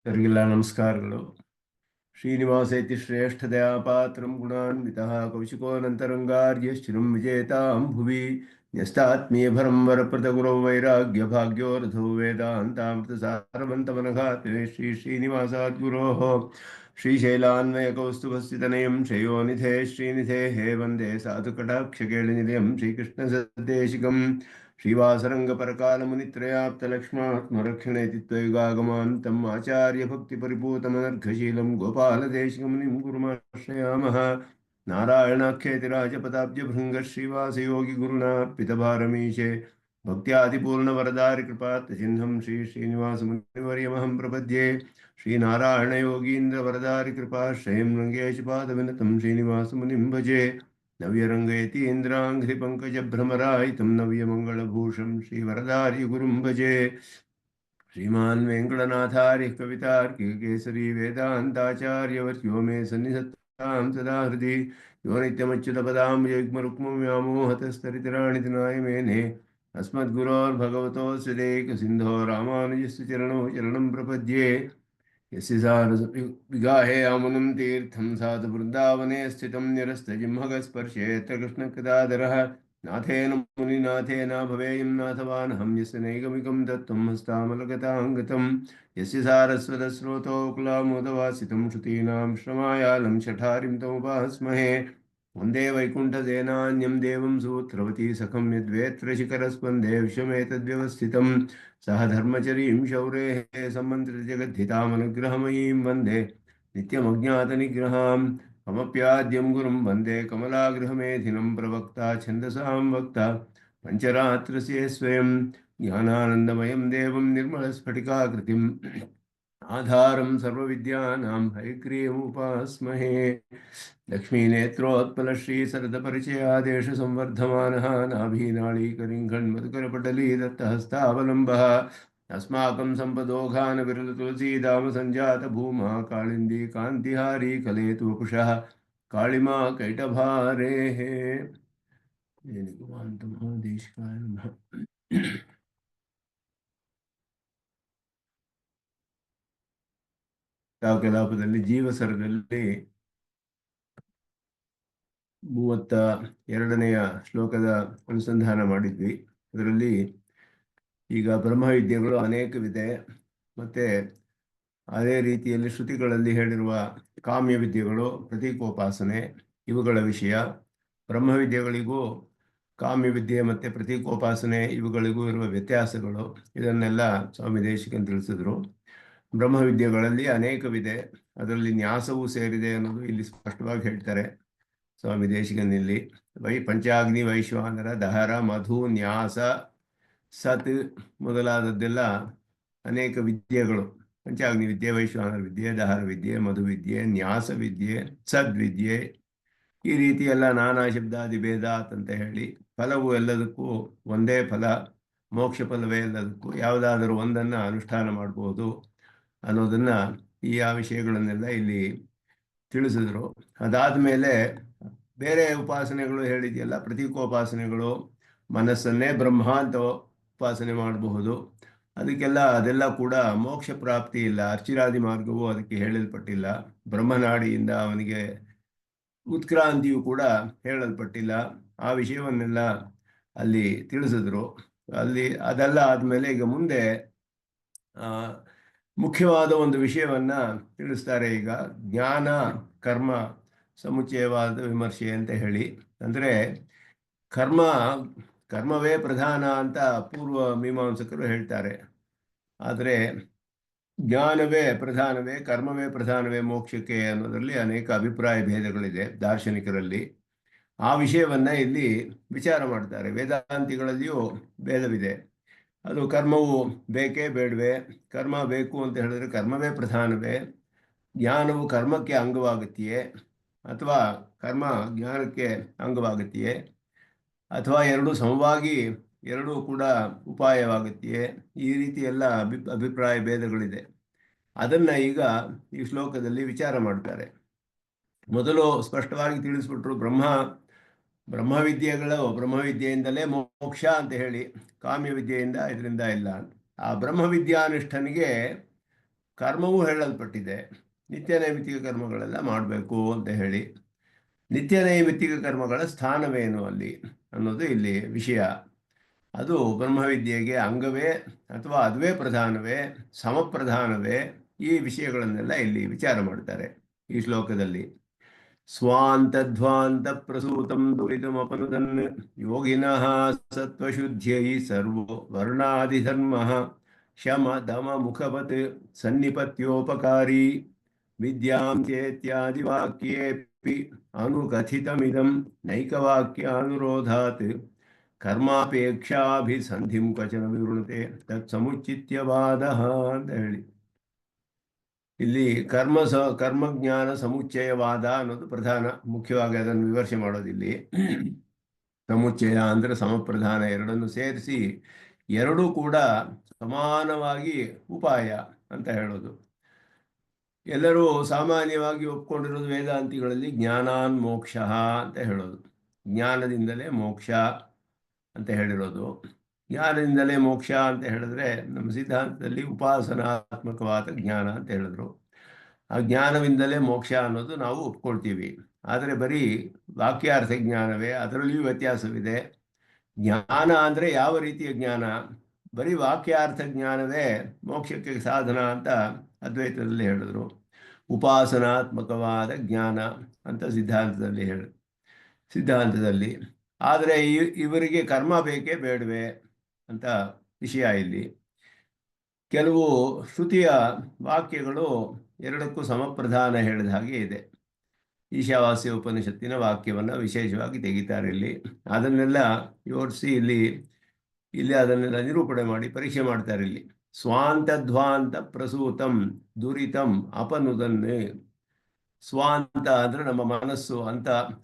ಅವರಿಗೆಲ್ಲ ನಮಸ್ಕಾರಗಳು. ಶ್ರೀನಿವಾಸೇತಿ ಶ್ರೇಷ್ಠದಯಾ ಪಾತ್ರಂ ಗುಣಾನ್ವಿತಃ ಕೌಶಿಕೋನಂತರಂಗಾರ್ಯಶ್ಚಿರಂ ವಿಜೇತಾಂ ಭುವಿ ನ್ಯಸ್ತಾತ್ಮೀಯಭರಂ ವರಪ್ರದಗುರೌ ವೈರಾಗ್ಯ ಭಾಗ್ಯೋ ರಥೋ ವೇದಾಂತಾಮೃತ ಸಾರವಂತಮನಘಾತೆ ಶ್ರೀ ಶ್ರೀನಿವಾಸಾದ್ಗುರೋಃ ಶ್ರೀಶೈಲಾನ್ವಯಕೌಸ್ತುಭಸ್ಥಿತನಯಂ ಶ್ರೇಯೋನಿಧೇ ಶ್ರೀನಿಧೇಃ ವಂದೇ ಸಾಧುಕಟಾಕ್ಷಕೇಳನಿಲಯಂ ಶ್ರೀಕೃಷ್ಣಸದ್ದೇಶಿಕಂ श्रीवासरङ्गपरकालमुनित्रयाप्तलक्ष्मात्मरक्षणेति त्वयुगागमान् तम् आचार्यभक्तिपरिपूतमनर्घशीलं गोपालदेशिकमुनिं गुरुमाश्रयामः। नारायणाख्येतिराजपदाब्जभृङ्गः श्रीवासयोगिगुरुणार्पितभारमीशे भक्त्यादिपूर्णवरदारिकृपात्तसिन्धं श्रीश्रीनिवासमुनिवर्यमहं प्रपद्ये। श्रीनारायणयोगीन्द्रवरदारिकृपाश्रयं रङ्गेशपादविनतं श्रीनिवासमुनिं भजे। नव्यरङ्गयतीन्द्राङ्घ्रिपङ्कजभ्रमरायितं नव्यमङ्गलभूषं श्रीवरदार्यगुरुं भजे। श्रीमान् वेङ्कटनाथार्यः कवितार्किककेसरी वेदान्ताचार्यवर्यो मे सन्निधत्तां सदा हृदि यो नित्यमच्युतपदां युग्मरुक्मव्यामोहतस्तरितराणि दिनाय मेने अस्मद्गुरोर्भगवतोऽस्य देकसिन्धो रामानुजस्य चरणौ शरणं प्रपद्ये। यस्य विगाहे आमुनं तीर्थं साधु वृन्दावने स्थितं निरस्तजिह्मगस्पर्शेऽत्र कृष्णकृतादरः नाथेन मुनिनाथेन भवेयं नाथवानहं यस्य नैगमिकं तत्त्वं हस्तामलगताङ्गतं यस्य सारस्वतस्रोतोकुलामोदवासितं श्रुतीनां श्रमायालं शठारिं तमुपास्महे। वन्दे वैकुण्ठसेनान्यं देवं सूत्रवती सखं यद्वेत्र शिखरस्पन्दे विश्वमेतद्व्यवस्थितं सह धर्मचरीं शौरेः सम्मन्त्रितजगद्धितामनुग्रहमयीं वन्दे नित्यमज्ञातनिग्रहां कमप्याद्यं गुरुं वन्दे कमलागृहमेधिनं प्रवक्ता छन्दसां वक्ता पञ्चरात्रस्य स्वयं ज्ञानानन्दमयं देवं निर्मलस्फटिकाकृतिम् आधारं सर्वविद्यानां हयग्रीवमुपास्महे। लक्ष्मीनेत्रोत्पलश्रीसरदपरिचयादेशसंवर्धमानः नाभीनाळीकरिङ्गण्मधुकरपटली दत्तहस्तावलम्बः अस्माकं सम्पदोघानविरलतुलसीदामसञ्जातभूमा काळिन्दी कान्तिहारी कलेतु वपुषः काळिमा कैटभारेः। महादेशिकाय नमः। ಕಲಾಪದಲ್ಲಿ ಜೀವಸರದಲ್ಲಿ 32ನೆಯ ಶ್ಲೋಕದ ಅನುಸಂಧಾನ ಮಾಡಿದ್ವಿ. ಅದರಲ್ಲಿ ಈಗ ಬ್ರಹ್ಮವಿದ್ಯೆಗಳು ಅನೇಕವಿದೆ, ಮತ್ತೆ ಅದೇ ರೀತಿಯಲ್ಲಿ ಶ್ರುತಿಗಳಲ್ಲಿ ಹೇಳಿರುವ ಕಾಮ್ಯ ವಿದ್ಯೆಗಳು, ಪ್ರತೀಕೋಪಾಸನೆ, ಇವುಗಳ ವಿಷಯ. ಬ್ರಹ್ಮವಿದ್ಯೆಗಳಿಗೂ ಕಾಮ್ಯ ವಿದ್ಯೆ ಮತ್ತು ಪ್ರತೀಕೋಪಾಸನೆ ಇವುಗಳಿಗೂ ಇರುವ ವ್ಯತ್ಯಾಸಗಳು, ಇದನ್ನೆಲ್ಲ ಸ್ವಾಮಿ ದೇಶಿಕನ್ ತಿಳಿಸಿದ್ರು. ಬ್ರಹ್ಮವಿದ್ಯೆಗಳಲ್ಲಿ ಅನೇಕವಿದೆ, ಅದರಲ್ಲಿ ನ್ಯಾಸವೂ ಸೇರಿದೆ ಅನ್ನೋದು ಇಲ್ಲಿ ಸ್ಪಷ್ಟವಾಗಿ ಹೇಳ್ತಾರೆ ಸ್ವಾಮಿ ದೇಶಿಕನಲ್ಲಿ. ಪಂಚಾಗ್ನಿ, ವೈಶ್ವಾನರ, ದಹರ, ಮಧು, ನ್ಯಾಸ, ಸತ್ ಮೊದಲಾದದ್ದೆಲ್ಲ ಅನೇಕ ವಿದ್ಯೆಗಳು. ಪಂಚಾಗ್ನಿ ವಿದ್ಯೆ, ವೈಶ್ವಾನರ ವಿದ್ಯೆ, ದಹರ ವಿದ್ಯೆ, ಮಧು ವಿದ್ಯೆ, ನ್ಯಾಸ ವಿದ್ಯೆ, ಸದ್ವಿದ್ಯೆ, ಈ ರೀತಿ ಎಲ್ಲ ನಾನಾ ಶಬ್ದಾದಿ ಭೇದಾತ್ ಅಂತ ಹೇಳಿ ಫಲವು ಎಲ್ಲದಕ್ಕೂ ಒಂದೇ ಫಲ, ಮೋಕ್ಷ ಫಲವೇ ಎಲ್ಲದಕ್ಕೂ, ಯಾವುದಾದರೂ ಒಂದನ್ನು ಅನುಷ್ಠಾನ ಮಾಡ್ಬೋದು ಅನ್ನೋದನ್ನು ಈ ಆ ವಿಷಯಗಳನ್ನೆಲ್ಲ ಇಲ್ಲಿ ತಿಳಿಸಿದ್ರು. ಅದಾದ ಮೇಲೆ ಬೇರೆ ಉಪಾಸನೆಗಳು ಹೇಳಿದೆಯಲ್ಲ, ಪ್ರತೀಕೋಪಾಸನೆಗಳು, ಮನಸ್ಸನ್ನೇ ಬ್ರಹ್ಮ ಅಂತ ಉಪಾಸನೆ ಮಾಡಬಹುದು. ಅದೆಲ್ಲ ಕೂಡ ಮೋಕ್ಷ ಪ್ರಾಪ್ತಿ ಇಲ್ಲ, ಅರ್ಚಿರಾದಿ ಮಾರ್ಗವು ಅದಕ್ಕೆ ಹೇಳಲ್ಪಟ್ಟಿಲ್ಲ. ಬ್ರಹ್ಮನಾಡಿಯಿಂದ ಅವನಿಗೆ ಉತ್ಕ್ರಾಂತಿಯು ಕೂಡ ಹೇಳಲ್ಪಟ್ಟಿಲ್ಲ. ಆ ವಿಷಯವನ್ನೆಲ್ಲ ಅಲ್ಲಿ ತಿಳಿಸಿದ್ರು. ಅದೆಲ್ಲ ಆದಮೇಲೆ ಈಗ ಮುಂದೆ ಮುಖ್ಯವಾದ ಒಂದು ವಿಷಯವನ್ನ ತಿಳಿಸ್ತಾರೆ. ಈಗ ಜ್ಞಾನ ಕರ್ಮ ಸಮುಚ್ಚಯವಾದ ವಿಮರ್ಶೆ ಅಂತ ಹೇಳಿ, ಅಂದರೆ ಕರ್ಮವೇ ಪ್ರಧಾನ ಅಂತ ಪೂರ್ವ ಮೀಮಾಂಸಕರು ಹೇಳ್ತಾರೆ. ಆದರೆ ಜ್ಞಾನವೇ ಪ್ರಧಾನವೇ, ಕರ್ಮವೇ ಪ್ರಧಾನವೇ ಮೋಕ್ಷಕ್ಕೆ ಅನ್ನೋದರಲ್ಲಿ ಅನೇಕ ಅಭಿಪ್ರಾಯ ಭೇದಗಳಿದೆ ದಾರ್ಶನಿಕರಲ್ಲಿ. ಆ ವಿಷಯವನ್ನ ಇಲ್ಲಿ ವಿಚಾರ ಮಾಡ್ತಾರೆ. ವೇದಾಂತಿಗಳಲ್ಲಿಯೂ ಭೇದವಿದೆ. ಅದು ಕರ್ಮವು ಬೇಕೇ ಬೇಡವೇ, ಕರ್ಮ ಬೇಕು ಅಂತ ಹೇಳಿದ್ರೆ ಕರ್ಮವೇ ಪ್ರಧಾನವೇ, ಜ್ಞಾನವು ಕರ್ಮಕ್ಕೆ ಅಂಗವಾಗುತ್ತೆಯೇ, ಅಥವಾ ಕರ್ಮ ಜ್ಞಾನಕ್ಕೆ ಅಂಗವಾಗುತ್ತೆಯೇ, ಅಥವಾ ಎರಡೂ ಸಮವಾಗಿ ಎರಡೂ ಕೂಡ ಉಪಾಯವಾಗುತ್ತೆಯೇ, ಈ ರೀತಿ ಎಲ್ಲ ಅಭಿಪ್ರಾಯ ಭೇದಗಳಿದೆ. ಅದನ್ನು ಈಗ ಈ ಶ್ಲೋಕದಲ್ಲಿ ವಿಚಾರ ಮಾಡ್ತಾರೆ. ಮೊದಲು ಸ್ಪಷ್ಟವಾಗಿ ತಿಳಿಸ್ಬಿಟ್ರು, ಬ್ರಹ್ಮವಿದ್ಯೆಯಿಂದಲೇ ಮೋಕ್ಷ ಅಂತ ಹೇಳಿ, ಕಾಮ್ಯ ವಿದ್ಯೆಯಿಂದ ಇದರಿಂದ ಇಲ್ಲ. ಆ ಬ್ರಹ್ಮವಿದ್ಯಾನಿಷ್ಠನಿಗೆ ಕರ್ಮವೂ ಹೇಳಲ್ಪಟ್ಟಿದೆ. ನಿತ್ಯ ನೈಮಿತ್ತಿಕ ಕರ್ಮಗಳೆಲ್ಲ ಮಾಡಬೇಕು ಅಂತ ಹೇಳಿ, ನಿತ್ಯ ನೈಮಿತ್ತಿಕ ಕರ್ಮಗಳ ಸ್ಥಾನವೇನು ಅಲ್ಲಿ ಅನ್ನೋದು ಇಲ್ಲಿ ವಿಷಯ. ಅದು ಬ್ರಹ್ಮವಿದ್ಯೆಗೆ ಅಂಗವೇ ಅಥವಾ ಅದುವೇ ಪ್ರಧಾನವೇ, ಸಮಪ್ರಧಾನವೇ, ಈ ವಿಷಯಗಳನ್ನೆಲ್ಲ ಇಲ್ಲಿ ವಿಚಾರ ಮಾಡ್ತಾರೆ ಈ ಶ್ಲೋಕದಲ್ಲಿ. ಸ್ವಾಂತಧ್ವಾಂತ ಪ್ರಸೂತಂ ದುರಿತಮಪನುದನ್ ಯೋಗಿನಃ ಸತ್ವಶುದ್ಧ್ಯೈ ಸರ್ವೋ ವರ್ಣಾದಿಧರ್ಮ ಶಮ ದಮ ಮುಖವತ್ ಸನ್ನಿಪತ್ಯೋಪಕಾರಿ ವಿದ್ಯಾಂ ಚೇತ್ಯಾದಿ ವಾಕ್ಯೇಪಿ ಅನುಕಥಿತಮಿದಂ ನೈಕವಾಕ್ಯಾನುರೋಧಾತ್ ಕರ್ಮಾಪೇಕ್ಷಾಭಿಸಂಧಿಂ ಕ್ವಚನ ವಿವೃಣತೆ ತತ್ಸಮುಚಿತ್ಯವಾದಃ ಅಂತ ಹೇಳಿ, ಇಲ್ಲಿ ಕರ್ಮಜ್ಞಾನ ಸಮುಚ್ಚಯವಾದ ಅನ್ನೋದು ಪ್ರಧಾನ, ಮುಖ್ಯವಾಗಿ ಅದನ್ನು ವಿಮರ್ಶೆ ಮಾಡೋದಿಲ್ಲಿ. ಸಮುಚ್ಚಯ ಅಂದರೆ ಸಮಪ್ರಧಾನ, ಎರಡನ್ನು ಸೇರಿಸಿ ಎರಡೂ ಕೂಡ ಸಮಾನವಾಗಿ ಉಪಾಯ ಅಂತ ಹೇಳೋದು. ಎಲ್ಲರೂ ಸಾಮಾನ್ಯವಾಗಿ ಒಪ್ಕೊಂಡಿರೋದು ವೇದಾಂತಿಗಳಲ್ಲಿ ಜ್ಞಾನಾನ್ ಮೋಕ್ಷ ಅಂತ ಹೇಳೋದು, ಜ್ಞಾನದಿಂದಲೇ ಮೋಕ್ಷ ಅಂತ ಹೇಳಿರೋದು. ಜ್ಞಾನದಿಂದಲೇ ಮೋಕ್ಷ ಅಂತ ಹೇಳಿದ್ರೆ ನಮ್ಮ ಸಿದ್ಧಾಂತದಲ್ಲಿ ಉಪಾಸನಾತ್ಮಕವಾದ ಜ್ಞಾನ ಅಂತ ಹೇಳಿದ್ರು. ಆ ಜ್ಞಾನವಿಂದಲೇ ಮೋಕ್ಷ ಅನ್ನೋದು ನಾವು ಒಪ್ಕೊಳ್ತೀವಿ. ಆದರೆ ಬರೀ ವಾಕ್ಯಾರ್ಥ ಜ್ಞಾನವೇ, ಅದರಲ್ಲಿಯೂ ವ್ಯತ್ಯಾಸವಿದೆ. ಜ್ಞಾನ ಅಂದರೆ ಯಾವ ರೀತಿಯ ಜ್ಞಾನ? ಬರೀ ವಾಕ್ಯಾರ್ಥ ಜ್ಞಾನವೇ ಮೋಕ್ಷಕ್ಕೆ ಸಾಧನ ಅಂತ ಅದ್ವೈತದಲ್ಲಿ ಹೇಳಿದ್ರು. ಉಪಾಸನಾತ್ಮಕವಾದ ಜ್ಞಾನ ಅಂತ ಸಿದ್ಧಾಂತದಲ್ಲಿ. ಆದರೆ ಇವರಿಗೆ ಕರ್ಮ ಬೇಕೇ ಬೇಡವೇ ಅಂತ ವಿಷಯ ಇಲ್ಲಿ. ಕೆಲವು ಶ್ರುತಿಯ ವಾಕ್ಯಗಳು ಎರಡಕ್ಕೂ ಸಮಪ್ರಧಾನ ಹೇಳಿದ ಹಾಗೆ ಇದೆ. ಈಶಾವಾಸ್ಯ ಉಪನಿಷತ್ತಿನ ವಾಕ್ಯವನ್ನು ವಿಶೇಷವಾಗಿ ತೆಗಿತಾರೆ ಇಲ್ಲಿ. ಅದನ್ನೆಲ್ಲ ಯೋಚಿಸಿ ಇಲ್ಲಿ ಅದನ್ನೆಲ್ಲ ನಿರೂಪಣೆ ಮಾಡಿ ಪರೀಕ್ಷೆ ಮಾಡ್ತಾರೆ ಇಲ್ಲಿ. ಸ್ವಾಂತಧ್ವಾಂತ ಪ್ರಸೂತಂ ದುರಿತಂ ಅಪನುದನ್ನೇ. ಸ್ವಾಂತ ಅಂದರೆ ನಮ್ಮ ಮನಸ್ಸು,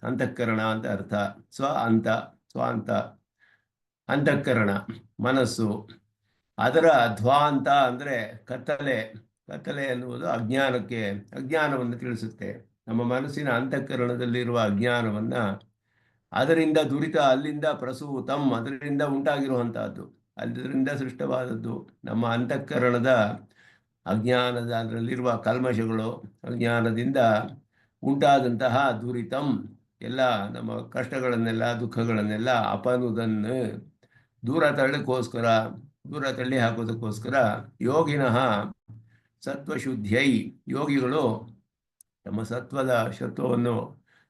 ಅಂತಃಕರಣ ಅಂತ ಅರ್ಥ. ಸ್ವಾಂತ ಅಂತಃಕರಣ ಮನಸ್ಸು. ಅದರ ಧ್ವಾಂತ ಅಂದರೆ ಕತ್ತಲೆ ಎನ್ನುವುದು ಅಜ್ಞಾನವನ್ನು ತಿಳಿಸುತ್ತೆ. ನಮ್ಮ ಮನಸ್ಸಿನ ಅಂತಃಕರಣದಲ್ಲಿರುವ ಅಜ್ಞಾನವನ್ನು, ಅದರಿಂದ ದುರಿತ, ಅಲ್ಲಿಂದ ಪ್ರಸೂತಂ, ಅದರಿಂದ ಉಂಟಾಗಿರುವಂತಹದ್ದು, ಅದರಿಂದ ಸೃಷ್ಟವಾದದ್ದು ನಮ್ಮ ಅಂತಃಕರಣದ ಅಜ್ಞಾನದ, ಅದರಲ್ಲಿರುವ ಕಲ್ಮಶಗಳು, ಅಜ್ಞಾನದಿಂದ ಉಂಟಾದಂತಹ ದುರಿತಂ, ಎಲ್ಲ ನಮ್ಮ ಕಷ್ಟಗಳನ್ನೆಲ್ಲ ದುಃಖಗಳನ್ನೆಲ್ಲ ಅಪನುದನ್ನು ದೂರ ತಳ್ಳಿ ಹಾಕೋದಕ್ಕೋಸ್ಕರ ಯೋಗಿನಃ ಸತ್ವಶುದ್ಧ್ಯೈ, ಯೋಗಿಗಳು ತಮ್ಮ ಸತ್ವವನ್ನು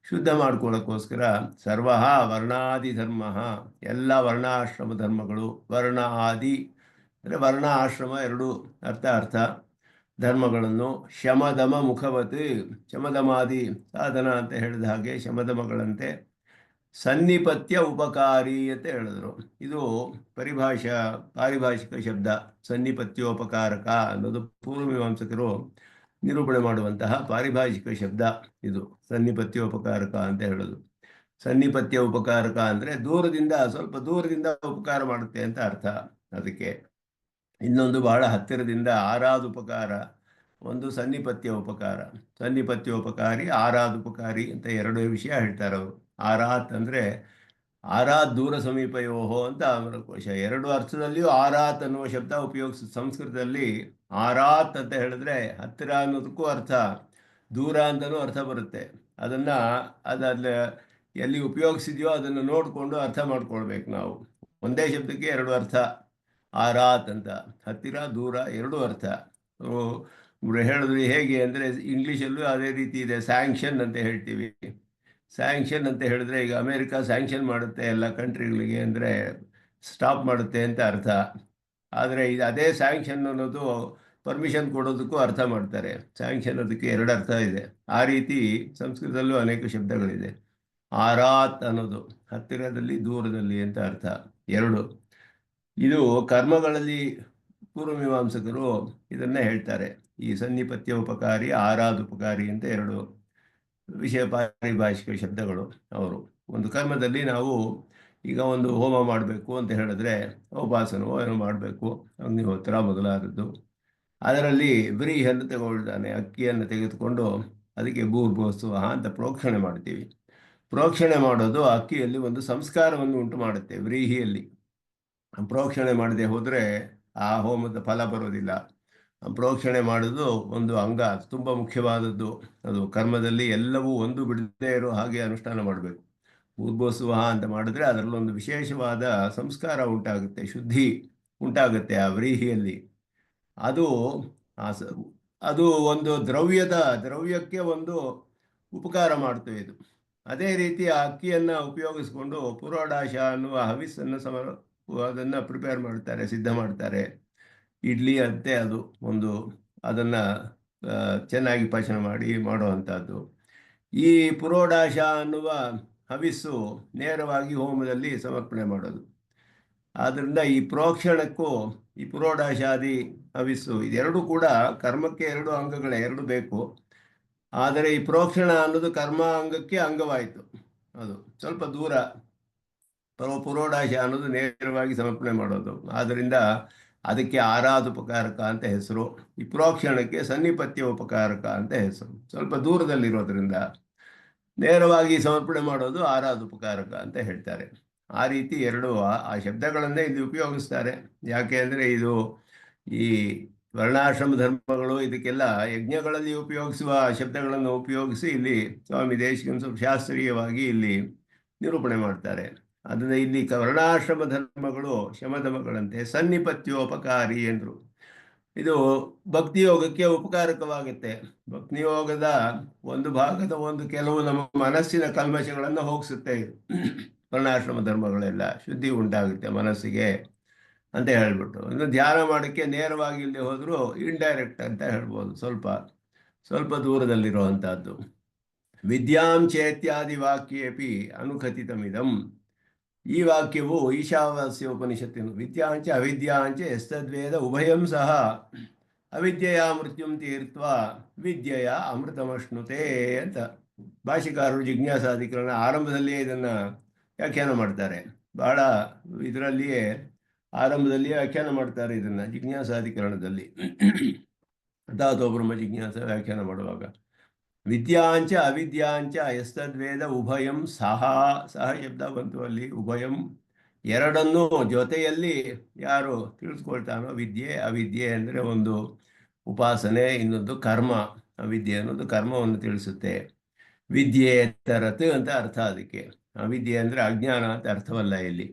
ಶುದ್ಧ ಮಾಡ್ಕೊಳ್ಳೋಕ್ಕೋಸ್ಕರ ಸರ್ವ ವರ್ಣಾದಿ ಧರ್ಮ, ಎಲ್ಲ ವರ್ಣಾಶ್ರಮ ಧರ್ಮಗಳು, ವರ್ಣ ಆದಿ ಅಂದರೆ ವರ್ಣ ಆಶ್ರಮ ಎರಡೂ ಅರ್ಥ ಧರ್ಮಗಳನ್ನು ಶಮದಮ ಮುಖವತ್, ಶಮದಮಾದಿ ಸಾಧನ ಅಂತ ಹೇಳಿದ ಹಾಗೆ ಶಮದಮಗಳಂತೆ ಸನ್ನಿಪತ್ಯ ಉಪಕಾರಿ ಅಂತ ಹೇಳಿದ್ರು. ಇದು ಪಾರಿಭಾಷಿಕ ಶಬ್ದ. ಸನ್ನಿಪತ್ಯೋಪಕಾರಕ ಅನ್ನೋದು ಪೂರ್ವಮೀಮಾಂಸಕರು ನಿರೂಪಣೆ ಮಾಡುವಂತಹ ಪಾರಿಭಾಷಿಕ ಶಬ್ದ ಇದು, ಸನ್ನಿಪತ್ಯೋಪಕಾರಕ ಅಂತ ಹೇಳೋದು. ಸನ್ನಿಪತ್ಯ ಉಪಕಾರಕ ಅಂದರೆ ಸ್ವಲ್ಪ ದೂರದಿಂದ ಉಪಕಾರ ಮಾಡುತ್ತೆ ಅಂತ ಅರ್ಥ. ಅದಕ್ಕೆ ಇನ್ನೊಂದು ಬಹಳ ಹತ್ತಿರದಿಂದ ಆರಾದುಪಕಾರ, ಒಂದು ಸನ್ನಿಪತ್ಯೋಪಕಾರಿ ಆರಾದುಪಕಾರಿ ಅಂತ ಎರಡು ವಿಷಯ ಹೇಳ್ತಾರೆ ಅವರು. ಆರಾತ್ ಅಂದರೆ ಆರಾತ್ ದೂರ ಸಮೀಪಯೋಹೋ ಅಂತ ಅಮರಕೋಶ. ಎರಡು ಅರ್ಥದಲ್ಲಿಯೂ ಆರಾತ್ ಅನ್ನುವ ಶಬ್ದ ಉಪಯೋಗಿಸ. ಸಂಸ್ಕೃತದಲ್ಲಿ ಆರಾತ್ ಅಂತ ಹೇಳಿದ್ರೆ ಹತ್ತಿರ ಅನ್ನೋದಕ್ಕೂ ಅರ್ಥ, ದೂರ ಅಂತಲೂ ಅರ್ಥ ಬರುತ್ತೆ. ಅದನ್ನು ಎಲ್ಲಿ ಉಪಯೋಗಿಸಿದೆಯೋ ಅದನ್ನು ನೋಡಿಕೊಂಡು ಅರ್ಥ ಮಾಡ್ಕೊಳ್ಬೇಕು ನಾವು. ಒಂದೇ ಶಬ್ದಕ್ಕೆ ಎರಡು ಅರ್ಥ. ಆರಾತ್ ಅಂತ ಹತ್ತಿರ, ದೂರ ಎರಡೂ ಅರ್ಥ. ಹೇಳಿದ್ರು ಹೇಗೆ ಅಂದರೆ ಇಂಗ್ಲೀಷಲ್ಲೂ ಅದೇ ರೀತಿ ಇದೆ. ಸ್ಯಾಂಕ್ಷನ್ ಅಂತ ಹೇಳ್ತೀವಿ. ಸ್ಯಾಂಕ್ಷನ್ ಅಂತ ಹೇಳಿದ್ರೆ ಈಗ ಅಮೇರಿಕಾ ಸ್ಯಾಂಕ್ಷನ್ ಮಾಡುತ್ತೆ ಎಲ್ಲ ಕಂಟ್ರಿಗಳಿಗೆ, ಅಂದರೆ ಸ್ಟಾಪ್ ಮಾಡುತ್ತೆ ಅಂತ ಅರ್ಥ. ಆದರೆ ಅದೇ ಸ್ಯಾಂಕ್ಷನ್ ಅನ್ನೋದು ಪರ್ಮಿಷನ್ ಕೊಡೋದಕ್ಕೂ ಅರ್ಥ ಮಾಡ್ತಾರೆ. ಸ್ಯಾಂಕ್ಷನ್ ಅದಕ್ಕೆ ಎರಡು ಅರ್ಥ ಇದೆ. ಆ ರೀತಿ ಸಂಸ್ಕೃತದಲ್ಲೂ ಅನೇಕ ಶಬ್ದಗಳಿದೆ. ಆರಾತ್ ಅನ್ನೋದು ಹತ್ತಿರದಲ್ಲಿ, ದೂರದಲ್ಲಿ ಅಂತ ಅರ್ಥ ಎರಡು. ಇದು ಕರ್ಮಗಳಲ್ಲಿ ಪೂರ್ವಮೀಮಾಂಸಕರು ಇದನ್ನೇ ಹೇಳ್ತಾರೆ. ಈ ಸನ್ನಿಪತ್ಯ ಉಪಕಾರಿ, ಆರಾದುಪಕಾರಿ ಅಂತ ಎರಡು ವಿಷಯ ಪಾರಿಭಾಷಿಕ ಶಬ್ದಗಳು ಅವರು. ಒಂದು ಕರ್ಮದಲ್ಲಿ ನಾವು ಈಗ ಒಂದು ಹೋಮ ಮಾಡಬೇಕು ಅಂತ ಹೇಳಿದ್ರೆ ಉಪಾಸನವೋ ಏನೋ ಮಾಡಬೇಕು, ಅಗ್ನಿಹೋತ್ರ ಮೊದಲಾದದ್ದು. ಅದರಲ್ಲಿ ವ್ರೀಹಿಯನ್ನು ತಗೊಳ್ತಾನೆ, ಅಕ್ಕಿಯನ್ನು ತೆಗೆದುಕೊಂಡು ಅದಕ್ಕೆ ಭೂರ್ಭುವಸ್ಸುವ ಅಂತ ಪ್ರೋಕ್ಷಣೆ ಮಾಡ್ತೀವಿ. ಪ್ರೋಕ್ಷಣೆ ಮಾಡೋದು ಅಕ್ಕಿಯಲ್ಲಿ ಒಂದು ಸಂಸ್ಕಾರವನ್ನು ಉಂಟು ಮಾಡುತ್ತೆ. ವ್ರೀಹಿಯಲ್ಲಿ ಪ್ರೋಕ್ಷಣೆ ಮಾಡದೆ ಹೋದರೆ ಆ ಹೋಮದ ಫಲ ಬರೋದಿಲ್ಲ. ಪ್ರೋಕ್ಷಣೆ ಮಾಡೋದು ಒಂದು ಅಂಗ, ತುಂಬ ಮುಖ್ಯವಾದದ್ದು. ಅದು ಕರ್ಮದಲ್ಲಿ ಎಲ್ಲವೂ ಒಂದು ಬಿಡದೇ ಇರೋ ಹಾಗೆ ಅನುಷ್ಠಾನ ಮಾಡಬೇಕು. ಉದ್ಭೋತ್ಸವ ಅಂತ ಮಾಡಿದ್ರೆ ಅದರಲ್ಲೊಂದು ವಿಶೇಷವಾದ ಸಂಸ್ಕಾರ ಉಂಟಾಗುತ್ತೆ, ಶುದ್ಧಿ ಉಂಟಾಗುತ್ತೆ ಆ ವ್ರೀಹಿಯಲ್ಲಿ. ಅದು ಆ ಸ ಅದು ಒಂದು ದ್ರವ್ಯಕ್ಕೆ ಒಂದು ಉಪಕಾರ ಮಾಡ್ತು ಇದು. ಅದೇ ರೀತಿ ಆ ಅಕ್ಕಿಯನ್ನು ಉಪಯೋಗಿಸ್ಕೊಂಡು ಪುರೋಡಾಶ ಅನ್ನುವ ಹವಿಸ್ಸನ್ನು ಅದನ್ನು ಪ್ರಿಪೇರ್ ಮಾಡ್ತಾರೆ, ಸಿದ್ಧ ಮಾಡ್ತಾರೆ. ಇಡ್ಲಿ ಅಂತೆ ಅದು ಒಂದು, ಅದನ್ನು ಚೆನ್ನಾಗಿ ಪಚನ ಮಾಡಿ ಮಾಡುವಂಥದ್ದು. ಈ ಪುರೋಡಾಶ ಅನ್ನುವ ಹವಿಸ್ಸು ನೇರವಾಗಿ ಹೋಮದಲ್ಲಿ ಸಮರ್ಪಣೆ ಮಾಡೋದು. ಆದ್ದರಿಂದ ಈ ಪ್ರೋಕ್ಷಣಕ್ಕೂ ಈ ಪುರೋಡಾಶಾದಿ ಹವಿಸ್ಸು ಇದೆರಡೂ ಕೂಡ ಕರ್ಮಕ್ಕೆ ಎರಡು ಅಂಗಗಳೇ, ಎರಡು ಬೇಕು. ಆದರೆ ಈ ಪ್ರೋಕ್ಷಣ ಅನ್ನೋದು ಕರ್ಮ ಅಂಗಕ್ಕೆ ಅಂಗವಾಯಿತು. ಅದು ಸ್ವಲ್ಪ ದೂರ, ಪುರೋಡಾಶ ಅನ್ನೋದು ನೇರವಾಗಿ ಸಮರ್ಪಣೆ ಮಾಡೋದು. ಆದ್ದರಿಂದ ಅದಕ್ಕೆ ಆರಾಧೋಪಕಾರಕ ಅಂತ ಹೆಸರು. ಈ ಪ್ರೋಕ್ಷಣಕ್ಕೆ ಸನ್ನಿಪತ್ಯ ಉಪಕಾರಕ ಅಂತ ಹೆಸರು. ಸ್ವಲ್ಪ ದೂರದಲ್ಲಿರೋದ್ರಿಂದ ನೇರವಾಗಿ ಸಮರ್ಪಣೆ ಮಾಡೋದು ಆರಾಧೋಪಕಾರಕ ಅಂತ ಹೇಳ್ತಾರೆ. ಆ ರೀತಿ ಎರಡು ಆ ಶಬ್ದಗಳನ್ನೇ ಇಲ್ಲಿ ಉಪಯೋಗಿಸ್ತಾರೆ. ಯಾಕೆ ಅಂದರೆ ಇದು ಈ ವರ್ಣಾಶ್ರಮ ಧರ್ಮಗಳು ಇದಕ್ಕೆಲ್ಲ ಯಜ್ಞಗಳಲ್ಲಿ ಉಪಯೋಗಿಸುವ ಶಬ್ದಗಳನ್ನು ಉಪಯೋಗಿಸಿ ಇಲ್ಲಿ ಸ್ವಾಮಿ ದೇಶಿಕನ್ ಸ್ವಲ್ಪ ಶಾಸ್ತ್ರೀಯವಾಗಿ ಇಲ್ಲಿ ನಿರೂಪಣೆ ಮಾಡ್ತಾರೆ. ಅದನ್ನು ಇಲ್ಲಿ ವರ್ಣಾಶ್ರಮ ಧರ್ಮಗಳು ಶಮಧಮಗಳಂತೆ ಸನ್ನಿಪತ್ಯೋಪಕಾರಿ ಎಂದರು. ಇದು ಭಕ್ತಿಯೋಗಕ್ಕೆ ಉಪಕಾರಕವಾಗುತ್ತೆ. ಭಕ್ತಿಯೋಗದ ಒಂದು ಭಾಗದ ಕೆಲವು ನಮ್ಮ ಮನಸ್ಸಿನ ಕಲ್ಮಶಗಳನ್ನು ಹೋಗಿಸುತ್ತೆ ಇದು. ವರ್ಣಾಶ್ರಮ ಧರ್ಮಗಳೆಲ್ಲ ಶುದ್ಧಿ ಉಂಟಾಗುತ್ತೆ ಮನಸ್ಸಿಗೆ ಅಂತ ಹೇಳ್ಬಿಟ್ಟು. ಇನ್ನು ಧ್ಯಾನ ಮಾಡೋಕ್ಕೆ ನೇರವಾಗಿ ಇಲ್ಲಿ ಹೋದರೂ ಇಂಡೈರೆಕ್ಟ್ ಅಂತ ಹೇಳ್ಬೋದು, ಸ್ವಲ್ಪ ದೂರದಲ್ಲಿರುವಂಥದ್ದು. ವಿದ್ಯಾಂ ಚೇತ್ಯಾದಿ ವಾಕ್ಯೇಪಿ ಅನುಕಥಿತಮಿದಂ. ಈ ವಾಕ್ಯವು ಈಶಾವಾಸ್ಯ ಉಪನಿಷತ್ತಿನ ವಿದ್ಯಾಂಚ ಅವಿದ್ಯಾಂಚ ಎಸ್ತದ್ವೇದ ಉಭಯಂ ಸಹ ಅವಿದ್ಯೆಯ ಮೃತ್ಯುಂ ತೀರ್ತ್ವ ವಿದ್ಯೆಯ ಅಮೃತಮಶ್ನುತೆ ಅಂತ ಭಾಷಿಕಾರರು ಜಿಜ್ಞಾಸಾಧಿಕರಣ ಆರಂಭದಲ್ಲಿಯೇ ಇದನ್ನು ವ್ಯಾಖ್ಯಾನ ಮಾಡ್ತಾರೆ. ಬಹಳ ಇದರಲ್ಲಿಯೇ ಆರಂಭದಲ್ಲಿಯೇ ವ್ಯಾಖ್ಯಾನ ಮಾಡ್ತಾರೆ ಇದನ್ನು ಜಿಜ್ಞಾಸಾಧಿಕರಣದಲ್ಲಿ. ಬ್ರಹ್ಮ ಜಿಜ್ಞಾಸ ವ್ಯಾಖ್ಯಾನ ಮಾಡುವಾಗ ವಿದ್ಯಾಂಚ ಅವಿದ್ಯಾಂಚ ಎಸ್ತದ್ವೇದ ಉಭಯಂ ಸಹ ಶಬ್ದ ಬಂತು ಅಲ್ಲಿ. ಉಭಯಂ ಎರಡನ್ನೂ ಜೊತೆಯಲ್ಲಿ ಯಾರು ತಿಳಿಸ್ಕೊಳ್ತಾನೋ, ವಿದ್ಯೆ ಅವಿದ್ಯೆ ಅಂದರೆ ಒಂದು ಉಪಾಸನೆ, ಇನ್ನೊಂದು ಕರ್ಮ. ಅವಿದ್ಯೆ ಅನ್ನೋದು ಕರ್ಮವನ್ನು ತಿಳಿಸುತ್ತೆ. ವಿದ್ಯೆ ತರತ್ ಅಂತ ಅರ್ಥ ಅದಕ್ಕೆ. ಅವಿದ್ಯೆ ಅಂದರೆ ಅಜ್ಞಾನ ಅಂತ ಅರ್ಥವಲ್ಲ ಇಲ್ಲಿ.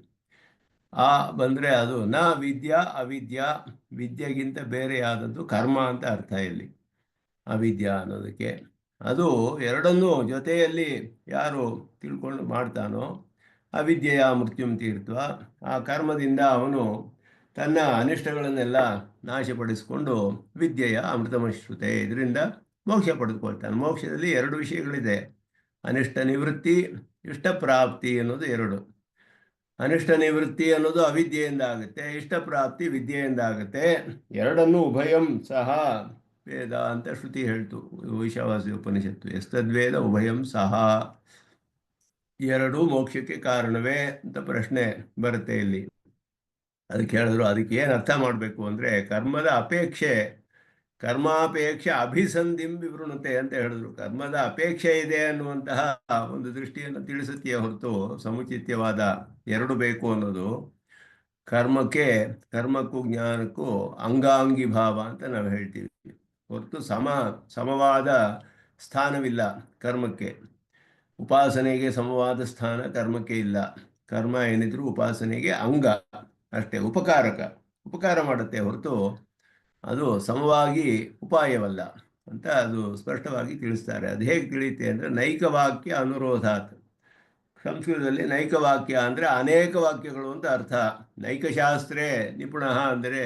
ಆ ಬಂದರೆ ಅದು ನ ವಿದ್ಯಾ ಅವಿದ್ಯಾ, ವಿದ್ಯೆಗಿಂತ ಬೇರೆಯಾದದ್ದು ಕರ್ಮ ಅಂತ ಅರ್ಥ ಇಲ್ಲಿ ಅವಿದ್ಯಾ ಅನ್ನೋದಕ್ಕೆ. ಅದು ಎರಡನ್ನೂ ಜೊತೆಯಲ್ಲಿ ಯಾರು ತಿಳ್ಕೊಂಡು ಮಾಡ್ತಾನೋ ಅವಿದ್ಯೆಯ ಮೃತ್ಯುಂ ತೀರ್ತ್ವ, ಆ ಕರ್ಮದಿಂದ ಅವನು ತನ್ನ ಅನಿಷ್ಟಗಳನ್ನೆಲ್ಲ ನಾಶಪಡಿಸಿಕೊಂಡು ವಿದ್ಯೆಯ ಅಮೃತಮಶ್ರುತೆ, ಇದರಿಂದ ಮೋಕ್ಷ ಪಡೆದುಕೊಳ್ತಾನೆ. ಮೋಕ್ಷದಲ್ಲಿ ಎರಡು ವಿಷಯಗಳಿದೆ, ಅನಿಷ್ಟ ನಿವೃತ್ತಿ, ಇಷ್ಟಪ್ರಾಪ್ತಿ ಅನ್ನೋದು ಎರಡು. ಅನಿಷ್ಟ ನಿವೃತ್ತಿ ಅನ್ನೋದು ಅವಿದ್ಯೆಯಿಂದ ಆಗುತ್ತೆ, ಇಷ್ಟಪ್ರಾಪ್ತಿ ವಿದ್ಯೆಯಿಂದ ಆಗುತ್ತೆ. ಎರಡನ್ನೂ ಉಭಯಂ ಸಹ ವೇದ ಅಂತ ಶ್ರುತಿ ಹೇಳ್ತು, ಈಶಾವಾಸ್ಯ ಉಪನಿಷತ್ತು. ಎಸ್ತದ್ವೇದ ಉಭಯಂ ಸಹ, ಎರಡೂ ಮೋಕ್ಷಕ್ಕೆ ಕಾರಣವೇ ಅಂತ ಪ್ರಶ್ನೆ ಬರುತ್ತೆ ಇಲ್ಲಿ. ಅದಕ್ಕೆ ಹೇಳಿದ್ರು, ಅದಕ್ಕೆ ಏನು ಅರ್ಥ ಮಾಡಬೇಕು ಅಂದರೆ ಕರ್ಮಾಪೇಕ್ಷೆ ಅಭಿಸಂಧಿಂ ವಿವೃಣತೆ ಅಂತ ಹೇಳಿದ್ರು. ಕರ್ಮದ ಅಪೇಕ್ಷೆ ಇದೆ ಅನ್ನುವಂತಹ ಒಂದು ದೃಷ್ಟಿಯನ್ನು ತಿಳಿಸುತ್ತೆಯೇ ಹೊರತು ಸಮುಚಿತವಾದ ಎರಡು ಬೇಕು ಅನ್ನೋದು ಕರ್ಮಕ್ಕೂ ಜ್ಞಾನಕ್ಕೂ ಅಂಗಾಂಗಿ ಭಾವ ಅಂತ ನಾವು ಹೇಳ್ತೀವಿ ಹೊರತು ಸಮವಾದ ಸ್ಥಾನವಿಲ್ಲ ಕರ್ಮಕ್ಕೆ. ಉಪಾಸನೆಗೆ ಸಮವಾದ ಸ್ಥಾನ ಕರ್ಮಕ್ಕೆ ಇಲ್ಲ. ಕರ್ಮ ಏನಿದ್ರು ಉಪಾಸನೆಗೆ ಅಂಗ ಅಷ್ಟೇ, ಉಪಕಾರ ಮಾಡುತ್ತೆ ಹೊರತು ಅದು ಸಮವಾಗಿ ಉಪಾಯವಲ್ಲ ಅಂತ ಅದು ಸ್ಪಷ್ಟವಾಗಿ ತಿಳಿಸ್ತಾರೆ. ಅದು ಹೇಗೆ ತಿಳಿಯುತ್ತೆ ಅಂದರೆ ನೈಕವಾಕ್ಯ ಅನುರೋಧಾತ್. ಸಂಸ್ಕೃತದಲ್ಲಿ ನೈಕವಾಕ್ಯ ಅಂದರೆ ಅನೇಕ ವಾಕ್ಯಗಳು ಅಂತ ಅರ್ಥ. ನೈಕಶಾಸ್ತ್ರೇ ನಿಪುಣ ಅಂದರೆ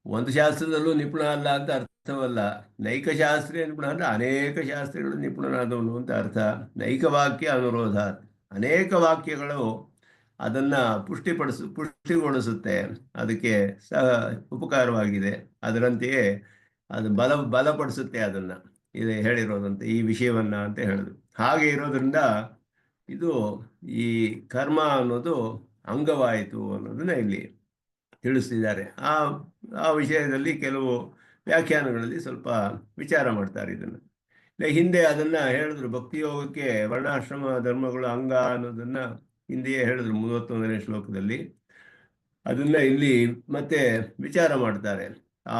ಒಂದು ಶಾಸ್ತ್ರದಲ್ಲೂ ನಿಪುಣ ಅಲ್ಲ ಅಂತ ಅರ್ಥವಲ್ಲ. ನೈಕಶಾಸ್ತ್ರೇ ನಿಪುಣ ಅಂದರೆ ಅನೇಕ ಶಾಸ್ತ್ರಗಳು ನಿಪುಣನಾದವನು ಅಂತ ಅರ್ಥ. ನೈಕವಾಕ್ಯ ಅನುರೋಧಾತ್, ಅನೇಕ ವಾಕ್ಯಗಳು ಅದನ್ನು ಪುಷ್ಟಿಗೊಳಿಸುತ್ತೆ, ಅದಕ್ಕೆ ಸಹ ಉಪಕಾರವಾಗಿದೆ. ಅದರಂತೆಯೇ ಅದು ಬಲಪಡಿಸುತ್ತೆ ಅದನ್ನು, ಇದು ಹೇಳಿರೋದಂತೆ ಈ ವಿಷಯವನ್ನು ಅಂತ ಹೇಳಿದ್ರು. ಹಾಗೆ ಇರೋದ್ರಿಂದ ಇದು ಈ ಕರ್ಮ ಅನ್ನೋದು ಅಂಗವಾಯಿತು ಅನ್ನೋದನ್ನ ಇಲ್ಲಿ ತಿಳಿಸ್ತಿದ್ದಾರೆ. ಆ ವಿಷಯದಲ್ಲಿ ಕೆಲವು ವ್ಯಾಖ್ಯಾನಗಳಲ್ಲಿ ಸ್ವಲ್ಪ ವಿಚಾರ ಮಾಡ್ತಾರೆ ಇದನ್ನು. ಹಿಂದೆ ಅದನ್ನು ಹೇಳಿದ್ರು, ಭಕ್ತಿಯೋಗಕ್ಕೆ ವರ್ಣಾಶ್ರಮ ಧರ್ಮಗಳು ಅಂಗ ಅನ್ನೋದನ್ನು ಹಿಂದೆಯೇ ಹೇಳಿದ್ರು 31ನೇ ಶ್ಲೋಕದಲ್ಲಿ. ಅದನ್ನ ಇಲ್ಲಿ ಮತ್ತೆ ವಿಚಾರ ಮಾಡ್ತಾರೆ. ಆ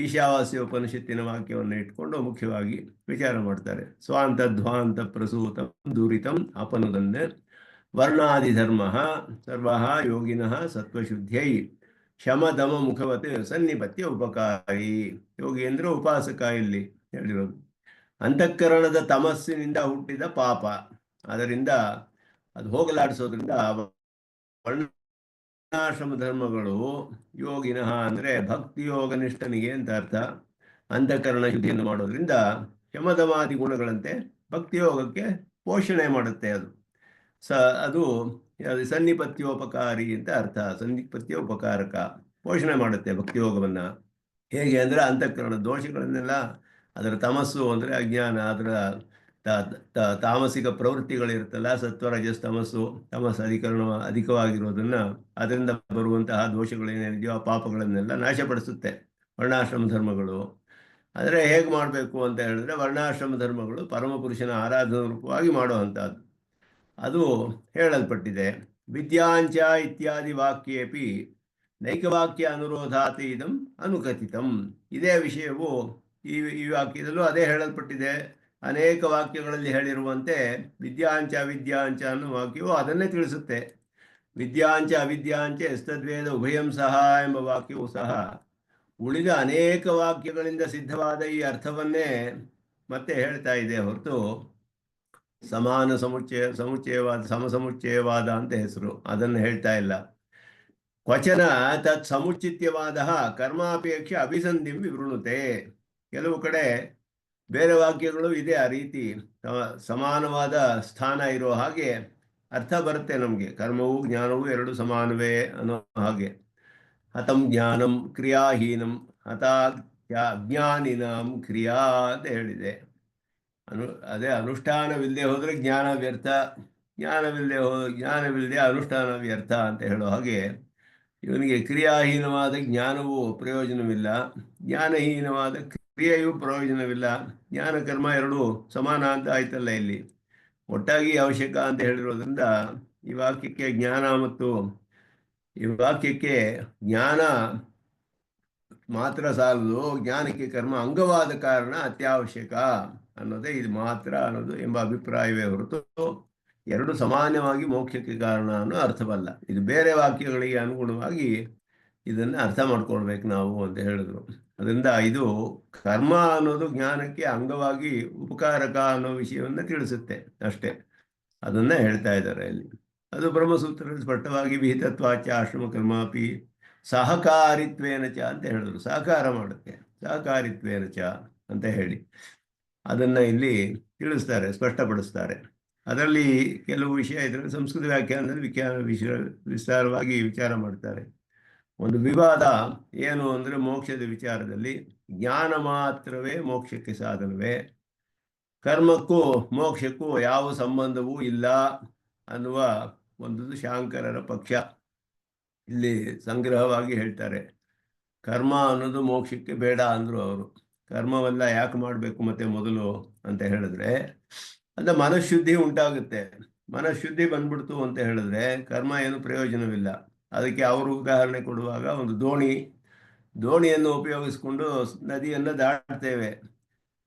ಈಶಾವಾಸ್ಯ ಉಪನಿಷತ್ತಿನ ವಾಕ್ಯವನ್ನು ಇಟ್ಕೊಂಡು ಮುಖ್ಯವಾಗಿ ವಿಚಾರ ಮಾಡ್ತಾರೆ. ಸ್ವಾಂತ ಧ್ವಾಂತ ಪ್ರಸೂತಂ ದುರಿತಂ ಅಪನುದನ್ನೇ ವರ್ಣಾದಿ ಧರ್ಮ ಸರ್ವ ಯೋಗಿನಃ ಸತ್ವಶುದ್ಧೈ ಶಮದಮ ಮುಖವತ್ ಸನ್ನಿಪತ್ಯ ಉಪಕಾರಿ. ಯೋಗಿ ಅಂದ್ರೆ ಉಪಾಸಕ ಇಲ್ಲಿ ಹೇಳಿರೋದು. ಅಂತಃಕರಣದ ತಮಸ್ಸಿನಿಂದ ಹುಟ್ಟಿದ ಪಾಪ, ಅದರಿಂದ ಅದು ಹೋಗಲಾಡಿಸೋದ್ರಿಂದ ವರ್ಣಾಶ್ರಮ ಧರ್ಮಗಳು ಯೋಗಿನಃ ಅಂದರೆ ಭಕ್ತಿ ಯೋಗನಿಷ್ಠನಿಗೆ ಅಂತ ಅರ್ಥ. ಅಂತಃಕರಣ ಶುದ್ಧಿಯನ್ನು ಮಾಡೋದ್ರಿಂದ ಶಮದಮಾದಿ ಗುಣಗಳಂತೆ ಭಕ್ತಿಯೋಗಕ್ಕೆ ಪೋಷಣೆ ಮಾಡುತ್ತೆ. ಅದು ಸನ್ನಿಪತ್ಯೋಪಕಾರಿ ಅಂತ ಅರ್ಥ. ಸನ್ನಿಪತ್ಯ ಉಪಕಾರಕ, ಪೋಷಣೆ ಮಾಡುತ್ತೆ ಭಕ್ತಿಯೋಗವನ್ನು. ಹೇಗೆ ಅಂದರೆ ಅಂತಃಕರಣ ದೋಷಗಳನ್ನೆಲ್ಲ, ಅದರ ತಮಸ್ಸು ಅಂದರೆ ಅಜ್ಞಾನ, ಅದರ ತಾಮಸಿಕ ಪ್ರವೃತ್ತಿಗಳಿರುತ್ತಲ್ಲ, ಸತ್ವರಜಸ್ ತಮಸ್ಸು, ತಮಸ್ಸು ಅಧಿಕವಾಗಿರೋದನ್ನು, ಅದರಿಂದ ಬರುವಂತಹ ದೋಷಗಳೇನೇನಿದೆಯೋ ಆ ಪಾಪಗಳನ್ನೆಲ್ಲ ನಾಶಪಡಿಸುತ್ತೆ ವರ್ಣಾಶ್ರಮ ಧರ್ಮಗಳು. ಆದರೆ ಹೇಗೆ ಮಾಡಬೇಕು ಅಂತ ಹೇಳಿದ್ರೆ, ವರ್ಣಾಶ್ರಮ ಧರ್ಮಗಳು ಪರಮಪುರುಷನ ಆರಾಧನಾ ರೂಪವಾಗಿ ಮಾಡುವಂಥದ್ದು ಅದು ಹೇಳಲ್ಪಟ್ಟಿದೆ. ವಿದ್ಯಾಂಚ ಇತ್ಯಾದಿ ವಾಕ್ಯೇಪಿ ನೈಕವಾಕ್ಯ ಅನುರೋಧಾತಿ ಇದಂ ಅನುಕಥಿತಂ. ಇದೇ ವಿಷಯವು ಈ ವಾಕ್ಯದಲ್ಲೂ ಅದೇ ಹೇಳಲ್ಪಟ್ಟಿದೆ. ಅನೇಕ ವಾಕ್ಯಗಳಲ್ಲಿ ಹೇಳಿರುವಂತೆ ವಿದ್ಯಾಂಚ ಅವಿದ್ಯಾಂಚ ಅನ್ನೋ ವಾಕ್ಯವು ಅದನ್ನೇ ತಿಳಿಸುತ್ತೆ. ವಿದ್ಯಾಂಚ ಅವಿದ್ಯಾಂಚ ಎಸ್ತದ್ವೇದ ಉಭಯಂ ಸಹ ಎಂಬ ವಾಕ್ಯವು ಸಹ ಉಳಿದ ಅನೇಕ ವಾಕ್ಯಗಳಿಂದ ಸಿದ್ಧವಾದ ಈ ಅರ್ಥವನ್ನೇ ಮತ್ತೆ ಹೇಳ್ತಾ ಇದೆ ಹೊರತು ಸಮಾನ ಸಮುಚ್ಚಯವಾದ ಸಮಸಮುಚ್ಚಯವಾದ ಅಂತ ಹೆಸರು, ಅದನ್ನು ಹೇಳ್ತಾ ಇಲ್ಲ. ಕ್ವಚನ ತತ್ ಸಮುಚಿತ್ಯವಾದ ಕರ್ಮಾಪೇಕ್ಷೆ ಅಭಿಸಂಧಿಂ ವಿವೃಣುತೆ. ಕೆಲವು ಕಡೆ ಬೇರೆ ವಾಕ್ಯಗಳು ಇದೆ ಆ ರೀತಿ ಸಮಾನವಾದ ಸ್ಥಾನ ಇರೋ ಹಾಗೆ ಅರ್ಥ ಬರುತ್ತೆ ನಮಗೆ. ಕರ್ಮವು ಜ್ಞಾನವು ಎರಡು ಸಮಾನವೇ ಅನ್ನೋ ಹಾಗೆ. ಹತಂ ಜ್ಞಾನಂ ಕ್ರಿಯಾಹೀನಂ ಹತಾ ಅಜ್ಞಾನಿನಂ ಕ್ರಿಯಾ ಅಂತ ಹೇಳಿದೆ. ಅದೇ ಅನುಷ್ಠಾನವಿಲ್ಲದೆ ಹೋದರೆ ಜ್ಞಾನ ವ್ಯರ್ಥ, ಜ್ಞಾನವಿಲ್ಲದೆ ಅನುಷ್ಠಾನ ವ್ಯರ್ಥ ಅಂತ ಹೇಳೋ ಹಾಗೆ ಇವನಿಗೆ ಕ್ರಿಯಾಹೀನವಾದ ಜ್ಞಾನವೂ ಪ್ರಯೋಜನವಿಲ್ಲ, ಜ್ಞಾನಹೀನವಾದ ಕ್ರಿಯೆಯೂ ಪ್ರಯೋಜನವಿಲ್ಲ. ಜ್ಞಾನ ಕರ್ಮ ಎರಡೂ ಸಮಾನ ಅಂತ ಆಯ್ತಲ್ಲ ಇಲ್ಲಿ, ಒಟ್ಟಾಗಿ ಅವಶ್ಯಕ ಅಂತ ಹೇಳಿರೋದ್ರಿಂದ ಈ ವಾಕ್ಯಕ್ಕೆ ಜ್ಞಾನ ಮಾತ್ರ ಸಾಲದು, ಜ್ಞಾನಕ್ಕೆ ಕರ್ಮ ಅಂಗವಾದ ಕಾರಣ ಅತ್ಯವಶ್ಯಕ ಅನ್ನೋದೇ ಇದು ಮಾತ್ರ ಅನ್ನೋದು ಎಂಬ ಅಭಿಪ್ರಾಯವೇ ಹೊರತು ಎರಡು ಸಮಾನವಾಗಿ ಮೋಕ್ಷಕ್ಕೆ ಕಾರಣ ಅನ್ನೋ ಅರ್ಥವಲ್ಲ. ಇದು ಬೇರೆ ವಾಕ್ಯಗಳಿಗೆ ಅನುಗುಣವಾಗಿ ಇದನ್ನು ಅರ್ಥ ಮಾಡ್ಕೊಳ್ಬೇಕು ನಾವು ಅಂತ ಹೇಳಿದ್ರು. ಅದರಿಂದ ಇದು ಕರ್ಮ ಅನ್ನೋದು ಜ್ಞಾನಕ್ಕೆ ಅಂಗವಾಗಿ ಉಪಕಾರಕ ಅನ್ನೋ ವಿಷಯವನ್ನು ತಿಳಿಸುತ್ತೆ ಅಷ್ಟೇ. ಅದನ್ನ ಹೇಳ್ತಾ ಇದ್ದಾರೆ ಇಲ್ಲಿ. ಅದು ಬ್ರಹ್ಮಸೂತ್ರದಲ್ಲಿ ಸ್ಪಷ್ಟವಾಗಿ ವಿಹಿತತ್ವಾಚ ಆಶ್ರಮ ಕರ್ಮಾಪಿ ಸಹಕಾರಿತ್ವೇನ ಚ ಅಂತ ಹೇಳಿದ್ರು. ಸಹಕಾರ ಮಾಡುತ್ತೆ, ಸಹಕಾರಿತ್ವೇನ ಚ ಅಂತ ಹೇಳಿ ಅದನ್ನು ಇಲ್ಲಿ ತಿಳಿಸ್ತಾರೆ, ಸ್ಪಷ್ಟಪಡಿಸ್ತಾರೆ. ಅದರಲ್ಲಿ ಕೆಲವು ವಿಷಯ ಇದ್ರೆ ಸಂಸ್ಕೃತ ವ್ಯಾಖ್ಯಾನದಲ್ಲಿ ವಿಸ್ತಾರವಾಗಿ ವಿಚಾರ ಮಾಡ್ತಾರೆ. ಒಂದು ವಿವಾದ ಏನು ಅಂದರೆ ಮೋಕ್ಷದ ವಿಚಾರದಲ್ಲಿ ಜ್ಞಾನ ಮಾತ್ರವೇ ಮೋಕ್ಷಕ್ಕೆ ಸಾಧನವೇ, ಕರ್ಮಕ್ಕೂ ಮೋಕ್ಷಕ್ಕೂ ಯಾವ ಸಂಬಂಧವೂ ಇಲ್ಲ ಅನ್ನುವ ಒಂದು ಶಾಂಕರರ ಪಕ್ಷ ಇಲ್ಲಿ ಸಂಗ್ರಹವಾಗಿ ಹೇಳ್ತಾರೆ. ಕರ್ಮ ಅನ್ನೋದು ಮೋಕ್ಷಕ್ಕೆ ಬೇಡ ಅಂದರು ಅವರು. ಕರ್ಮವೆಲ್ಲ ಯಾಕೆ ಮಾಡಬೇಕು ಮತ್ತೆ ಮೊದಲು ಅಂತ ಹೇಳಿದ್ರೆ, ಅದು ಮನಃಶುದ್ಧಿ ಉಂಟಾಗುತ್ತೆ. ಮನಃಶುದ್ಧಿ ಬಂದ್ಬಿಡ್ತು ಅಂತ ಹೇಳಿದ್ರೆ ಕರ್ಮ ಏನು ಪ್ರಯೋಜನವಿಲ್ಲ. ಅದಕ್ಕೆ ಅವರು ಉದಾಹರಣೆ ಕೊಡುವಾಗ ಒಂದು ದೋಣಿಯನ್ನು ಉಪಯೋಗಿಸ್ಕೊಂಡು ನದಿಯನ್ನು ದಾಟ್ತೇವೆ.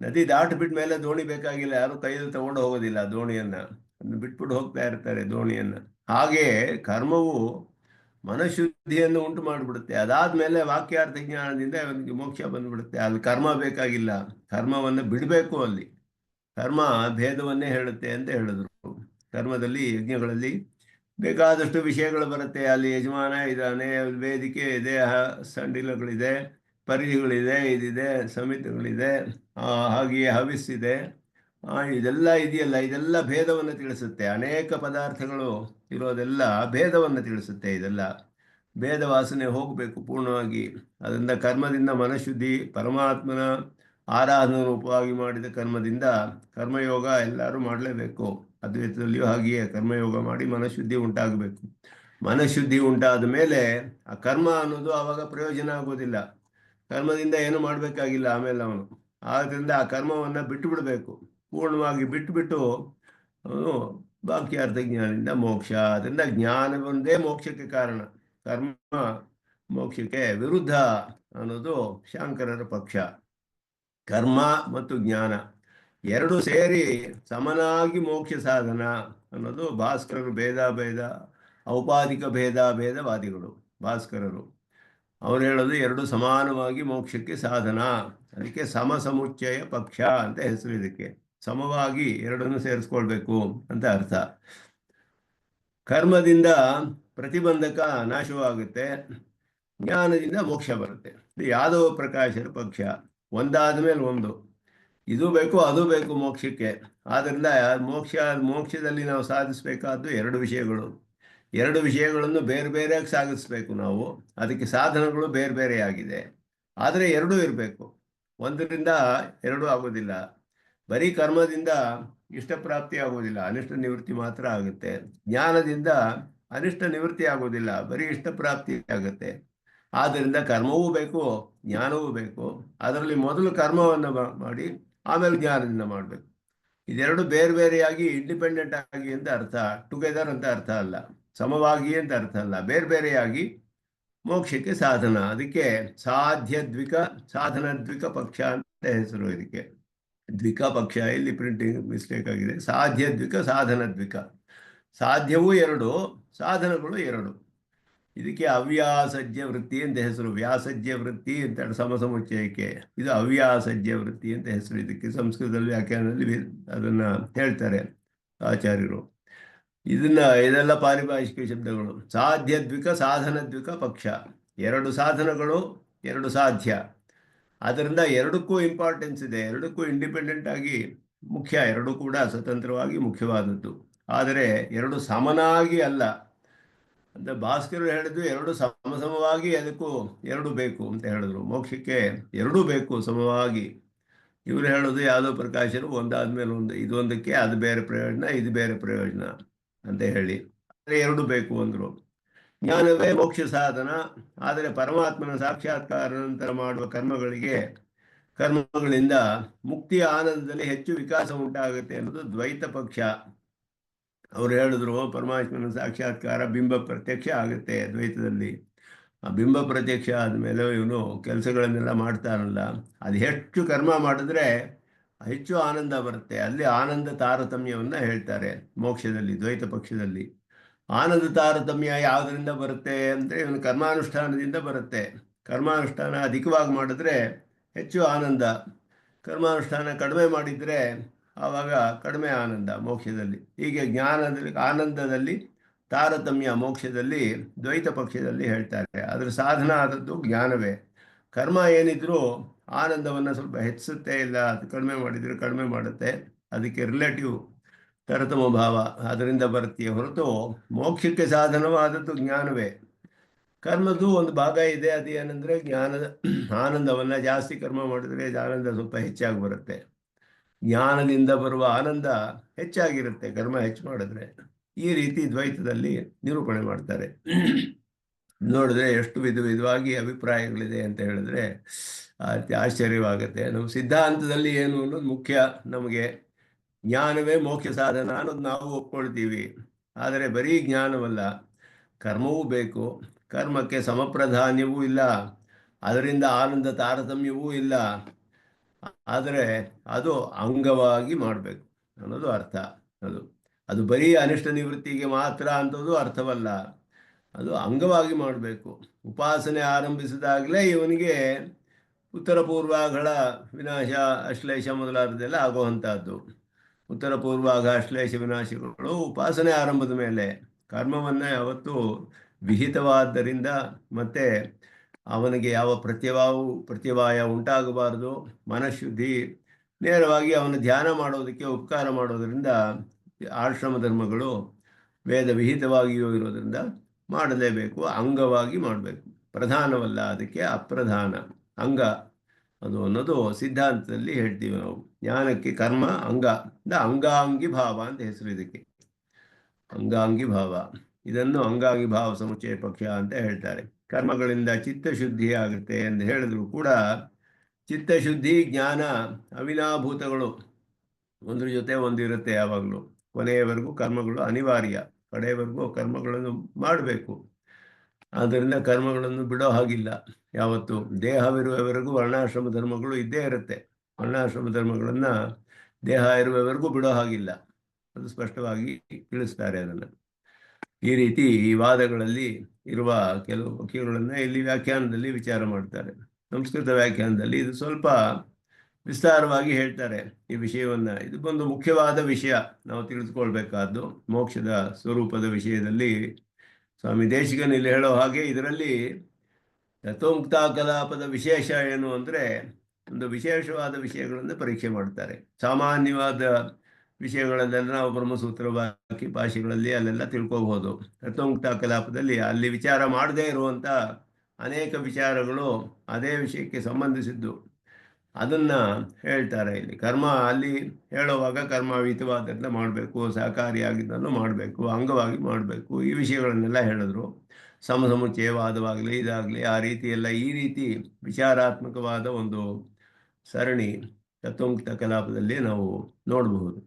ನದಿ ದಾಟಿಬಿಟ್ಟ ಮೇಲೆ ದೋಣಿ ಬೇಕಾಗಿಲ್ಲ, ಯಾರು ಕೈಯಲ್ಲಿ ತಗೊಂಡು ಹೋಗೋದಿಲ್ಲ ದೋಣಿಯನ್ನು, ಅದನ್ನು ಬಿಟ್ಬಿಟ್ಟು ಹೋಗ್ತಾ ಇರ್ತಾರೆ ದೋಣಿಯನ್ನು. ಹಾಗೆ ಕರ್ಮವು ಮನಃಶುದ್ಧಿಯನ್ನು ಉಂಟು ಮಾಡಿಬಿಡುತ್ತೆ. ಅದಾದ್ಮೇಲೆ ವಾಕ್ಯಾರ್ಥ ಜ್ಞಾನದಿಂದ ಅವನಿಗೆ ಮೋಕ್ಷ ಬಂದ್ಬಿಡುತ್ತೆ. ಅಲ್ಲಿ ಕರ್ಮ ಬೇಕಾಗಿಲ್ಲ, ಕರ್ಮವನ್ನು ಬಿಡಬೇಕು. ಅಲ್ಲಿ ಕರ್ಮ ಭೇದವನ್ನೇ ಹೇಳುತ್ತೆ ಅಂತ ಹೇಳಿದ್ರು. ಕರ್ಮದಲ್ಲಿ ಯಜ್ಞಗಳಲ್ಲಿ ಬೇಕಾದಷ್ಟು ವಿಷಯಗಳು ಬರುತ್ತೆ. ಅಲ್ಲಿ ಯಜಮಾನ ಇದ್ದಾನೆ, ವೇದಿಕೆ ಇದೆ, ಸಂಡಿಲಗಳಿದೆ, ಪರಿಧಿಗಳಿದೆ, ಇದಿದೆ, ಸಮಿತಿಗಳಿದೆ, ಹಾಗೆಯೇ ಹವಿಸ್ಸಿದೆ, ಇದೆಲ್ಲ ಇದೆಯಲ್ಲ, ಇದೆಲ್ಲ ಭೇದವನ್ನು ತಿಳಿಸುತ್ತೆ. ಅನೇಕ ಪದಾರ್ಥಗಳು ಇರೋದೆಲ್ಲ ಭೇದವನ್ನು ತಿಳಿಸುತ್ತೆ. ಇದೆಲ್ಲ ಭೇದ ವಾಸನೆ ಹೋಗಬೇಕು ಪೂರ್ಣವಾಗಿ. ಅದರಿಂದ ಕರ್ಮದಿಂದ ಮನಃಶುದ್ಧಿ, ಪರಮಾತ್ಮನ ಆರಾಧನಾ ರೂಪವಾಗಿ ಮಾಡಿದ ಕರ್ಮದಿಂದ ಕರ್ಮಯೋಗ ಎಲ್ಲರೂ ಮಾಡಲೇಬೇಕು. ಅದ್ವೈತದಲ್ಲಿಯೂ ಹಾಗೆಯೇ ಕರ್ಮಯೋಗ ಮಾಡಿ ಮನಃಶುದ್ಧಿ ಉಂಟಾಗಬೇಕು. ಮನಃಶುದ್ಧಿ ಉಂಟಾದ ಮೇಲೆ ಆ ಕರ್ಮ ಅನ್ನೋದು ಆವಾಗ ಪ್ರಯೋಜನ ಆಗೋದಿಲ್ಲ. ಕರ್ಮದಿಂದ ಏನು ಮಾಡಬೇಕಾಗಿಲ್ಲ ಆಮೇಲೆ ಅವನು. ಆದ್ದರಿಂದ ಆ ಕರ್ಮವನ್ನು ಬಿಟ್ಟು ಬಿಡಬೇಕು. ಪೂರ್ಣವಾಗಿ ಬಿಟ್ಟುಬಿಟ್ಟು ಅವನು ವಾಕ್ಯಾರ್ಥ ಜ್ಞಾನದಿಂದ ಮೋಕ್ಷ. ಅದರಿಂದ ಜ್ಞಾನ ಒಂದೇ ಮೋಕ್ಷಕ್ಕೆ ಕಾರಣ, ಕರ್ಮ ಮೋಕ್ಷಕ್ಕೆ ವಿರುದ್ಧ ಅನ್ನೋದು ಶಾಂಕರರ ಪಕ್ಷ. ಕರ್ಮ ಮತ್ತು ಜ್ಞಾನ ಎರಡು ಸೇರಿ ಸಮನಾಗಿ ಮೋಕ್ಷ ಸಾಧನ ಅನ್ನೋದು ಭಾಸ್ಕರರು. ಭೇದ ಔಪಾಧಿಕ ಭೇದವಾದಿಗಳು ಭಾಸ್ಕರರು. ಅವ್ರು ಹೇಳೋದು ಎರಡು ಸಮಾನವಾಗಿ ಮೋಕ್ಷಕ್ಕೆ ಸಾಧನ. ಅದಕ್ಕೆ ಸಮುಚ್ಚಯ ಪಕ್ಷ ಅಂತ ಹೆಸರು. ಇದಕ್ಕೆ ಸಮವಾಗಿ ಎರಡನ್ನು ಸೇರಿಸ್ಕೊಳ್ಬೇಕು ಅಂತ ಅರ್ಥ. ಕರ್ಮದಿಂದ ಪ್ರತಿಬಂಧಕ ನಾಶವಾಗುತ್ತೆ, ಜ್ಞಾನದಿಂದ ಮೋಕ್ಷ ಬರುತ್ತೆ. ಯಾದವ ಪ್ರಕಾಶರ ಪಕ್ಷ. ಒಂದಾದ ಮೇಲೆ ಒಂದು, ಇದು ಬೇಕು ಅದು ಬೇಕು ಮೋಕ್ಷಕ್ಕೆ. ಆದ್ದರಿಂದ ಮೋಕ್ಷದಲ್ಲಿ ನಾವು ಸಾಧಿಸಬೇಕಾದ್ದು ಎರಡು ವಿಷಯಗಳನ್ನು ಬೇರೆ ಬೇರೆಯಾಗಿ ಸಾಗಿಸ್ಬೇಕು ನಾವು. ಅದಕ್ಕೆ ಸಾಧನಗಳು ಬೇರೆ ಬೇರೆಯಾಗಿದೆ. ಆದರೆ ಎರಡೂ ಇರಬೇಕು. ಒಂದರಿಂದ ಎರಡೂ ಆಗೋದಿಲ್ಲ. ಬರೀ ಕರ್ಮದಿಂದ ಇಷ್ಟಪ್ರಾಪ್ತಿ ಆಗೋದಿಲ್ಲ, ಅನಿಷ್ಟ ನಿವೃತ್ತಿ ಮಾತ್ರ ಆಗುತ್ತೆ. ಜ್ಞಾನದಿಂದ ಅನಿಷ್ಟ ನಿವೃತ್ತಿ ಆಗೋದಿಲ್ಲ, ಬರೀ ಇಷ್ಟಪ್ರಾಪ್ತಿ ಆಗುತ್ತೆ. ಆದ್ದರಿಂದ ಕರ್ಮವೂ ಬೇಕು, ಜ್ಞಾನವೂ ಬೇಕು. ಅದರಲ್ಲಿ ಮೊದಲು ಕರ್ಮವನ್ನು ಮಾಡಿ ಆಮೇಲೆ ಜ್ಞಾನದಿಂದ ಮಾಡಬೇಕು. ಇದೆರಡು ಬೇರೆ ಬೇರೆಯಾಗಿ ಇಂಡಿಪೆಂಡೆಂಟ್ ಆಗಿ ಅಂತ ಅರ್ಥ, ಟುಗೆದರ್ ಅಂತ ಅರ್ಥ ಅಲ್ಲ, ಸಮವಾಗಿ ಅಂತ ಅರ್ಥ ಅಲ್ಲ, ಬೇರೆ ಬೇರೆಯಾಗಿ ಮೋಕ್ಷಕ್ಕೆ ಸಾಧನ. ಅದಕ್ಕೆ ಸಾಧನ ದ್ವಿಕ ಪಕ್ಷ ಅಂತ ಹೆಸರು. ಇದಕ್ಕೆ ದ್ವಿಕ ಪಕ್ಷ, ಇಲ್ಲಿ ಪ್ರಿಂಟಿಂಗ್ ಮಿಸ್ಟೇಕ್ ಆಗಿದೆ. ಸಾಧನ ದ್ವಿಕ. ಸಾಧ್ಯವೂ ಎರಡು, ಸಾಧನಗಳು ಎರಡು. ಇದಕ್ಕೆ ಅವ್ಯಾಸಜ್ಯ ವೃತ್ತಿ ಅಂತ ಹೆಸರು. ವ್ಯಾಸಜ್ಯ ವೃತ್ತಿ ಅಂತ ಸಮುಚ್ಚಯಕ್ಕೆ, ಇದು ಅವ್ಯಾಸಜ್ಯ ವೃತ್ತಿ ಅಂತ ಹೆಸರು. ಇದಕ್ಕೆ ಸಂಸ್ಕೃತದಲ್ಲಿ ವ್ಯಾಖ್ಯಾನದಲ್ಲಿ ಅದನ್ನು ಹೇಳ್ತಾರೆ ಆಚಾರ್ಯರು. ಇದೆಲ್ಲ ಪಾರಿಭಾಷಿಕ ಶಬ್ದಗಳು. ಸಾಧನ ದ್ವಿಕ ಪಕ್ಷ. ಎರಡು ಸಾಧನಗಳು, ಎರಡು ಸಾಧ್ಯ. ಆದ್ದರಿಂದ ಎರಡಕ್ಕೂ ಇಂಪಾರ್ಟೆನ್ಸ್ ಇದೆ, ಎರಡಕ್ಕೂ ಇಂಡಿಪೆಂಡೆಂಟ್ ಆಗಿ ಮುಖ್ಯ, ಎರಡೂ ಕೂಡ ಸ್ವತಂತ್ರವಾಗಿ ಮುಖ್ಯವಾದದ್ದು. ಆದರೆ ಎರಡು ಸಮನಾಗಿ ಅಲ್ಲ ಅಂತ ಭಾಸ್ಕರರು ಹೇಳಿದ್ರು. ಎರಡು ಸಮವಾಗಿ, ಅದಕ್ಕೂ ಎರಡು ಬೇಕು ಅಂತ ಹೇಳಿದ್ರು. ಮೋಕ್ಷಕ್ಕೆ ಎರಡೂ ಬೇಕು ಸಮವಾಗಿ. ಇವರು ಹೇಳೋದು ಯಾವುದೋ ಪ್ರಕಾಶರು ಒಂದಾದ್ಮೇಲೆ ಒಂದು, ಇದೊಂದಕ್ಕೆ ಅದು ಬೇರೆ ಪ್ರಯೋಜನ, ಇದು ಬೇರೆ ಪ್ರಯೋಜನ ಅಂತ ಹೇಳಿ ಆದರೆ ಎರಡು ಬೇಕು ಅಂದರು. ಜ್ಞಾನವೇ ಮೋಕ್ಷ ಸಾಧನ. ಆದರೆ ಪರಮಾತ್ಮನ ಸಾಕ್ಷಾತ್ಕಾರ ನಂತರ ಮಾಡುವ ಕರ್ಮಗಳಿಂದ ಮುಕ್ತಿಯ ಆನಂದದಲ್ಲಿ ಹೆಚ್ಚು ವಿಕಾಸ ಉಂಟಾಗುತ್ತೆ ಅನ್ನೋದು ದ್ವೈತ ಪಕ್ಷ. ಅವರು ಹೇಳಿದ್ರು ಪರಮಾತ್ಮನ ಸಾಕ್ಷಾತ್ಕಾರ ಬಿಂಬ ಪ್ರತ್ಯಕ್ಷ ಆಗುತ್ತೆ ದ್ವೈತದಲ್ಲಿ. ಆ ಬಿಂಬ ಪ್ರತ್ಯಕ್ಷ ಆದಮೇಲೆ ಇವನು ಕೆಲಸಗಳನ್ನೆಲ್ಲ ಮಾಡ್ತಾನಲ್ಲ, ಅದು ಹೆಚ್ಚು ಕರ್ಮ ಮಾಡಿದ್ರೆ ಹೆಚ್ಚು ಆನಂದ ಬರುತ್ತೆ. ಅಲ್ಲಿ ಆನಂದ ತಾರತಮ್ಯವನ್ನು ಹೇಳ್ತಾರೆ ಮೋಕ್ಷದಲ್ಲಿ, ದ್ವೈತ ಪಕ್ಷದಲ್ಲಿ. ಆನಂದ ತಾರತಮ್ಯ ಯಾವುದರಿಂದ ಬರುತ್ತೆ ಅಂದರೆ ಇವನು ಕರ್ಮಾನುಷ್ಠಾನದಿಂದ ಬರುತ್ತೆ. ಕರ್ಮಾನುಷ್ಠಾನ ಅಧಿಕವಾಗಿ ಮಾಡಿದ್ರೆ ಹೆಚ್ಚು ಆನಂದ, ಕರ್ಮಾನುಷ್ಠಾನ ಕಡಿಮೆ ಮಾಡಿದರೆ ಆವಾಗ ಕಡಿಮೆ ಆನಂದ ಮೋಕ್ಷದಲ್ಲಿ. ಹೀಗೆ ಆನಂದದಲ್ಲಿ ತಾರತಮ್ಯ ಮೋಕ್ಷದಲ್ಲಿ ದ್ವೈತ ಪಕ್ಷದಲ್ಲಿ ಹೇಳ್ತಾರೆ. ಅದರ ಸಾಧನ ಆದದ್ದು ಜ್ಞಾನವೇ. ಕರ್ಮ ಏನಿದ್ರೂ ಆನಂದವನ್ನು ಸ್ವಲ್ಪ ಹೆಚ್ಚಿಸುತ್ತೆ, ಇಲ್ಲ ಅದು ಕಡಿಮೆ ಮಾಡಿದರೆ ಕಡಿಮೆ ಮಾಡುತ್ತೆ. ಅದಕ್ಕೆ ರಿಲೇಟಿವ್ ತರತಮ ಭಾವ ಅದರಿಂದ ಬರುತ್ತೆ ಹೊರತು ಮೋಕ್ಷಕ್ಕೆ ಸಾಧನವಾದದ್ದು ಜ್ಞಾನವೇ. ಕರ್ಮದ್ದು ಒಂದು ಭಾಗ ಇದೆ, ಅದೇನೆಂದರೆ ಜ್ಞಾನದ ಆನಂದವನ್ನು ಜಾಸ್ತಿ ಕರ್ಮ ಮಾಡಿದರೆ ಆನಂದ ಸ್ವಲ್ಪ ಹೆಚ್ಚಾಗಿ ಬರುತ್ತೆ. ಜ್ಞಾನದಿಂದ ಬರುವ ಆನಂದ ಹೆಚ್ಚಾಗಿರುತ್ತೆ ಕರ್ಮ ಹೆಚ್ಚು ಮಾಡಿದ್ರೆ. ಈ ರೀತಿ ದ್ವೈತದಲ್ಲಿ ನಿರೂಪಣೆ ಮಾಡ್ತಾರೆ. ನೋಡಿದ್ರೆ ಎಷ್ಟು ವಿಧವಾಗಿ ಅಭಿಪ್ರಾಯಗಳಿದೆ ಅಂತ ಹೇಳಿದ್ರೆ ಆಶ್ಚರ್ಯವಾಗುತ್ತೆ. ನಮ್ಮ ಸಿದ್ಧಾಂತದಲ್ಲಿ ಏನು ಅನ್ನೋದು ಮುಖ್ಯ. ನಮಗೆ ಜ್ಞಾನವೇ ಮೋಕ್ಷ ಸಾಧನ ಅನ್ನೋದು ನಾವು ಒಪ್ಕೊಳ್ತೀವಿ. ಆದರೆ ಬರೀ ಜ್ಞಾನವಲ್ಲ, ಕರ್ಮವೂ ಬೇಕು. ಕರ್ಮಕ್ಕೆ ಸಮಪ್ರಾಧಾನ್ಯವೂ ಇಲ್ಲ, ಅದರಿಂದ ಆನಂದ ತಾರತಮ್ಯವೂ ಇಲ್ಲ. ಆದರೆ ಅದು ಅಂಗವಾಗಿ ಮಾಡಬೇಕು ಅನ್ನೋದು ಅರ್ಥ. ಅದು ಬರೀ ಅನಿಷ್ಟ ನಿವೃತ್ತಿಗೆ ಮಾತ್ರ ಅಂಥದ್ದು ಅರ್ಥವಲ್ಲ, ಅದು ಅಂಗವಾಗಿ ಮಾಡಬೇಕು. ಉಪಾಸನೆ ಆರಂಭಿಸಿದಾಗಲೇ ಇವನಿಗೆ ಉತ್ತರ ಪೂರ್ವಾಗಳ ವಿನಾಶ, ಅಶ್ಲೇಷ ಮೊದಲಾದದೆಲ್ಲ ಆಗುವಂಥದ್ದು. ಉತ್ತರ ಪೂರ್ವಾಗ ಅಶ್ಲೇಷ ವಿನಾಶಗಳು ಉಪಾಸನೆ ಆರಂಭದ ಮೇಲೆ. ಕರ್ಮವನ್ನು ಯಾವತ್ತೂ ವಿಹಿತವಾದ್ದರಿಂದ ಮತ್ತು ಅವನಿಗೆ ಯಾವ ಪ್ರತ್ಯವಾಯ ಉಂಟಾಗಬಾರದು. ಮನಃಶುದ್ಧಿ, ನೇರವಾಗಿ ಅವನು ಧ್ಯಾನ ಮಾಡೋದಕ್ಕೆ ಉಪಕಾರ ಮಾಡೋದರಿಂದ ಆಶ್ರಮ ಧರ್ಮಗಳು ವೇದ ವಿಹಿತವಾಗಿಯೂ ಇರೋದರಿಂದ ಮಾಡಲೇಬೇಕು, ಅಂಗವಾಗಿ ಮಾಡಬೇಕು. ಪ್ರಧಾನವಲ್ಲ, ಅದಕ್ಕೆ ಅಪ್ರಧಾನ ಅಂಗ ಅದು ಅನ್ನೋದು ಸಿದ್ಧಾಂತದಲ್ಲಿ ಹೇಳ್ತೀವಿ ನಾವು. ಜ್ಞಾನಕ್ಕೆ ಕರ್ಮ ಅಂಗಾಂಗಿ ಭಾವ ಅಂತ ಹೆಸರು. ಇದಕ್ಕೆ ಅಂಗಾಂಗಿ ಭಾವ, ಇದನ್ನು ಅಂಗಾಂಗಿ ಭಾವ ಸಮುಚ್ಚಯ ಪಕ್ಷ ಅಂತ ಹೇಳ್ತಾರೆ. ಕರ್ಮಗಳಿಂದ ಚಿತ್ತಶುದ್ಧಿ ಆಗುತ್ತೆ ಎಂದು ಹೇಳಿದ್ರು ಕೂಡ ಚಿತ್ತಶುದ್ಧಿ ಜ್ಞಾನ ಅವಿನಾಭೂತಗಳು, ಒಂದ್ರ ಜೊತೆ ಒಂದಿರುತ್ತೆ ಯಾವಾಗಲೂ. ಕೊನೆಯವರೆಗೂ ಕರ್ಮಗಳು ಅನಿವಾರ್ಯ, ಕಡೆಯವರೆಗೂ ಕರ್ಮಗಳನ್ನು ಮಾಡಬೇಕು. ಆದ್ದರಿಂದ ಕರ್ಮಗಳನ್ನು ಬಿಡೋ ಹಾಗಿಲ್ಲ. ಯಾವತ್ತು ದೇಹವಿರುವವರೆಗೂ ವರ್ಣಾಶ್ರಮ ಧರ್ಮಗಳು ಇದ್ದೇ ಇರುತ್ತೆ. ವರ್ಣಾಶ್ರಮ ಧರ್ಮಗಳನ್ನು ದೇಹ ಇರುವವರೆಗೂ ಬಿಡೋ ಹಾಗಿಲ್ಲ. ಅದು ಸ್ಪಷ್ಟವಾಗಿ ತಿಳಿಸ್ತಾರೆ ಅದನ್ನು. ಈ ರೀತಿ ಈ ವಾದಗಳಲ್ಲಿ ಇರುವ ಕೆಲವು ಪಕ್ಷಿಗಳನ್ನು ಇಲ್ಲಿ ವ್ಯಾಖ್ಯಾನದಲ್ಲಿ ವಿಚಾರ ಮಾಡ್ತಾರೆ. ಸಂಸ್ಕೃತ ವ್ಯಾಖ್ಯಾನದಲ್ಲಿ ಇದು ಸ್ವಲ್ಪ ವಿಸ್ತಾರವಾಗಿ ಹೇಳ್ತಾರೆ ಈ ವಿಷಯವನ್ನು. ಇದು ಒಂದು ಮುಖ್ಯವಾದ ವಿಷಯ ನಾವು ತಿಳಿದುಕೊಳ್ಬೇಕಾದ್ದು. ಮೋಕ್ಷದ ಸ್ವರೂಪದ ವಿಷಯದಲ್ಲಿ ಸ್ವಾಮಿ ದೇಶಿಕನ್ ಇಲ್ಲಿ ಹೇಳೋ ಹಾಗೆ ಇದರಲ್ಲಿ ತತ್ವಮುಕ್ತ ಕಲಾಪದ ವಿಶೇಷ ಏನು ಅಂದರೆ, ಒಂದು ವಿಶೇಷವಾದ ವಿಷಯಗಳನ್ನು ಪರೀಕ್ಷೆ ಮಾಡ್ತಾರೆ. ಸಾಮಾನ್ಯವಾದ ವಿಷಯಗಳಲ್ಲೆಲ್ಲ ನಾವು ಬ್ರಹ್ಮಸೂತ್ರ ವಾಕ್ಯ ಭಾಷೆಗಳಲ್ಲಿ ಅಲ್ಲೆಲ್ಲ ತಿಳ್ಕೋಬಹುದು. ತತ್ವಮುಕ್ತ ಕಲಾಪದಲ್ಲಿ ಅಲ್ಲಿ ವಿಚಾರ ಮಾಡದೇ ಇರುವಂಥ ಅನೇಕ ವಿಚಾರಗಳು ಅದೇ ವಿಷಯಕ್ಕೆ ಸಂಬಂಧಿಸಿದ್ದು, ಅದನ್ನು ಹೇಳ್ತಾರೆ ಇಲ್ಲಿ. ಕರ್ಮ ಅಲ್ಲಿ ಹೇಳುವಾಗ ಕರ್ಮಾವೀತವಾದದ್ದನ್ನ ಮಾಡಬೇಕು, ಸಹಕಾರಿಯಾಗಿದ್ದನ್ನು ಮಾಡಬೇಕು, ಅಂಗವಾಗಿ ಮಾಡಬೇಕು, ಈ ವಿಷಯಗಳನ್ನೆಲ್ಲ ಹೇಳಿದ್ರು. ಸಮಸಮುಚ್ಚಯವಾದವಾಗಲಿ ಇದಾಗಲಿ ಆ ರೀತಿ ಎಲ್ಲ ಈ ರೀತಿ ವಿಚಾರಾತ್ಮಕವಾದ ಒಂದು ಸರಣಿ ತತ್ವಮುಕ್ತ ಕಲಾಪದಲ್ಲಿ ನಾವು ನೋಡಬಹುದು.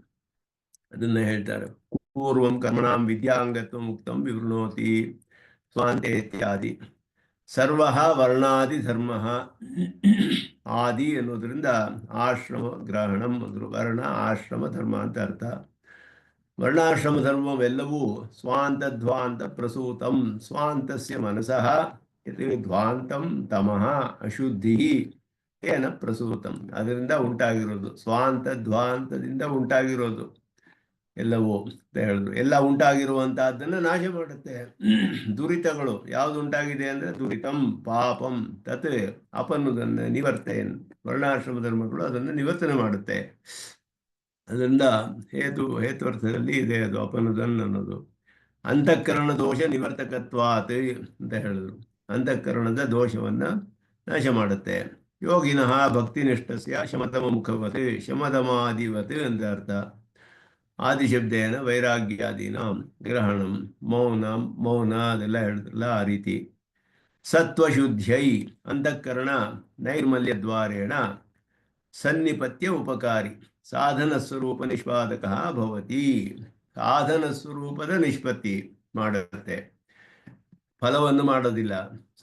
ಅದನ್ನು ಹೇಳ್ತಾರೆ. ಪೂರ್ವಂ ಕರ್ಮಣಾಂ ವಿದ್ಯಾಂಗತ್ವ ಮುಕ್ತಂ ವಿವೃಣೋತಿ ಸ್ವಾಂತೆ ಇತ್ಯಾದಿ. ಸರ್ವ ವರ್ಣಾದಿ ಧರ್ಮ ಆದಿ ಅನ್ನೋದ್ರಿಂದ ಆಶ್ರಮ ಗ್ರಹಣಂ ಅಂದರು. ವರ್ಣ ಆಶ್ರಮ ಧರ್ಮ ಅಂತ ಅರ್ಥ. ವರ್ಣಾಶ್ರಮ ಧರ್ಮವೆಲ್ಲವೂ ಸ್ವಾಂತಧ್ವಾಂತ ಪ್ರಸೂತಂ. ಸ್ವಾಂತಸ್ಯ ಮನಸಃ ಯತ್ ಧ್ವಾಂತಂ ತಮಃ ಅಶುದ್ಧಿ ಏನ ಪ್ರಸೂತಂ. ಅದರಿಂದ ಉಂಟಾಗಿರೋದು, ಸ್ವಾಂತಧ್ವಾಂತದಿಂದ ಉಂಟಾಗಿರೋದು ಎಲ್ಲವೂ ಅಂತ ಹೇಳಿದ್ರು. ಎಲ್ಲ ಉಂಟಾಗಿರುವಂತಹದ್ದನ್ನು ನಾಶ ಮಾಡುತ್ತೆ. ದುರಿತಗಳು ಯಾವುದು ಉಂಟಾಗಿದೆ ಅಂದರೆ ದುರಿತಂ ಪಾಪಂ ತತ್ ಅಪನ್ನುದನ್ನು ನಿವರ್ತಯನ್. ವರ್ಣಾಶ್ರಮ ಧರ್ಮಗಳು ಅದನ್ನು ನಿವರ್ತನೆ ಮಾಡುತ್ತೆ. ಅದರಿಂದ ಹೇತ್ವರ್ಥದಲ್ಲಿ ಇದೆ ಅದು ಅಪನುದನ್ ಅನ್ನೋದು. ಅಂತಃಕರಣ ದೋಷ ನಿವರ್ತಕತ್ವಾತ್ ಅಂತ ಹೇಳಿದ್ರು. ಅಂತಃಕರಣದ ದೋಷವನ್ನು ನಾಶ ಮಾಡುತ್ತೆ. ಯೋಗಿನಃ ಭಕ್ತಿನಿಷ್ಠಸ್ಯ ಶಮತಮ ಮುಖವತ್ ಶಮದಮಾದಿವತ್ ಅಂತ ಅರ್ಥ. ಆದಿಶಬ್ದೇನ ವೈರಾಗ್ಯಾದಿನ ಗ್ರಹಣಂ ಮೌನ ಅದೆಲ್ಲ ಹೇಳಿದ್ರಲ್ಲ ಆ ರೀತಿ. ಸತ್ವಶುದ್ಧೈ ಅಂತಃಕರಣ ನೈರ್ಮಲ್ಯದ್ವಾರೇಣ ಸನ್ನಿಪತ್ಯ ಉಪಕಾರಿ ಸಾಧನ ಸ್ವರೂಪ ನಿಷ್ಪಾದಕ ಭವತಿ. ಸಾಧನ ಸ್ವರೂಪದ ನಿಷ್ಪತ್ತಿ ಮಾಡುತ್ತೆ, ಫಲವನ್ನು ಮಾಡೋದಿಲ್ಲ.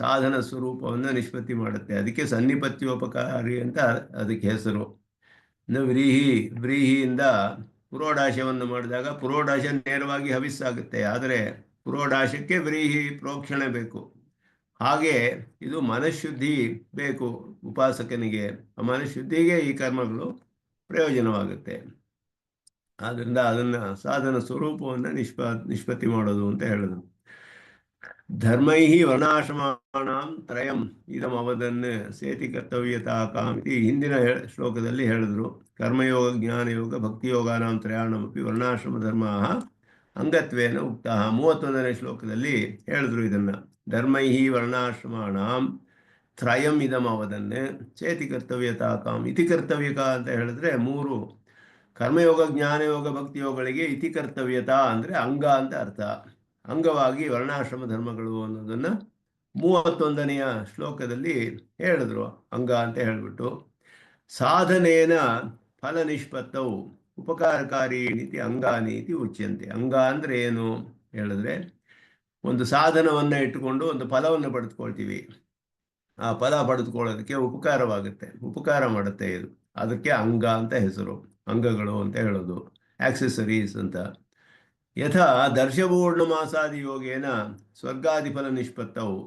ಸಾಧನ ಸ್ವರೂಪವನ್ನು ನಿಷ್ಪತ್ತಿ ಮಾಡುತ್ತೆ. ಅದಕ್ಕೆ ಸನ್ನಿಪತ್ಯೋಪಕಾರಿ ಅಂತ ಅದಕ್ಕೆ ಹೆಸರು. ಇನ್ನು ವ್ರೀಹಿಯಿಂದ ಪುರೋಡಾಶವನ್ನು ಮಾಡಿದಾಗ ಪುರೋಡಾಶ ನೇರವಾಗಿ ಹವಿಸ್ಸಾಗುತ್ತೆ. ಆದರೆ ಪುರೋಡಾಶಕ್ಕೆ ವ್ರೀಹಿ ಪ್ರೋಕ್ಷಣೆ ಬೇಕು. ಹಾಗೆ ಇದು ಮನಃಶುದ್ಧಿ ಬೇಕು ಉಪಾಸಕನಿಗೆ. ಆ ಮನಃಶುದ್ಧಿಗೆ ಈ ಕರ್ಮಗಳು ಪ್ರಯೋಜನವಾಗುತ್ತೆ. ಆದ್ದರಿಂದ ಅದನ್ನು ಸಾಧನ ಸ್ವರೂಪವನ್ನು ನಿಷ್ಪತ್ತಿ ಮಾಡೋದು ಅಂತ ಹೇಳಿದ್ರು. ಧರ್ಮೈ ವರ್ಣಾಶ್ರಮಾಣಾಂ ತ್ರಯಂ ಇದಂ ಅವದನ್ ಸೇತಿ ಕರ್ತವ್ಯತಾ ಕಾಮಿತಿ ಹಿಂದಿನ ಶ್ಲೋಕದಲ್ಲಿ ಹೇಳಿದ್ರು. ಕರ್ಮಯೋಗ ಜ್ಞಾನಯೋಗ ಭಕ್ತಿಯೋಗಾನಾಂ ತ್ರಯಾಣಮಪಿ ವರ್ಣಾಶ್ರಮ ಧರ್ಮ ಅಂಗತ್ವೇನ ಉಕ್ತ. 31ನೇ ಶ್ಲೋಕದಲ್ಲಿ ಹೇಳಿದ್ರು ಇದನ್ನು. ಧರ್ಮೈ ವರ್ಣಾಶ್ರಮಾಣಾಂ ತ್ರಯಂ ಇದಂ ಅವದನ್ ಸೇತಿ ಕರ್ತವ್ಯತಾ ಕಾಮ್. ಇತಿ ಕರ್ತವ್ಯಕ ಅಂತ ಹೇಳಿದ್ರೆ 3 ಕರ್ಮಯೋಗ ಜ್ಞಾನಯೋಗ ಭಕ್ತಿಯೋಗಗಳಿಗೆ ಇತಿ ಕರ್ತವ್ಯತಾ ಅಂದರೆ ಅಂಗ ಅಂತ ಅರ್ಥ. ಅಂಗವಾಗಿ ವರ್ಣಾಶ್ರಮ ಧರ್ಮಗಳು ಅನ್ನೋದನ್ನು 31ನೆಯ ಶ್ಲೋಕದಲ್ಲಿ ಹೇಳಿದ್ರು. ಅಂಗ ಅಂತ ಹೇಳಿಬಿಟ್ಟು ಸಾಧನೇನ ಫಲ ನಿಷ್ಪತ್ತವು ಉಪಕಾರಕಾರಿ ನೀತಿ ಅಂಗಾನೀತಿ ಉಚ್ಯಂತೆ. ಅಂಗ ಅಂದರೆ ಏನು ಹೇಳಿದ್ರೆ, ಒಂದು ಸಾಧನವನ್ನು ಇಟ್ಟುಕೊಂಡು ಒಂದು ಫಲವನ್ನು ಪಡೆದುಕೊಳ್ತೀವಿ. ಆ ಫಲ ಪಡೆದುಕೊಳ್ಳೋದಕ್ಕೆ ಉಪಕಾರವಾಗುತ್ತೆ, ಉಪಕಾರ ಮಾಡುತ್ತೆ ಇದು. ಅದಕ್ಕೆ ಅಂಗ ಅಂತ ಹೆಸರು. ಅಂಗಗಳು ಅಂತ ಹೇಳೋದು, ಆಕ್ಸೆಸರೀಸ್ ಅಂತ. ಯಥಾ ದರ್ಶಪೂರ್ಣಮಾಸಾದಿ ಯೋಗೇನ ಸ್ವರ್ಗಾದಿಫಲ ನಿಷ್ಪತ್ತವು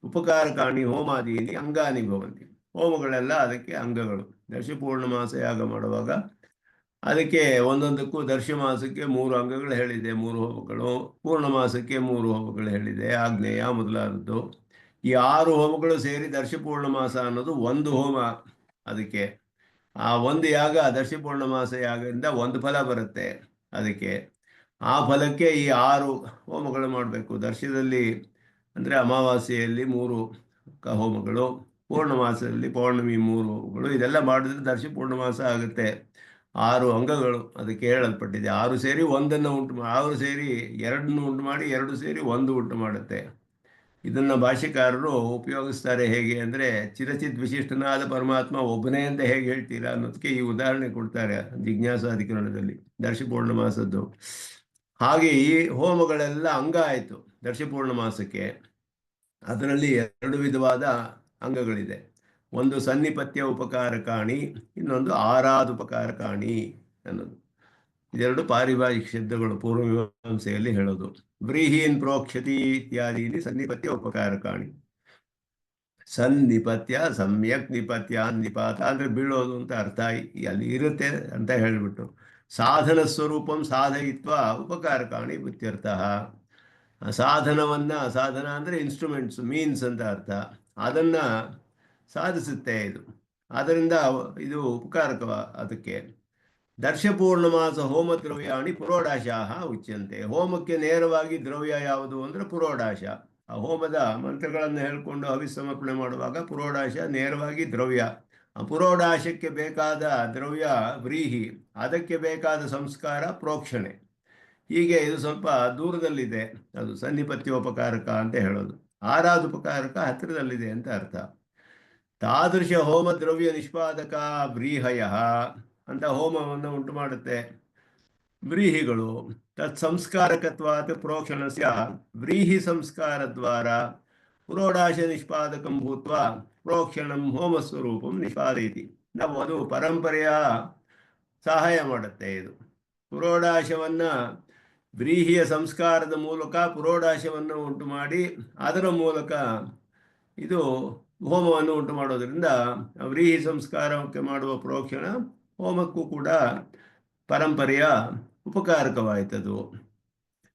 ಉಪಕಾರಕಾಣಿ ಹೋಮಾದೀನಿ ಅಂಗಾನಿ ಭವಂತಿ. ಹೋಮಗಳೆಲ್ಲ ಅದಕ್ಕೆ ಅಂಗಗಳು. ದರ್ಶಪೂರ್ಣಮಾಸ ಯಾಗ ಮಾಡುವಾಗ ಅದಕ್ಕೆ ಒಂದೊಂದಕ್ಕೂ ದರ್ಶಮಾಸಕ್ಕೆ 3 ಅಂಗಗಳು ಹೇಳಿದೆ, 3 ಹೋಮಗಳು. ಪೂರ್ಣಮಾಸಕ್ಕೆ 3 ಹೋಮಗಳು ಹೇಳಿದೆ, ಆಗ್ನೇಯ ಮೊದಲಾದದ್ದು. ಈ 6 ಹೋಮಗಳು ಸೇರಿ ದರ್ಶಪೂರ್ಣಮಾಸ ಅನ್ನೋದು ಒಂದು ಹೋಮ. ಅದಕ್ಕೆ ಆ ಒಂದು ಯಾಗ ದರ್ಶಪೂರ್ಣಮಾಸ ಯಾಗದಿಂದ ಒಂದು ಫಲ ಬರುತ್ತೆ. ಅದಕ್ಕೆ ಆ ಫಲಕ್ಕೆ ಈ 6 ಹೋಮಗಳು ಮಾಡಬೇಕು. ದರ್ಶದಲ್ಲಿ ಅಂದರೆ ಅಮಾವಾಸ್ಯೆಯಲ್ಲಿ 3 ಹೋಮಗಳು, ಪೂರ್ಣಮಾಸದಲ್ಲಿ ಪೌರ್ಣಮಿ 3 ಹೋಮಗಳು. ಇದೆಲ್ಲ ಮಾಡಿದ್ರೆ ದರ್ಶ ಪೂರ್ಣಮಾಸ ಆಗುತ್ತೆ. 6 ಅಂಗಗಳು ಅದಕ್ಕೆ ಹೇಳಲ್ಪಟ್ಟಿದೆ. 6 ಸೇರಿ ಒಂದನ್ನು 6 ಸೇರಿ 2 ಉಂಟು ಮಾಡಿ 2 ಸೇರಿ 1 ಉಂಟು ಮಾಡುತ್ತೆ. ಇದನ್ನು ಭಾಷ್ಯಕಾರರು ಉಪಯೋಗಿಸ್ತಾರೆ. ಹೇಗೆ ಅಂದರೆ, ಚಿರಚಿತ್ ವಿಶಿಷ್ಟನಾದ ಪರಮಾತ್ಮ ಒಬ್ಬನೇ ಅಂತ ಹೇಗೆ ಹೇಳ್ತೀರಾ ಅನ್ನೋದಕ್ಕೆ ಈ ಉದಾಹರಣೆ ಕೊಡ್ತಾರೆ ಜಿಜ್ಞಾಸಾಧಿಕರಣದಲ್ಲಿ, ದರ್ಶಪೂರ್ಣಮಾಸದ್ದು. ಹಾಗೆ ಈ ಹೋಮಗಳೆಲ್ಲ ಅಂಗ ಆಯಿತು ದರ್ಶಪೂರ್ಣಮಾಸಕ್ಕೆ. ಅದರಲ್ಲಿ 2 ವಿಧವಾದ ಅಂಗಗಳಿದೆ. ಒಂದು ಸನ್ನಿಪತ್ಯ ಉಪಕಾರಕಾಣಿ, ಇನ್ನೊಂದು ಆರಾಧುಪಕಾರಕಾಣಿ ಅನ್ನೋದು. ಇದೆರಡು ಪಾರಿಭಾಷಿಕ ಶಬ್ದಗಳು ಪೂರ್ವಮೀಮಾಂಸೆಯಲ್ಲಿ ಹೇಳೋದು. ವ್ರೀಹೀನ್ ಪ್ರೋಕ್ಷತಿ ಇತ್ಯಾದಿ ಸನ್ನಿಪತ್ಯ ಉಪಕಾರಕಾಣಿ. ಸನ್ನಿಪತ್ಯ, ಸಮ್ಯಕ್ ನಿಪತ್ಯ, ನಿಪಾತ ಅಂದರೆ ಬೀಳೋದು ಅಂತ ಅರ್ಥ, ಅಲ್ಲಿ ಇರುತ್ತೆ ಅಂತ ಹೇಳಿಬಿಟ್ಟು. ಸಾಧನ ಸ್ವರೂಪಂ ಸಾಧಯಿತ್ವ ಉಪಕಾರಕಾಣಿ ಇತ್ಯರ್ಥ. ಸಾಧನ ಅಂದರೆ ಇನ್ಸ್ಟ್ರೂಮೆಂಟ್ಸ್, ಮೀನ್ಸ್ ಅಂತ ಅರ್ಥ. ಅದನ್ನು ಸಾಧಿಸುತ್ತೆ ಇದು, ಆದ್ದರಿಂದ ಇದು ಉಪಕಾರಕ ಅದಕ್ಕೆ. ದರ್ಶಪೂರ್ಣಮಾಸ ಹೋಮ ದ್ರವ್ಯಾಣಿ ಪುರೋಡಾಶಾಹ ಉಚ್ಯಂತೆ. ಹೋಮಕ್ಕೆ ನೇರವಾಗಿ ದ್ರವ್ಯ ಯಾವುದು ಅಂದರೆ ಪುರೋಡಾಶ. ಆ ಹೋಮದ ಮಂತ್ರಗಳನ್ನು ಹೇಳಿಕೊಂಡು ಹವಿಸಮರ್ಪಣೆ ಮಾಡುವಾಗ ಪುರೋಡಾಶ ನೇರವಾಗಿ ದ್ರವ್ಯ. ಆ ಪುರೋಡಾಶಕ್ಕೆ ಬೇಕಾದ ದ್ರವ್ಯ ವ್ರೀಹಿ, ಅದಕ್ಕೆ ಬೇಕಾದ ಸಂಸ್ಕಾರ ಪ್ರೋಕ್ಷಣೆ. ಹೀಗೆ ಇದು ಸ್ವಲ್ಪ ದೂರದಲ್ಲಿದೆ, ಅದು ಸನ್ನಿಪತ್ಯೋಪಕಾರಕ ಅಂತ ಹೇಳೋದು. ಆರಾಧುಪಕಾರಕ ಹತ್ತಿರದಲ್ಲಿದೆ ಅಂತ ಅರ್ಥ. ತಾದೃಶ ಹೋಮ ದ್ರವ್ಯ ನಿಷ್ಪಾದಕ ವ್ರೀಹಯ ಅಂತ ಹೋಮವನ್ನು ಉಂಟು ಮಾಡುತ್ತೆ ವ್ರೀಹಿಗಳು. ತತ್ ಸಂಸ್ಕಾರಕತ್ವಾತ್ ಪ್ರೋಕ್ಷಣಸ್ಯ ವ್ರೀಹಿ ಸಂಸ್ಕಾರ ದ್ವಾರ ಪುರೋಡಾಶ ನಿಷ್ಪಾದಕಂ ಭೂತ್ವ ಪ್ರೋಕ್ಷಣಂ ಹೋಮಸ್ವರೂಪಂ ನಿಷ್ಪಾದಯತಿ. ನಾವು ಅದು ಪರಂಪರೆಯ ಸಹಾಯ ಮಾಡುತ್ತೆ. ಇದು ಪುರೋಡಾಶವನ್ನು ವ್ರೀಹಿಯ ಸಂಸ್ಕಾರದ ಮೂಲಕ ಪುರೋಡಾಶವನ್ನು ಉಂಟು ಮಾಡಿ ಅದರ ಮೂಲಕ ಇದು ಹೋಮವನ್ನು ಉಂಟು ಮಾಡೋದ್ರಿಂದ ವ್ರೀಹಿ ಸಂಸ್ಕಾರಕ್ಕೆ ಮಾಡುವ ಪ್ರೋಕ್ಷಣ ಹೋಮಕ್ಕೂ ಕೂಡ ಪರಂಪರೆಯ ಉಪಕಾರಕವಾಯಿತದು.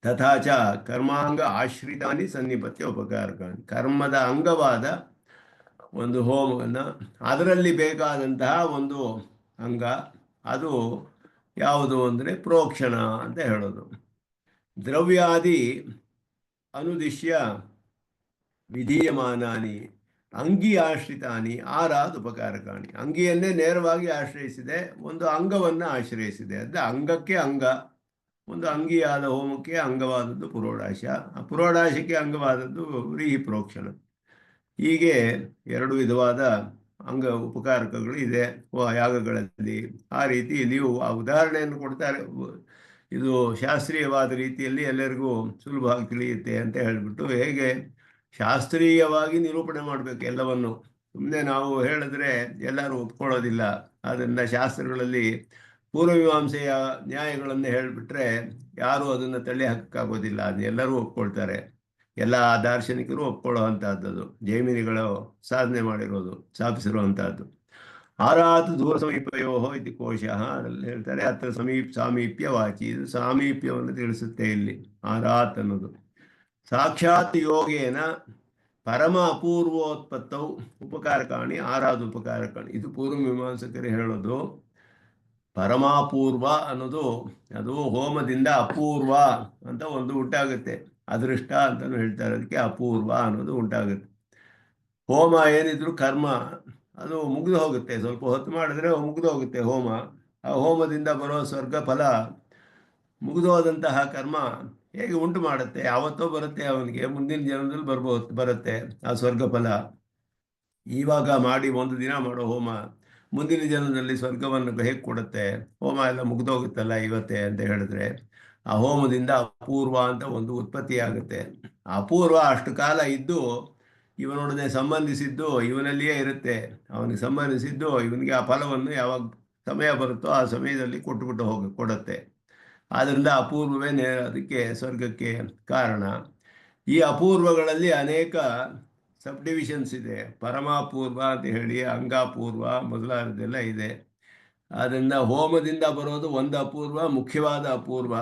ತಥಾಚ ಕರ್ಮಾಂಗ ಆಶ್ರಿತಾನಿ ಸನ್ನಿಪತ್ಯ ಉಪಕಾರಕಾನಿ. ಕರ್ಮದ ಅಂಗವಾದ ಒಂದು ಹೋಮವನ್ನು, ಅದರಲ್ಲಿ ಬೇಕಾದಂತಹ ಒಂದು ಅಂಗ, ಅದು ಯಾವುದು ಅಂದರೆ ಪ್ರೋಕ್ಷಣ ಅಂತ ಹೇಳೋದು. ದ್ರವ್ಯಾದಿ ಅನುದಿಶ್ಯ ವಿಧೀಯಮಾನಾನಿ ಅಂಗಿ ಆಶ್ರಿತಾನಿ ಆರಾಧ್ ಉಪಕಾರಕಾಣಿ. ಅಂಗಿಯನ್ನೇ ನೇರವಾಗಿ ಆಶ್ರಯಿಸಿದೆ, ಒಂದು ಅಂಗವನ್ನು ಆಶ್ರಯಿಸಿದೆ. ಅಂದರೆ ಅಂಗಕ್ಕೆ ಅಂಗ, ಒಂದು ಅಂಗಿಯಾದ ಹೋಮಕ್ಕೆ ಅಂಗವಾದದ್ದು ಪುರೋಡಾಶ, ಆ ಪುರೋಡಾಶಕ್ಕೆ ಅಂಗವಾದದ್ದು ವ್ರೀಹಿ ಪ್ರೋಕ್ಷಣ. ಹೀಗೆ ಎರಡು ವಿಧವಾದ ಅಂಗ ಉಪಕಾರಕಗಳು ಇದೆ ಯಾಗಗಳಲ್ಲಿ. ಆ ರೀತಿ ಇಲ್ಲಿಯೂ ಆ ಉದಾಹರಣೆಯನ್ನು ಕೊಡ್ತಾರೆ. ಇದು ಶಾಸ್ತ್ರೀಯವಾದ ರೀತಿಯಲ್ಲಿ ಎಲ್ಲರಿಗೂ ಸುಲಭವಾಗಿ ತಿಳಿಯುತ್ತೆ ಅಂತ ಹೇಳಿಬಿಟ್ಟು ಹೇಗೆ ಶಾಸ್ತ್ರೀಯವಾಗಿ ನಿರೂಪಣೆ ಮಾಡಬೇಕು ಎಲ್ಲವನ್ನು. ಸುಮ್ಮನೆ ನಾವು ಹೇಳಿದ್ರೆ ಎಲ್ಲರೂ ಒಪ್ಕೊಳ್ಳೋದಿಲ್ಲ. ಆದ್ದರಿಂದ ಶಾಸ್ತ್ರಗಳಲ್ಲಿ ಪೂರ್ವಮೀಮಾಂಸೆಯ ನ್ಯಾಯಗಳನ್ನು ಹೇಳಿಬಿಟ್ರೆ ಯಾರೂ ಅದನ್ನು ತಳ್ಳಿ ಹಾಕೋಕ್ಕಾಗೋದಿಲ್ಲ. ಅದು ಎಲ್ಲರೂ ಒಪ್ಕೊಳ್ತಾರೆ, ಎಲ್ಲ ದಾರ್ಶನಿಕರು ಒಪ್ಕೊಳ್ಳೋ ಅಂಥದ್ದು. ಜೈಮಿನಿಗಳು ಸಾಧನೆ ಮಾಡಿರೋದು, ಸ್ಥಾಪಿಸಿರುವಂಥದ್ದು. ಆರಾತ್ ದೂರ ಸಮೀಪಯೋ ಇತಿ ಕೋಶ ಅದರಲ್ಲಿ ಹೇಳ್ತಾರೆ. ಹತ್ರ ಸಾಮೀಪ್ಯ ವಾಚಿ, ಇದು ಸಾಮೀಪ್ಯವನ್ನು ತಿಳಿಸುತ್ತೆ ಇಲ್ಲಿ ಆರಾತ್ ಅನ್ನೋದು. ಸಾಕ್ಷಾತ್ ಯೋಗೇನ ಪರಮ ಅಪೂರ್ವೋತ್ಪತ್ತವು ಉಪಕಾರಕಾಣಿ ಆರಾಧ ಉಪಕಾರಕಾಣಿ. ಇದು ಪೂರ್ವಮೀಮಾಂಸಕರು ಹೇಳೋದು. ಪರಮಾಪೂರ್ವ ಅನ್ನೋದು ಅದು ಹೋಮದಿಂದ ಅಪೂರ್ವ ಅಂತ ಒಂದು ಉಂಟಾಗುತ್ತೆ. ಅದೃಷ್ಟ ಅಂತಲೂ ಹೇಳ್ತಾರೆ, ಅದಕ್ಕೆ ಅಪೂರ್ವ ಅನ್ನೋದು ಉಂಟಾಗುತ್ತೆ. ಹೋಮ ಏನಿದ್ರು ಕರ್ಮ ಅದು ಮುಗಿದು ಹೋಗುತ್ತೆ, ಸ್ವಲ್ಪ ಹೊತ್ತು ಮಾಡಿದ್ರೆ ಮುಗಿದು ಹೋಗುತ್ತೆ ಹೋಮ. ಆ ಹೋಮದಿಂದ ಬರೋ ಸ್ವರ್ಗ ಫಲ ಮುಗಿದು ಹೋದಂತಹ ಕರ್ಮ ಹೇಗೆ ಉಂಟು ಮಾಡುತ್ತೆ, ಯಾವತ್ತೋ ಬರುತ್ತೆ ಅವನಿಗೆ, ಮುಂದಿನ ಜನ್ಮದಲ್ಲಿ ಬರುತ್ತೆ ಆ ಸ್ವರ್ಗ ಫಲ. ಇವಾಗ ಮಾಡಿ ಒಂದು ದಿನ ಮಾಡೋ ಹೋಮ ಮುಂದಿನ ಜನ್ಮದಲ್ಲಿ ಸ್ವರ್ಗವನ್ನು ಹೇಗೆ ಕೊಡುತ್ತೆ? ಹೋಮ ಎಲ್ಲ ಮುಗಿದೋಗುತ್ತಲ್ಲ ಇವತ್ತೇ ಅಂತ ಹೇಳಿದ್ರೆ ಆ ಹೋಮದಿಂದ ಅಪೂರ್ವ ಅಂತ ಒಂದು ಉತ್ಪತ್ತಿ ಆಗುತ್ತೆ. ಅಪೂರ್ವ ಅಷ್ಟು ಕಾಲ ಇದ್ದು ಇವನೊಡನೆ ಸಂಬಂಧಿಸಿದ್ದು ಇವನಲ್ಲಿಯೇ ಇರುತ್ತೆ. ಅವನಿಗೆ ಸಂಬಂಧಿಸಿದ್ದು ಇವನಿಗೆ ಆ ಫಲವನ್ನು ಯಾವಾಗ ಸಮಯ ಬರುತ್ತೋ ಆ ಸಮಯದಲ್ಲಿ ಕೊಟ್ಟುಬಿಟ್ಟು ಕೊಡುತ್ತೆ. ಆದ್ದರಿಂದ ಅಪೂರ್ವವೇ ಅದಕ್ಕೆ ಸ್ವರ್ಗಕ್ಕೆ ಕಾರಣ. ಈ ಅಪೂರ್ವಗಳಲ್ಲಿ ಅನೇಕ ಸಬ್ ಡಿವಿಷನ್ಸ್ ಇದೆ. ಪರಮಾಪೂರ್ವ ಅಂತ ಹೇಳಿ ಅಂಗಾಪೂರ್ವ ಮೊದಲಾದದೆಲ್ಲ ಇದೆ. ಆದ್ದರಿಂದ ಹೋಮದಿಂದ ಬರೋದು ಒಂದು ಅಪೂರ್ವ, ಮುಖ್ಯವಾದ ಅಪೂರ್ವ.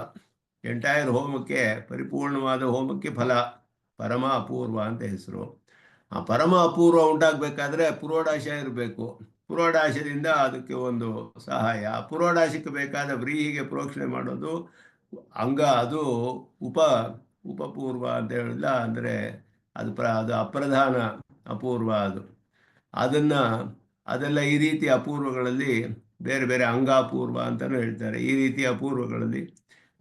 ಎಂಟೈರ್ ಹೋಮಕ್ಕೆ, ಪರಿಪೂರ್ಣವಾದ ಹೋಮಕ್ಕೆ ಫಲ ಪರಮ ಅಪೂರ್ವ ಅಂತ ಹೆಸರು. ಆ ಪರಮ ಅಪೂರ್ವ ಉಂಟಾಗಬೇಕಾದ್ರೆ ಪುರೋಡಾಶ ಇರಬೇಕು. ಪುರೋಡಾಶದಿಂದ ಅದಕ್ಕೆ ಒಂದು ಸಹಾಯ. ಪುರೋಡಾಶಕ್ಕೆ ಬೇಕಾದ ವ್ರೀಹಿಗೆ ಪ್ರೋಕ್ಷಣೆ ಮಾಡೋದು ಅಂಗ, ಅದು ಉಪಪೂರ್ವ ಅಂತ ಹೇಳಿಲ್ಲ, ಅಂದರೆ ಅದು ಅಪ್ರಧಾನ ಅಪೂರ್ವ. ಅದೆಲ್ಲ ಈ ರೀತಿ ಅಪೂರ್ವಗಳಲ್ಲಿ ಬೇರೆ ಬೇರೆ ಅಂಗಾಪೂರ್ವ ಅಂತಲೂ ಹೇಳ್ತಾರೆ. ಈ ರೀತಿ ಅಪೂರ್ವಗಳಲ್ಲಿ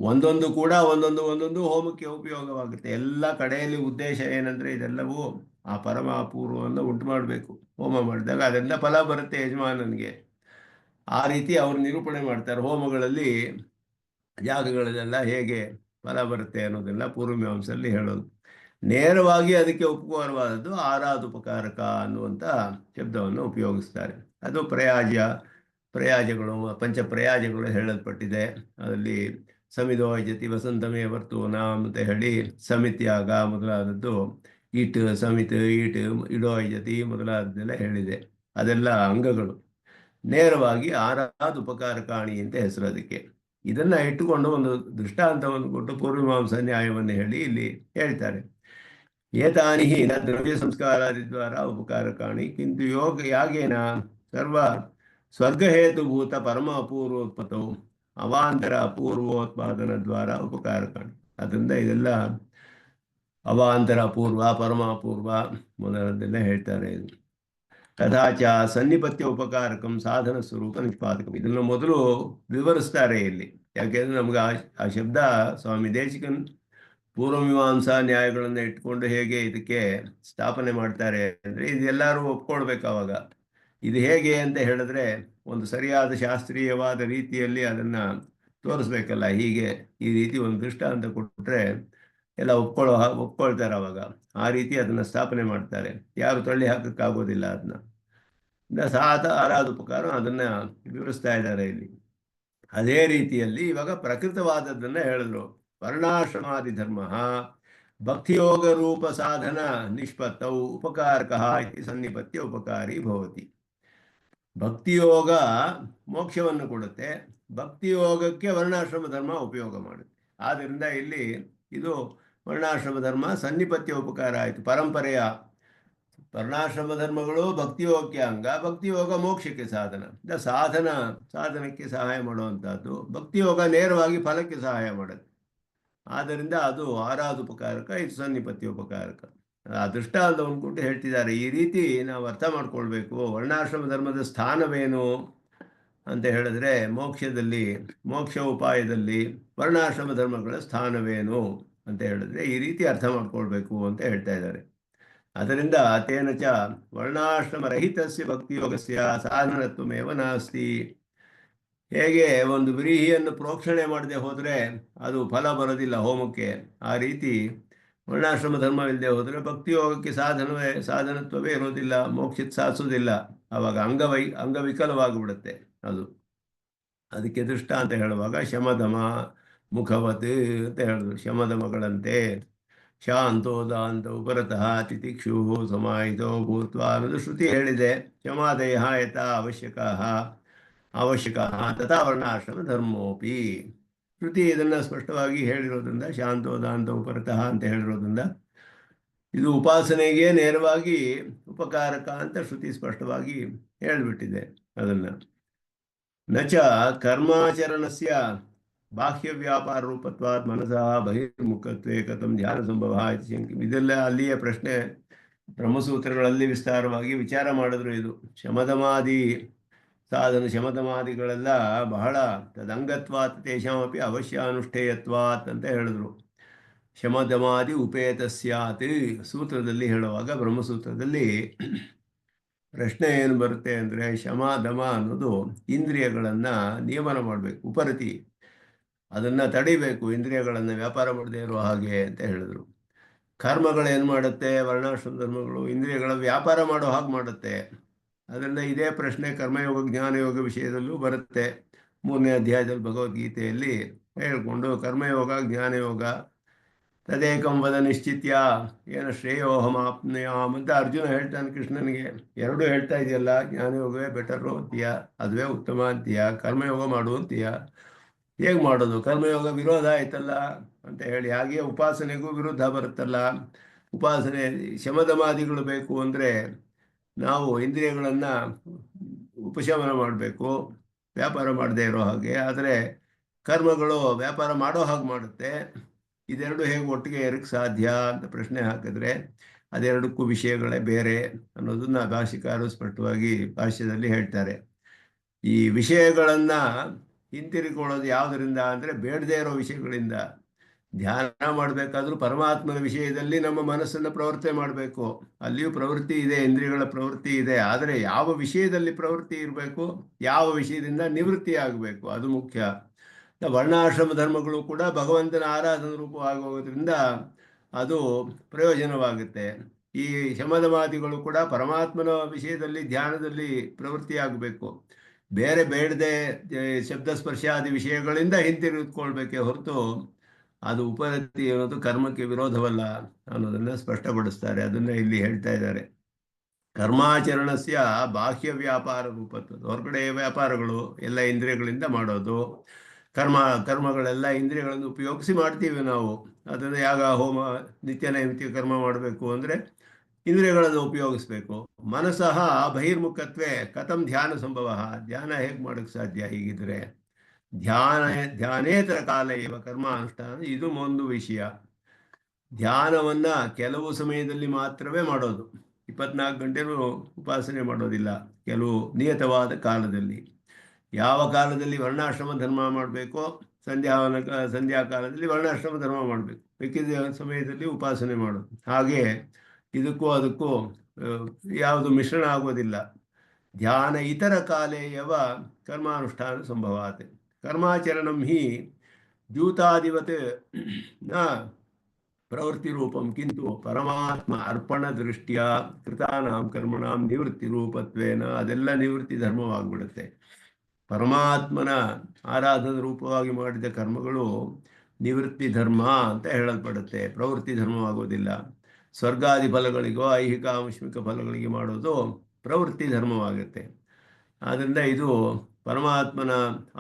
ಒಂದೊಂದು ಕೂಡ ಒಂದೊಂದು ಹೋಮಕ್ಕೆ ಉಪಯೋಗವಾಗುತ್ತೆ. ಎಲ್ಲ ಕಡೆಯಲ್ಲಿ ಉದ್ದೇಶ ಏನಂದರೆ ಇದೆಲ್ಲವೂ ಆ ಪರಮ ಅಪೂರ್ವವನ್ನು ಉಂಟು ಮಾಡಬೇಕು. ಹೋಮ ಮಾಡಿದಾಗ ಅದೆಲ್ಲ ಫಲ ಬರುತ್ತೆ ಯಜಮಾನನಿಗೆ. ಆ ರೀತಿ ಅವರು ನಿರೂಪಣೆ ಮಾಡ್ತಾರೆ. ಹೋಮಗಳಲ್ಲಿ ಯಾಗಗಳಲ್ಲೆಲ್ಲ ಹೇಗೆ ಫಲ ಬರುತ್ತೆ ಅನ್ನೋದೆಲ್ಲ ಪೂರ್ವಮೀಮಾಂಸೆಯಲ್ಲಿ ಹೇಳೋದು. ನೇರವಾಗಿ ಅದಕ್ಕೆ ಉಪಕಾರವಾದದ್ದು ಆರಾಧುಪಕಾರಕ ಅನ್ನುವಂಥ ಶಬ್ದವನ್ನು ಉಪಯೋಗಿಸ್ತಾರೆ. ಅದು ಪ್ರಯಾಜಗಳು ಪಂಚಪ್ರಯಾಜಗಳು ಹೇಳಲ್ಪಟ್ಟಿದೆ. ಅದರಲ್ಲಿ ಸಮಿದೋಯಜತಿ ವಸಂತಮೇ ವರ್ತೂನ ಅಂತ ಹೇಳಿ ಸಮಿತ್ಯಾಗ ಮೊದಲಾದದ್ದು, ಇಟ್ ಸಮಿತ್ ಇಟ್ ಇಡೋಯಜತಿ ಮೊದಲಾದದ್ದೆಲ್ಲ ಹೇಳಿದೆ. ಅದೆಲ್ಲ ಅಂಗಗಳು. ನೇರವಾಗಿ ಆರಾಧುಪಕಾರಕಾಣಿ ಅಂತ ಹೆಸರು ಅದಕ್ಕೆ. ಇದನ್ನ ಇಟ್ಟುಕೊಂಡು ಒಂದು ದೃಷ್ಟಾಂತವನ್ನು ಕೊಟ್ಟು ಪೂರ್ವಮೀಮಾಂಸಾ ನ್ಯಾಯವನ್ನು ಹೇಳಿ ಇಲ್ಲಿ ಹೇಳ್ತಾರೆ. ಏತಾನಿ ನ ದ್ರವ್ಯ ಸಂಸ್ಕಾರಾದಿದ್ವಾರ ಉಪಕಾರಕಾಣಿ ಕಿಂತು ಯಾಗೇನ ಸ್ವರ್ಗಹೇತುಭೂತ ಪರಮ ಅಪೂರ್ವೋತ್ಪತ್ತವು ಅವಾಂತರ ಅಪೂರ್ವೋತ್ಪಾದನ ದ್ವಾರ ಉಪಕಾರಕಾಣಿ. ಅದರಿಂದ ಇದೆಲ್ಲ ಅವಾಂತರ ಅಪೂರ್ವ ಪರಮ ಅಪೂರ್ವ ಮೊದಲದೆಲ್ಲ ಹೇಳ್ತಾರೆ. ಕದಾಚ ಸನ್ನಿಪತ್ಯ ಉಪಕಾರಕಂ ಸಾಧನ ಸ್ವರೂಪ ನಿಷ್ಪಾದಕಂ. ಇದನ್ನು ಮೊದಲು ವಿವರಿಸ್ತಾರೆ ಇಲ್ಲಿ. ಯಾಕೆಂದ್ರೆ ನಮ್ಗೆ ಆ ಶಬ್ದ ಸ್ವಾಮಿ ದೇಶಿಕನ್ ಪೂರ್ವಮೀಮಾಂಸಾ ನ್ಯಾಯಗಳನ್ನು ಇಟ್ಕೊಂಡು ಹೇಗೆ ಇದಕ್ಕೆ ಸ್ಥಾಪನೆ ಮಾಡ್ತಾರೆ ಅಂದರೆ, ಇದೆಲ್ಲರೂ ಒಪ್ಕೊಳ್ಬೇಕು. ಅವಾಗ ಇದು ಹೇಗೆ ಅಂತ ಹೇಳಿದ್ರೆ ಒಂದು ಸರಿಯಾದ ಶಾಸ್ತ್ರೀಯವಾದ ರೀತಿಯಲ್ಲಿ ಅದನ್ನು ತೋರಿಸ್ಬೇಕಲ್ಲ. ಹೀಗೆ ಈ ರೀತಿ ಒಂದು ದೃಷ್ಟಾಂತ ಕೊಟ್ಟರೆ ಎಲ್ಲ ಒಪ್ಕೊಳ್ತಾರೆ. ಅವಾಗ ಆ ರೀತಿ ಅದನ್ನು ಸ್ಥಾಪನೆ ಮಾಡ್ತಾರೆ. ಯಾರು ತಳ್ಳಿ ಹಾಕಕ್ಕಾಗೋದಿಲ್ಲ ಅದನ್ನ. ಆರಾಧೋಪಕಾರ ಅದನ್ನು ವಿವರಿಸ್ತಾ ಇದ್ದಾರೆ ಇಲ್ಲಿ. ಅದೇ ರೀತಿಯಲ್ಲಿ ಇವಾಗ ಪ್ರಕೃತವಾದದ್ದನ್ನು ಹೇಳಿದ್ರು. ವರ್ಣಾಶ್ರಮಾದಿ ಧರ್ಮ ಭಕ್ತಿಯೋಗ ರೂಪ ಸಾಧನ ನಿಷ್ಪತ್ತವು ಉಪಕಾರಕ ಇತಿ ಸನ್ನಿಪತ್ಯ ಉಪಕಾರಿ ಭವತಿ. ಭಕ್ತಿಯೋಗ ಮೋಕ್ಷವನ್ನು ಕೊಡುತ್ತೆ, ಭಕ್ತಿಯೋಗಕ್ಕೆ ವರ್ಣಾಶ್ರಮ ಧರ್ಮ ಉಪಯೋಗ ಮಾಡುತ್ತೆ. ಆದ್ದರಿಂದ ಇಲ್ಲಿ ಇದು ವರ್ಣಾಶ್ರಮ ಧರ್ಮ ಸನ್ನಿಪತ್ಯ ಉಪಕಾರ ಆಯಿತು. ಪರಂಪರೆಯ ವರ್ಣಾಶ್ರಮ ಧರ್ಮಗಳು ಭಕ್ತಿಯೋಗಕ್ಕೆ ಅಂಗ, ಭಕ್ತಿಯೋಗ ಮೋಕ್ಷಕ್ಕೆ ಸಾಧನ. ಸಾಧನಕ್ಕೆ ಸಹಾಯ ಮಾಡುವಂಥದ್ದು. ಭಕ್ತಿಯೋಗ ನೇರವಾಗಿ ಫಲಕ್ಕೆ ಸಹಾಯ ಮಾಡುತ್ತೆ. ಆದ್ದರಿಂದ ಅದು ಆರಾಧುಪಕಾರಕ, ಇದು ಸನ್ನಿಪತ್ಯ ಉಪಕಾರಕ. ಆ ದೃಷ್ಟಾಂತವನ್ನು ಕೊಟ್ಟು ಹೇಳ್ತಿದ್ದಾರೆ. ಈ ರೀತಿ ನಾವು ಅರ್ಥ ಮಾಡ್ಕೊಳ್ಬೇಕು. ವರ್ಣಾಶ್ರಮ ಧರ್ಮದ ಸ್ಥಾನವೇನು ಅಂತ ಹೇಳಿದ್ರೆ, ಮೋಕ್ಷ ಉಪಾಯದಲ್ಲಿ ವರ್ಣಾಶ್ರಮ ಧರ್ಮಗಳ ಸ್ಥಾನವೇನು ಅಂತ ಹೇಳಿದ್ರೆ ಈ ರೀತಿ ಅರ್ಥ ಮಾಡ್ಕೊಳ್ಬೇಕು ಅಂತ ಹೇಳ್ತಾ ಇದ್ದಾರೆ. ಅದರಿಂದ ತೇನ ಚ ವರ್ಣಾಶ್ರಮ ರಹಿತಸ್ಯ ಭಕ್ತಿಯೋಗಸ್ಯ ಸಾಧನತ್ವಮೇವ ನಾಸ್ತಿ. ಹೇಗೆ ಒಂದು ವ್ರೀಹಿಯನ್ನು ಪ್ರೋಕ್ಷಣೆ ಮಾಡದೆ ಹೋದರೆ ಅದು ಫಲ ಬರೋದಿಲ್ಲ ಹೋಮಕ್ಕೆ, ಆ ರೀತಿ ವರ್ಣಾಶ್ರಮ ಧರ್ಮವಿಲ್ಲದೆ ಹೋದರೆ ಭಕ್ತಿಯೋಗಕ್ಕೆ ಸಾಧನತ್ವವೇ ಇರೋದಿಲ್ಲ, ಮೋಕ್ಷಕ್ಕೆ ಸಾಧಿಸೋದಿಲ್ಲ. ಆವಾಗ ಅಂಗವಿಕಲವಾಗಿಬಿಡುತ್ತೆ ಅದು. ಅದಕ್ಕೆ ದೃಷ್ಟಾಂತ ಹೇಳುವಾಗ ಶಮದಮ ಮುಖವತ್ ಅಂತ ಹೇಳಿದ್ರು. ಶಮದಮಗಳಂತೆ ಶಾಂತೋದಾಂತ ಉಪರತಃ ತಿತಿಕ್ಷು ಸಮಾಹಿತೋ ಭೂತ್ವ ಅನ್ನೋದು ಶ್ರುತಿ ಹೇಳಿದೆ. ಶಮಾದಯ ಯಥಾ ಅವಶ್ಯಕ ತಥಾ ವರ್ಣಾಶ್ರಮ ಧರ್ಮೋಪಿ. ಶ್ರುತಿ ಇದನ್ನು ಸ್ಪಷ್ಟವಾಗಿ ಹೇಳಿರೋದ್ರಿಂದ, ಶಾಂತೋದಾಂತ ಉಪರತಃ ಅಂತ ಹೇಳಿರೋದ್ರಿಂದ ಇದು ಉಪಾಸನೆಗೆ ನೇರವಾಗಿ ಉಪಕಾರಕ ಅಂತ ಶ್ರುತಿ ಸ್ಪಷ್ಟವಾಗಿ ಹೇಳಿಬಿಟ್ಟಿದೆ. ಅದನ್ನು ನಚ ಕರ್ಮಾಚರಣಸ್ಯ ಬಾಹ್ಯ ವ್ಯಾಪಾರ ರೂಪತ್ವಾತ್ ಮನಸಃ ಬಹಿರ್ಮುಖತ್ವೇ ಕಥಂ ಧ್ಯಾನ ಸಂಭವ. ಇದೆಲ್ಲ ಅಲ್ಲಿಯ ಪ್ರಶ್ನೆ ಬ್ರಹ್ಮಸೂತ್ರಗಳಲ್ಲಿ ವಿಸ್ತಾರವಾಗಿ ವಿಚಾರ ಮಾಡಿದ್ರು. ಇದು ಶಮದಮಾದಿಗಳೆಲ್ಲ ಬಹಳ ತದಂಗತ್ವಾತ್ ತೇಷಾಮಪಿ ಅವಶ್ಯಾನುಷ್ಠೇಯತ್ವಾತ್ ಅಂತ ಹೇಳಿದ್ರು. ಶಮದಮಾದಿ ಉಪೇತಸ್ಯಾತ್ ಸೂತ್ರದಲ್ಲಿ ಹೇಳುವಾಗ, ಬ್ರಹ್ಮಸೂತ್ರದಲ್ಲಿ ಪ್ರಶ್ನೆ ಏನು ಬರುತ್ತೆ ಅಂದರೆ, ಶಮ ಅನ್ನೋದು ಇಂದ್ರಿಯಗಳನ್ನು ನಿಯಮನ ಮಾಡಬೇಕು, ಉಪರತಿ, ಅದನ್ನು ತಡಿಬೇಕು, ಇಂದ್ರಿಯಗಳನ್ನು ವ್ಯಾಪಾರ ಮಾಡದೇ ಇರೋ ಹಾಗೆ ಅಂತ ಹೇಳಿದ್ರು. ಕರ್ಮಗಳೇನು ಮಾಡುತ್ತೆ? ವರ್ಣಾಶ್ರಮ ಧರ್ಮಗಳು ಇಂದ್ರಿಯಗಳ ವ್ಯಾಪಾರ ಮಾಡೋ ಹಾಗೆ ಮಾಡುತ್ತೆ. ಅದರಿಂದ ಇದೇ ಪ್ರಶ್ನೆ ಕರ್ಮಯೋಗ ಜ್ಞಾನಯೋಗ ವಿಷಯದಲ್ಲೂ ಬರುತ್ತೆ. 3ನೇ ಅಧ್ಯಾಯದಲ್ಲಿ ಭಗವದ್ಗೀತೆಯಲ್ಲಿ ಹೇಳಿಕೊಂಡು, ಕರ್ಮಯೋಗ ಜ್ಞಾನಯೋಗ ತದೇಕಂ ವದ ನಿಶ್ಚಿತ್ಯ ಏನ ಶ್ರೇಯೋಹಮಾಪ್ನುಯಾಮ್ ಅಂತ ಅರ್ಜುನ ಹೇಳ್ತಾನೆ ಕೃಷ್ಣನಿಗೆ. ಎರಡೂ ಹೇಳ್ತಾ ಇದೆಯಲ್ಲ, ಜ್ಞಾನಯೋಗವೇ ಬೆಟರು ಅಂತೀಯ, ಅದುವೇ ಉತ್ತಮ ಅಂತೀಯ, ಕರ್ಮಯೋಗ ಮಾಡು ಅಂತೀಯ. ಹೇಗೆ ಮಾಡೋದು? ಕರ್ಮಯೋಗ ವಿರೋಧ ಆಯ್ತಲ್ಲ ಅಂತ ಹೇಳಿ. ಹಾಗೆ ಉಪಾಸನೆಗೂ ವಿರುದ್ಧ ಬರುತ್ತಲ್ಲ. ಉಪಾಸನೆ ಶಮದಮಾದಿಗಳು ಬೇಕು ಅಂದರೆ ನಾವು ಇಂದ್ರಿಯಗಳನ್ನು ಉಪಶಮನ ಮಾಡಬೇಕು, ವ್ಯಾಪಾರ ಮಾಡದೇ ಇರೋ ಹಾಗೆ. ಆದರೆ ಕರ್ಮಗಳು ವ್ಯಾಪಾರ ಮಾಡೋ ಹಾಗೆ ಮಾಡುತ್ತೆ. ಇದೆರಡು ಹೇಗೆ ಒಟ್ಟಿಗೆ ಇರಕ್ಕೆ ಸಾಧ್ಯ ಅಂತ ಪ್ರಶ್ನೆ ಹಾಕಿದ್ರೆ, ಅದೆರಡಕ್ಕೂ ವಿಷಯಗಳೇ ಬೇರೆ ಅನ್ನೋದನ್ನ ಭಾಷಿಕಾರರು ಸ್ಪಷ್ಟವಾಗಿ ಭಾಷ್ಯದಲ್ಲಿ ಹೇಳ್ತಾರೆ. ಈ ವಿಷಯಗಳನ್ನು ಹಿಂತಿರುಕೊಳ್ಳೋದು ಯಾವುದರಿಂದ ಅಂದರೆ, ಬೇಡದೇ ಇರೋ ವಿಷಯಗಳಿಂದ. ಧ್ಯಾನ ಮಾಡಬೇಕಾದ್ರೂ ಪರಮಾತ್ಮನ ವಿಷಯದಲ್ಲಿ ನಮ್ಮ ಮನಸ್ಸನ್ನು ಪ್ರವೃತ್ತಿ ಮಾಡಬೇಕು. ಅಲ್ಲಿಯೂ ಪ್ರವೃತ್ತಿ ಇದೆ, ಇಂದ್ರಿಯಗಳ ಪ್ರವೃತ್ತಿ ಇದೆ. ಆದರೆ ಯಾವ ವಿಷಯದಲ್ಲಿ ಪ್ರವೃತ್ತಿ ಇರಬೇಕು, ಯಾವ ವಿಷಯದಿಂದ ನಿವೃತ್ತಿ ಆಗಬೇಕು, ಅದು ಮುಖ್ಯ. ವರ್ಣಾಶ್ರಮ ಧರ್ಮಗಳು ಕೂಡ ಭಗವಂತನ ಆರಾಧನಾ ರೂಪವಾಗಿ ಹೋಗೋದ್ರಿಂದ ಅದು ಪ್ರಯೋಜನವಾಗುತ್ತೆ. ಈ ಶಮದಮಾದಿಗಳು ಕೂಡ ಪರಮಾತ್ಮನ ವಿಷಯದಲ್ಲಿ ಧ್ಯಾನದಲ್ಲಿ ಪ್ರವೃತ್ತಿಯಾಗಬೇಕು. ಬೇರೆ ಬೇಡದೆ ಶಬ್ದ ಸ್ಪರ್ಶಾದಿ ವಿಷಯಗಳಿಂದ ಹಿಂತಿರುಗಿಕೊಳ್ಬೇಕೇ ಹೊರತು ಅದು ಉಪರತಿ ಅನ್ನೋದು ಕರ್ಮಕ್ಕೆ ವಿರೋಧವಲ್ಲ ಅನ್ನೋದನ್ನು ಸ್ಪಷ್ಟಪಡಿಸ್ತಾರೆ. ಅದನ್ನು ಇಲ್ಲಿ ಹೇಳ್ತಾ ಇದ್ದಾರೆ. ಕರ್ಮಾಚರಣಸ್ಯ ಬಾಹ್ಯ ವ್ಯಾಪಾರ ರೂಪತ್ವ, ಹೊರಗಡೆ ವ್ಯಾಪಾರಗಳು ಎಲ್ಲ ಇಂದ್ರಿಯಗಳಿಂದ ಮಾಡೋದು. ಕರ್ಮಗಳೆಲ್ಲ ಇಂದ್ರಿಯಗಳನ್ನು ಉಪಯೋಗಿಸಿ ಮಾಡ್ತೀವಿ ನಾವು. ಅದನ್ನು ಯಾಗ ಹೋಮ ನಿತ್ಯ ನೈಮಿತ್ಯ ಕರ್ಮ ಮಾಡಬೇಕು ಅಂದರೆ ಇಂದ್ರಿಯಗಳನ್ನು ಉಪಯೋಗಿಸ್ಬೇಕು. ಮನಸ್ಸಃ ಬಹಿರ್ಮುಖತ್ವೇ ಕಥಂ ಧ್ಯಾನ ಸಂಭವ, ಧ್ಯಾನ ಹೇಗೆ ಮಾಡೋಕ್ಕೆ ಸಾಧ್ಯ? ಹೀಗಿದ್ರೆ ಧ್ಯಾನೇತರ ಕಾಲ ಇವ ಕರ್ಮ ಅನುಷ್ಠಾನ, ಇದು ಒಂದು ವಿಷಯ. ಧ್ಯಾನವನ್ನು ಕೆಲವು ಸಮಯದಲ್ಲಿ ಮಾತ್ರವೇ ಮಾಡೋದು, 24 ಗಂಟೆನೂ ಉಪಾಸನೆ ಮಾಡೋದಿಲ್ಲ. ಕೆಲವು ನಿಯತವಾದ ಕಾಲದಲ್ಲಿ, ಯಾವ ಕಾಲದಲ್ಲಿ ವರ್ಣಾಶ್ರಮ ಧರ್ಮ ಮಾಡಬೇಕೋ ಸಂಧ್ಯಾ ಕಾಲದಲ್ಲಿ ವರ್ಣಾಶ್ರಮ ಧರ್ಮ ಮಾಡಬೇಕು, ಬೇಕಿದ್ದ ಸಮಯದಲ್ಲಿ ಉಪಾಸನೆ ಮಾಡೋದು. ಹಾಗೆ ಇದಕ್ಕೂ ಅದಕ್ಕೂ ಯಾವುದು ಮಿಶ್ರಣ ಆಗೋದಿಲ್ಲ. ಧ್ಯಾನ ಇತರ ಕಾಲೇಯವ ಕರ್ಮಾನುಷ್ಠಾನ ಸಂಭವಾತ್. ಕರ್ಮಾಚರಣಂ ಹಿ ದ್ಯೂತಾದಿವತ್ ನ ಪ್ರವೃತ್ತಿ ರೂಪಂ ಕಿಂತು ಪರಮಾತ್ಮ ಅರ್ಪಣ ದೃಷ್ಟಿಯ ಕೃತಾನಾಂ ಕರ್ಮಣಾಂ ನಿವೃತ್ತಿ ರೂಪತ್ವೇನ, ಅದೆಲ್ಲ ನಿವೃತ್ತಿ ಧರ್ಮವಾಗಿಬಿಡುತ್ತೆ. ಪರಮಾತ್ಮನ ಆರಾಧನಾ ರೂಪವಾಗಿ ಮಾಡಿದ ಕರ್ಮಗಳು ನಿವೃತ್ತಿ ಧರ್ಮ ಅಂತ ಹೇಳಲ್ಪಡುತ್ತೆ, ಪ್ರವೃತ್ತಿ ಧರ್ಮವಾಗೋದಿಲ್ಲ. ಸ್ವರ್ಗಾದಿ ಫಲಗಳಿಗೋ ಐಹಿಕ ಆಮುಷ್ಮಿಕ ಫಲಗಳಿಗೆ ಮಾಡೋದು ಪ್ರವೃತ್ತಿ ಧರ್ಮವಾಗುತ್ತೆ. ಆದ್ದರಿಂದ ಇದು ಪರಮಾತ್ಮನ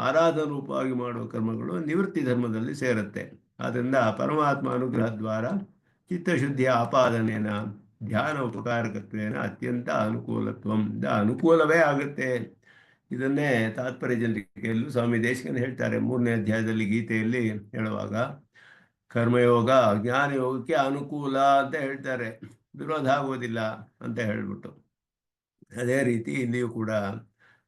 ಆರಾಧನಾ ರೂಪವಾಗಿ ಮಾಡುವ ಕರ್ಮಗಳು ನಿವೃತ್ತಿ ಧರ್ಮದಲ್ಲಿ ಸೇರುತ್ತೆ. ಆದ್ದರಿಂದ ಪರಮಾತ್ಮ ಅನುಗ್ರಹ ದ್ವಾರ ಚಿತ್ತಶುದ್ಧಿಯ ಆಪಾದನೆಯ ಧ್ಯಾನ ಉಪಕಾರಕತ್ವೇನ ಅತ್ಯಂತ ಅನುಕೂಲತ್ವಂದ ಅನುಕೂಲವೇ ಆಗುತ್ತೆ. ಇದನ್ನೇ ತಾತ್ಪರ್ಯ ಜನರಿಕೆಯಲ್ಲೂ ಸ್ವಾಮಿ ದೇಶಿಕನ್ ಹೇಳ್ತಾರೆ, 3ನೇ ಅಧ್ಯಾಯದಲ್ಲಿ ಗೀತೆಯಲ್ಲಿ ಹೇಳುವಾಗ. ಕರ್ಮಯೋಗ ಜ್ಞಾನ ಯೋಗಕ್ಕೆ ಅನುಕೂಲ ಅಂತ ಹೇಳ್ತಾರೆ, ವಿರೋಧ ಆಗೋದಿಲ್ಲ ಅಂತ ಹೇಳ್ಬಿಟ್ಟು. ಅದೇ ರೀತಿ ಇಲ್ಲಿಯೂ ಕೂಡ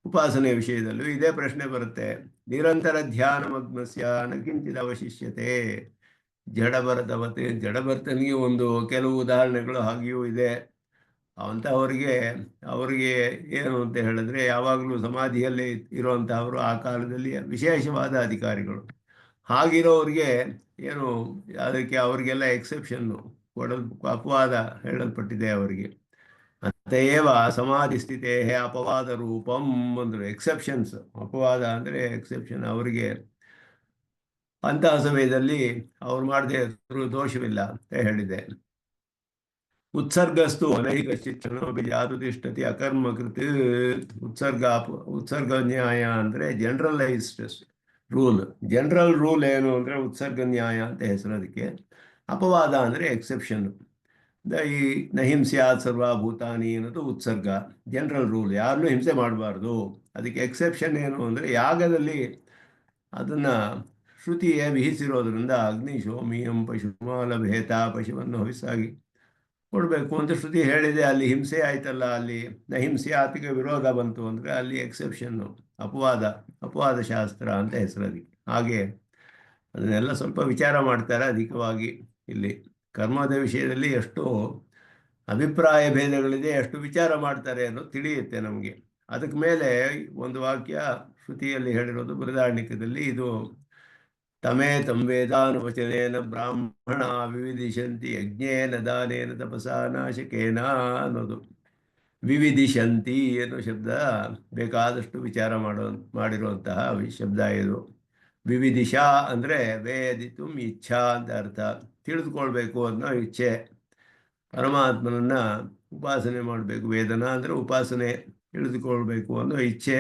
ಉಪಾಸನೆ ವಿಷಯದಲ್ಲೂ ಇದೇ ಪ್ರಶ್ನೆ ಬರುತ್ತೆ. ನಿರಂತರ ಧ್ಯಾನ ಮಗ್ನಸ್ಯ ನ ಕಿಂಚಿತ್ ಅವಶಿಷ್ಯತೆ ಜಡಭರತವತೆ. ಜಡಭರತನಿಗೆ ಒಂದು ಕೆಲವು ಉದಾಹರಣೆಗಳು ಹಾಗೆಯೂ ಇದೆ. ಅವರಿಗೆ ಏನು ಅಂತ ಹೇಳಿದ್ರೆ, ಯಾವಾಗಲೂ ಸಮಾಧಿಯಲ್ಲಿ ಇರುವಂತಹವರು ಆ ಕಾಲದಲ್ಲಿ ವಿಶೇಷವಾದ ಅಧಿಕಾರಿಗಳು. ಹಾಗಿರೋರಿಗೆ ಏನು ಅದಕ್ಕೆ ಅವರಿಗೆಲ್ಲ ಎಕ್ಸೆಪ್ಷನ್ನು ಅಪವಾದ ಹೇಳಲ್ಪಟ್ಟಿದೆ ಅವರಿಗೆ. ಅತಯೇವ ಸಮಾಧಿ ಸ್ಥಿತೇ ಅಪವಾದ ರೂಪಂ ಅಂದರು. ಎಕ್ಸೆಪ್ಷನ್ಸ್, ಅಪವಾದ ಅಂದರೆ ಎಕ್ಸೆಪ್ಷನ್. ಅವರಿಗೆ ಅಂತಹ ಸಮಯದಲ್ಲಿ ಅವ್ರು ಮಾಡದೆ ದೋಷವಿಲ್ಲ ಅಂತ ಹೇಳಿದೆ. ಉತ್ಸರ್ಗಸ್ತು ಅನೈಕ ಶಿಕ್ಷಣ ಯಾರು ತಿಷ್ಠತಿ ಅಕರ್ಮಕೃತ್. ಉತ್ಸರ್ಗ ನ್ಯಾಯ ಅಂದರೆ ಜನರಲೈಸ್ಡ್ ರೂಲ್. ಜನರಲ್ ರೂಲ್ ಏನು ಅಂದರೆ ಉತ್ಸರ್ಗ ನ್ಯಾಯ ಅಂತ ಹೆಸರು ಅದಕ್ಕೆ. ಅಪವಾದ ಅಂದರೆ ಎಕ್ಸೆಪ್ಷನ್ನು. ಈ ನಹಿಂಸ್ಯಾತ್ ಸರ್ವಭೂತಾನಿ ಅನ್ನೋದು ಉತ್ಸರ್ಗ, ಜನರಲ್ ರೂಲ್, ಯಾರನ್ನೂ ಹಿಂಸೆ ಮಾಡಬಾರ್ದು. ಅದಕ್ಕೆ ಎಕ್ಸೆಪ್ಷನ್ ಏನು ಅಂದರೆ ಯಾಗದಲ್ಲಿ ಅದನ್ನು ಶ್ರುತಿಯೇ ವಿಹಿಸಿರೋದ್ರಿಂದ ಅಗ್ನಿ ಶೋಮಿಯಂ ಪಶುಮಾಲ ಭೇತ, ಪಶುವನ್ನು ಹೊಯ್ಸಾಗಿ ಕೊಡಬೇಕು ಅಂತ ಶ್ರುತಿ ಹೇಳಿದೆ. ಅಲ್ಲಿ ಹಿಂಸೆ ಆಯ್ತಲ್ಲ, ಅಲ್ಲಿ ನಹಿಂಸ್ಯಾತಿಗೆ ವಿರೋಧ ಬಂತು ಅಂದರೆ ಅಲ್ಲಿ ಎಕ್ಸೆಪ್ಷನ್ನು, ಅಪವಾದ ಶಾಸ್ತ್ರ ಅಂತ ಹೆಸರು ಅದಕ್ಕೆ. ಹಾಗೆ ಅದನ್ನೆಲ್ಲ ಸ್ವಲ್ಪ ವಿಚಾರ ಮಾಡ್ತಾರೆ ಅಧಿಕವಾಗಿ. ಇಲ್ಲಿ ಕರ್ಮದ ವಿಷಯದಲ್ಲಿ ಎಷ್ಟು ಅಭಿಪ್ರಾಯ ಭೇದಗಳಿದೆ, ಎಷ್ಟು ವಿಚಾರ ಮಾಡ್ತಾರೆ ಅನ್ನೋದು ತಿಳಿಯುತ್ತೆ ನಮಗೆ. ಅದಕ್ಕೆ ಮೇಲೆ ಒಂದು ವಾಕ್ಯ ಶ್ರುತಿಯಲ್ಲಿ ಹೇಳಿರೋದು ಬೃಹದಾರಣ್ಯಕದಲ್ಲಿ, ಇದು ತಮೇ ತಂ ವೇದಾನುವಚನೇನ ಬ್ರಾಹ್ಮಣ ವಿವಿಧಿಶಂತಿ ಯಜ್ಞೇನ ದಾನೇನ ತಪಸಾ ನಾಶಕೇನ ಅನ್ನೋದು. ವಿವಿಧಿಶಂತಿ ಅನ್ನೋ ಶಬ್ದ ಬೇಕಾದಷ್ಟು ವಿಚಾರ ಮಾಡಿರುವಂತಹ ಶಬ್ದ ಇದು. ವಿವಿಧಿಷಾ ಅಂದರೆ ವೇದಿತು ಇಚ್ಛಾ ಅಂತ ಅರ್ಥ, ತಿಳಿದುಕೊಳ್ಬೇಕು ಅನ್ನೋ ಇಚ್ಛೆ. ಪರಮಾತ್ಮನನ್ನು ಉಪಾಸನೆ ಮಾಡಬೇಕು, ವೇದನ ಅಂದರೆ ಉಪಾಸನೆ, ತಿಳಿದುಕೊಳ್ಬೇಕು ಅನ್ನೋ ಇಚ್ಛೆ.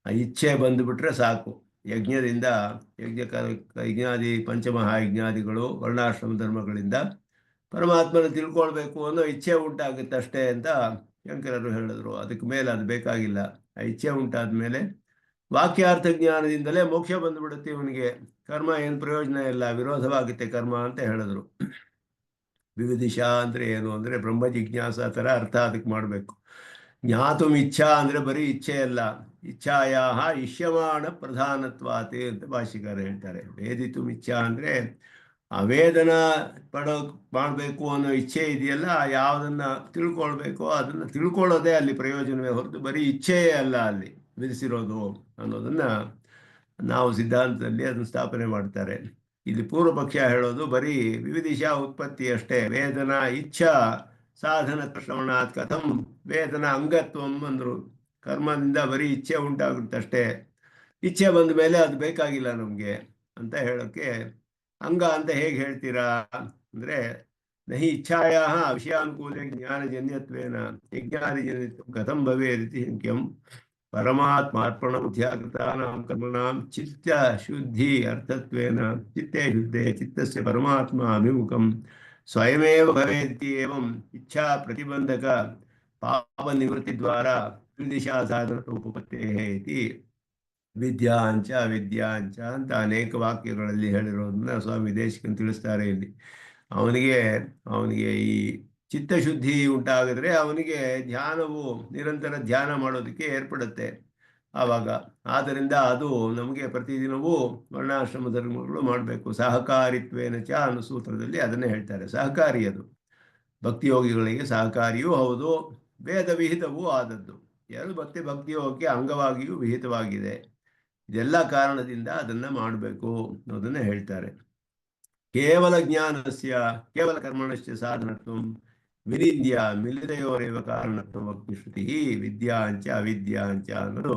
ಆ ಇಚ್ಛೆ ಬಂದುಬಿಟ್ರೆ ಸಾಕು. ಯಜ್ಞದಿಂದ ಯಜ್ಞಾದಿ ಪಂಚಮಹಾಯಜ್ಞಾದಿಗಳು ವರ್ಣಾಶ್ರಮ ಧರ್ಮಗಳಿಂದ ಪರಮಾತ್ಮನ ತಿಳ್ಕೊಳ್ಬೇಕು ಅನ್ನೋ ಇಚ್ಛೆ ಉಂಟಾಗುತ್ತಷ್ಟೇ ಅಂತ ಶಂಕರರು ಹೇಳಿದ್ರು. ಅದಕ್ಕೆ ಮೇಲೆ ಅದು ಬೇಕಾಗಿಲ್ಲ. ಆ ಇಚ್ಛೆ ಉಂಟಾದ ಮೇಲೆ ವಾಕ್ಯಾರ್ಥ ಜ್ಞಾನದಿಂದಲೇ ಮೋಕ್ಷ ಬಂದುಬಿಡುತ್ತೆ ಇವನಿಗೆ. ಕರ್ಮ ಏನು ಪ್ರಯೋಜನ ಇಲ್ಲ, ವಿರೋಧವಾಗುತ್ತೆ ಕರ್ಮ ಅಂತ ಹೇಳಿದ್ರು. ವಿವಿಧಿಷಾ ಅಂದರೆ ಏನು ಅಂದರೆ ಬ್ರಹ್ಮ ಜಿಜ್ಞಾಸ ಥರ ಅರ್ಥ ಅದಕ್ಕೆ ಮಾಡಬೇಕು. ಜ್ಞಾತುಂ ಇಚ್ಛಾ ಅಂದರೆ ಬರೀ ಇಚ್ಛೆ ಅಲ್ಲ, ಇಚ್ಛಾಯಾ ಇಷ್ಯಮಾಣ ಪ್ರಧಾನತ್ವಾತೆ ಅಂತ ಭಾಷಿಕಾರ ಹೇಳ್ತಾರೆ. ವೇದಿತು ಇಚ್ಛಾ ಅಂದರೆ ಅವೇದನ ಮಾಡಬೇಕು ಅನ್ನೋ ಇಚ್ಛೆ ಇದೆಯಲ್ಲ, ಯಾವುದನ್ನು ತಿಳ್ಕೊಳ್ಬೇಕೋ ಅದನ್ನು ತಿಳ್ಕೊಳ್ಳೋದೇ ಅಲ್ಲಿ ಪ್ರಯೋಜನವೇ ಹೊರತು ಬರೀ ಇಚ್ಛೆಯೇ ಅಲ್ಲ ಅಲ್ಲಿ ವಿಧಿಸಿರೋದು ಅನ್ನೋದನ್ನು ನಾವು ಸಿದ್ಧಾಂತದಲ್ಲಿ ಅದನ್ನು ಸ್ಥಾಪನೆ ಮಾಡ್ತಾರೆ. ಇಲ್ಲಿ ಪೂರ್ವ ಪಕ್ಷ ಹೇಳೋದು ಬರೀ ವಿವಿಧಿಷಾ ಉತ್ಪತ್ತಿ ಅಷ್ಟೇ, ವೇದನಾ ಇಚ್ಛಾ ಸಾಧನ ಶ್ರವಣಾತ್ ಕಥಂ ವೇದನಾ ಅಂಗತ್ವಂ ಅಂದರು. ಕರ್ಮದಿಂದ ಬರೀ ಇಚ್ಛೆ ಉಂಟಾಗುತ್ತಷ್ಟೇ, ಇಚ್ಛೆ ಬಂದ ಮೇಲೆ ಅದು ಬೇಕಾಗಿಲ್ಲ ನಮಗೆ ಅಂತ ಹೇಳೋಕ್ಕೆ ಅಂಗ ಅಂತ ಹೇಗೆ ಹೇಳ್ತೀರಾ ಅಂದರೆ, ನಹಿ ಇಚ್ಛಾಯ ವಿಷಯಾನುಕೂಲ ಜ್ಞಾನಜನ್ಯತ್ವೇನ ಯಜ್ಞಾದಿಜನ್ಯತ್ವಂ ಕಥಂ ಭವೇದಿತಿ ಶಂಕ್ಯಂ ಪರಮಾತ್ಮಾರ್ಪಣ ಬುದ್ಧ್ಯಾಕೃತಾನಾಂ ಕರ್ಮಣಾಂ ಚಿತ್ತ ಶುದ್ಧಿ ಅರ್ಥತ್ವೇನ ಚಿತ್ತೇ ಶುದ್ಧೇ ಚಿತ್ತಸ್ಯ ಪರಮಾತ್ಮ ಅಭಿಮುಖಂ ಸ್ವಯಮೇವ ಭವೇತಿ ಏವಂ ಇಚ್ಛಾ ಪ್ರತಿಬಂಧಕ ಪಾಪ ನಿವೃತ್ತಿ ದ್ವಾರ ತ್ರಿದಿಶಾ ಸಾಧನ ಉಪಪತ್ತೇಃ ಇತಿ ವಿದ್ಯಾಂಚ ವಿದ್ಯಾಂಚ ಅಂತ ಅನೇಕ ವಾಕ್ಯಗಳಲ್ಲಿ ಹೇಳಿರೋದನ್ನ ಸ್ವಾಮಿ ದೇಶಿಕನ್ ತಿಳಿಸ್ತಾರೆ ಇಲ್ಲಿ. ಅವನಿಗೆ ಈ ಚಿತ್ತಶುದ್ಧಿ ಉಂಟಾಗಿದ್ರೆ ಅವನಿಗೆ ಧ್ಯಾನವು ನಿರಂತರ ಧ್ಯಾನ ಮಾಡೋದಕ್ಕೆ ಏರ್ಪಡುತ್ತೆ ಆವಾಗ. ಆದ್ದರಿಂದ ಅದು ನಮಗೆ ಪ್ರತಿದಿನವೂ ವರ್ಣಾಶ್ರಮ ಧರ್ಮಗಳು ಮಾಡಬೇಕು. ಸಹಕಾರಿತ್ವೇನ ಚ ಅನ್ನೋ ಸೂತ್ರದಲ್ಲಿ ಅದನ್ನೇ ಹೇಳ್ತಾರೆ. ಸಹಕಾರಿ ಅದು, ಭಕ್ತಿಯೋಗಿಗಳಿಗೆ ಸಹಕಾರಿಯೂ ಹೌದು, ವೇದ ವಿಹಿತವೂ ಆದದ್ದು. ಎರಡು ಭಕ್ತಿಯೋಗಕ್ಕೆ ಅಂಗವಾಗಿಯೂ ವಿಹಿತವಾಗಿದೆ. ಇದೆಲ್ಲ ಕಾರಣದಿಂದ ಅದನ್ನು ಮಾಡಬೇಕು ಅನ್ನೋದನ್ನು ಹೇಳ್ತಾರೆ. ಕೇವಲ ಜ್ಞಾನಸ್ಯ ಕೇವಲ ಕರ್ಮಣಸ್ಯ ಸಾಧನತ್ವ ವಿನಿಂದ್ಯ ಮಿಲಿತಯೋರೇವ ಕಾರಣತ್ವ ಭಕ್ತಿ ಶ್ರುತಿ ವಿದ್ಯಾಂಚ ಅವಿದ್ಯಾಂಚ ಅನ್ನೋದು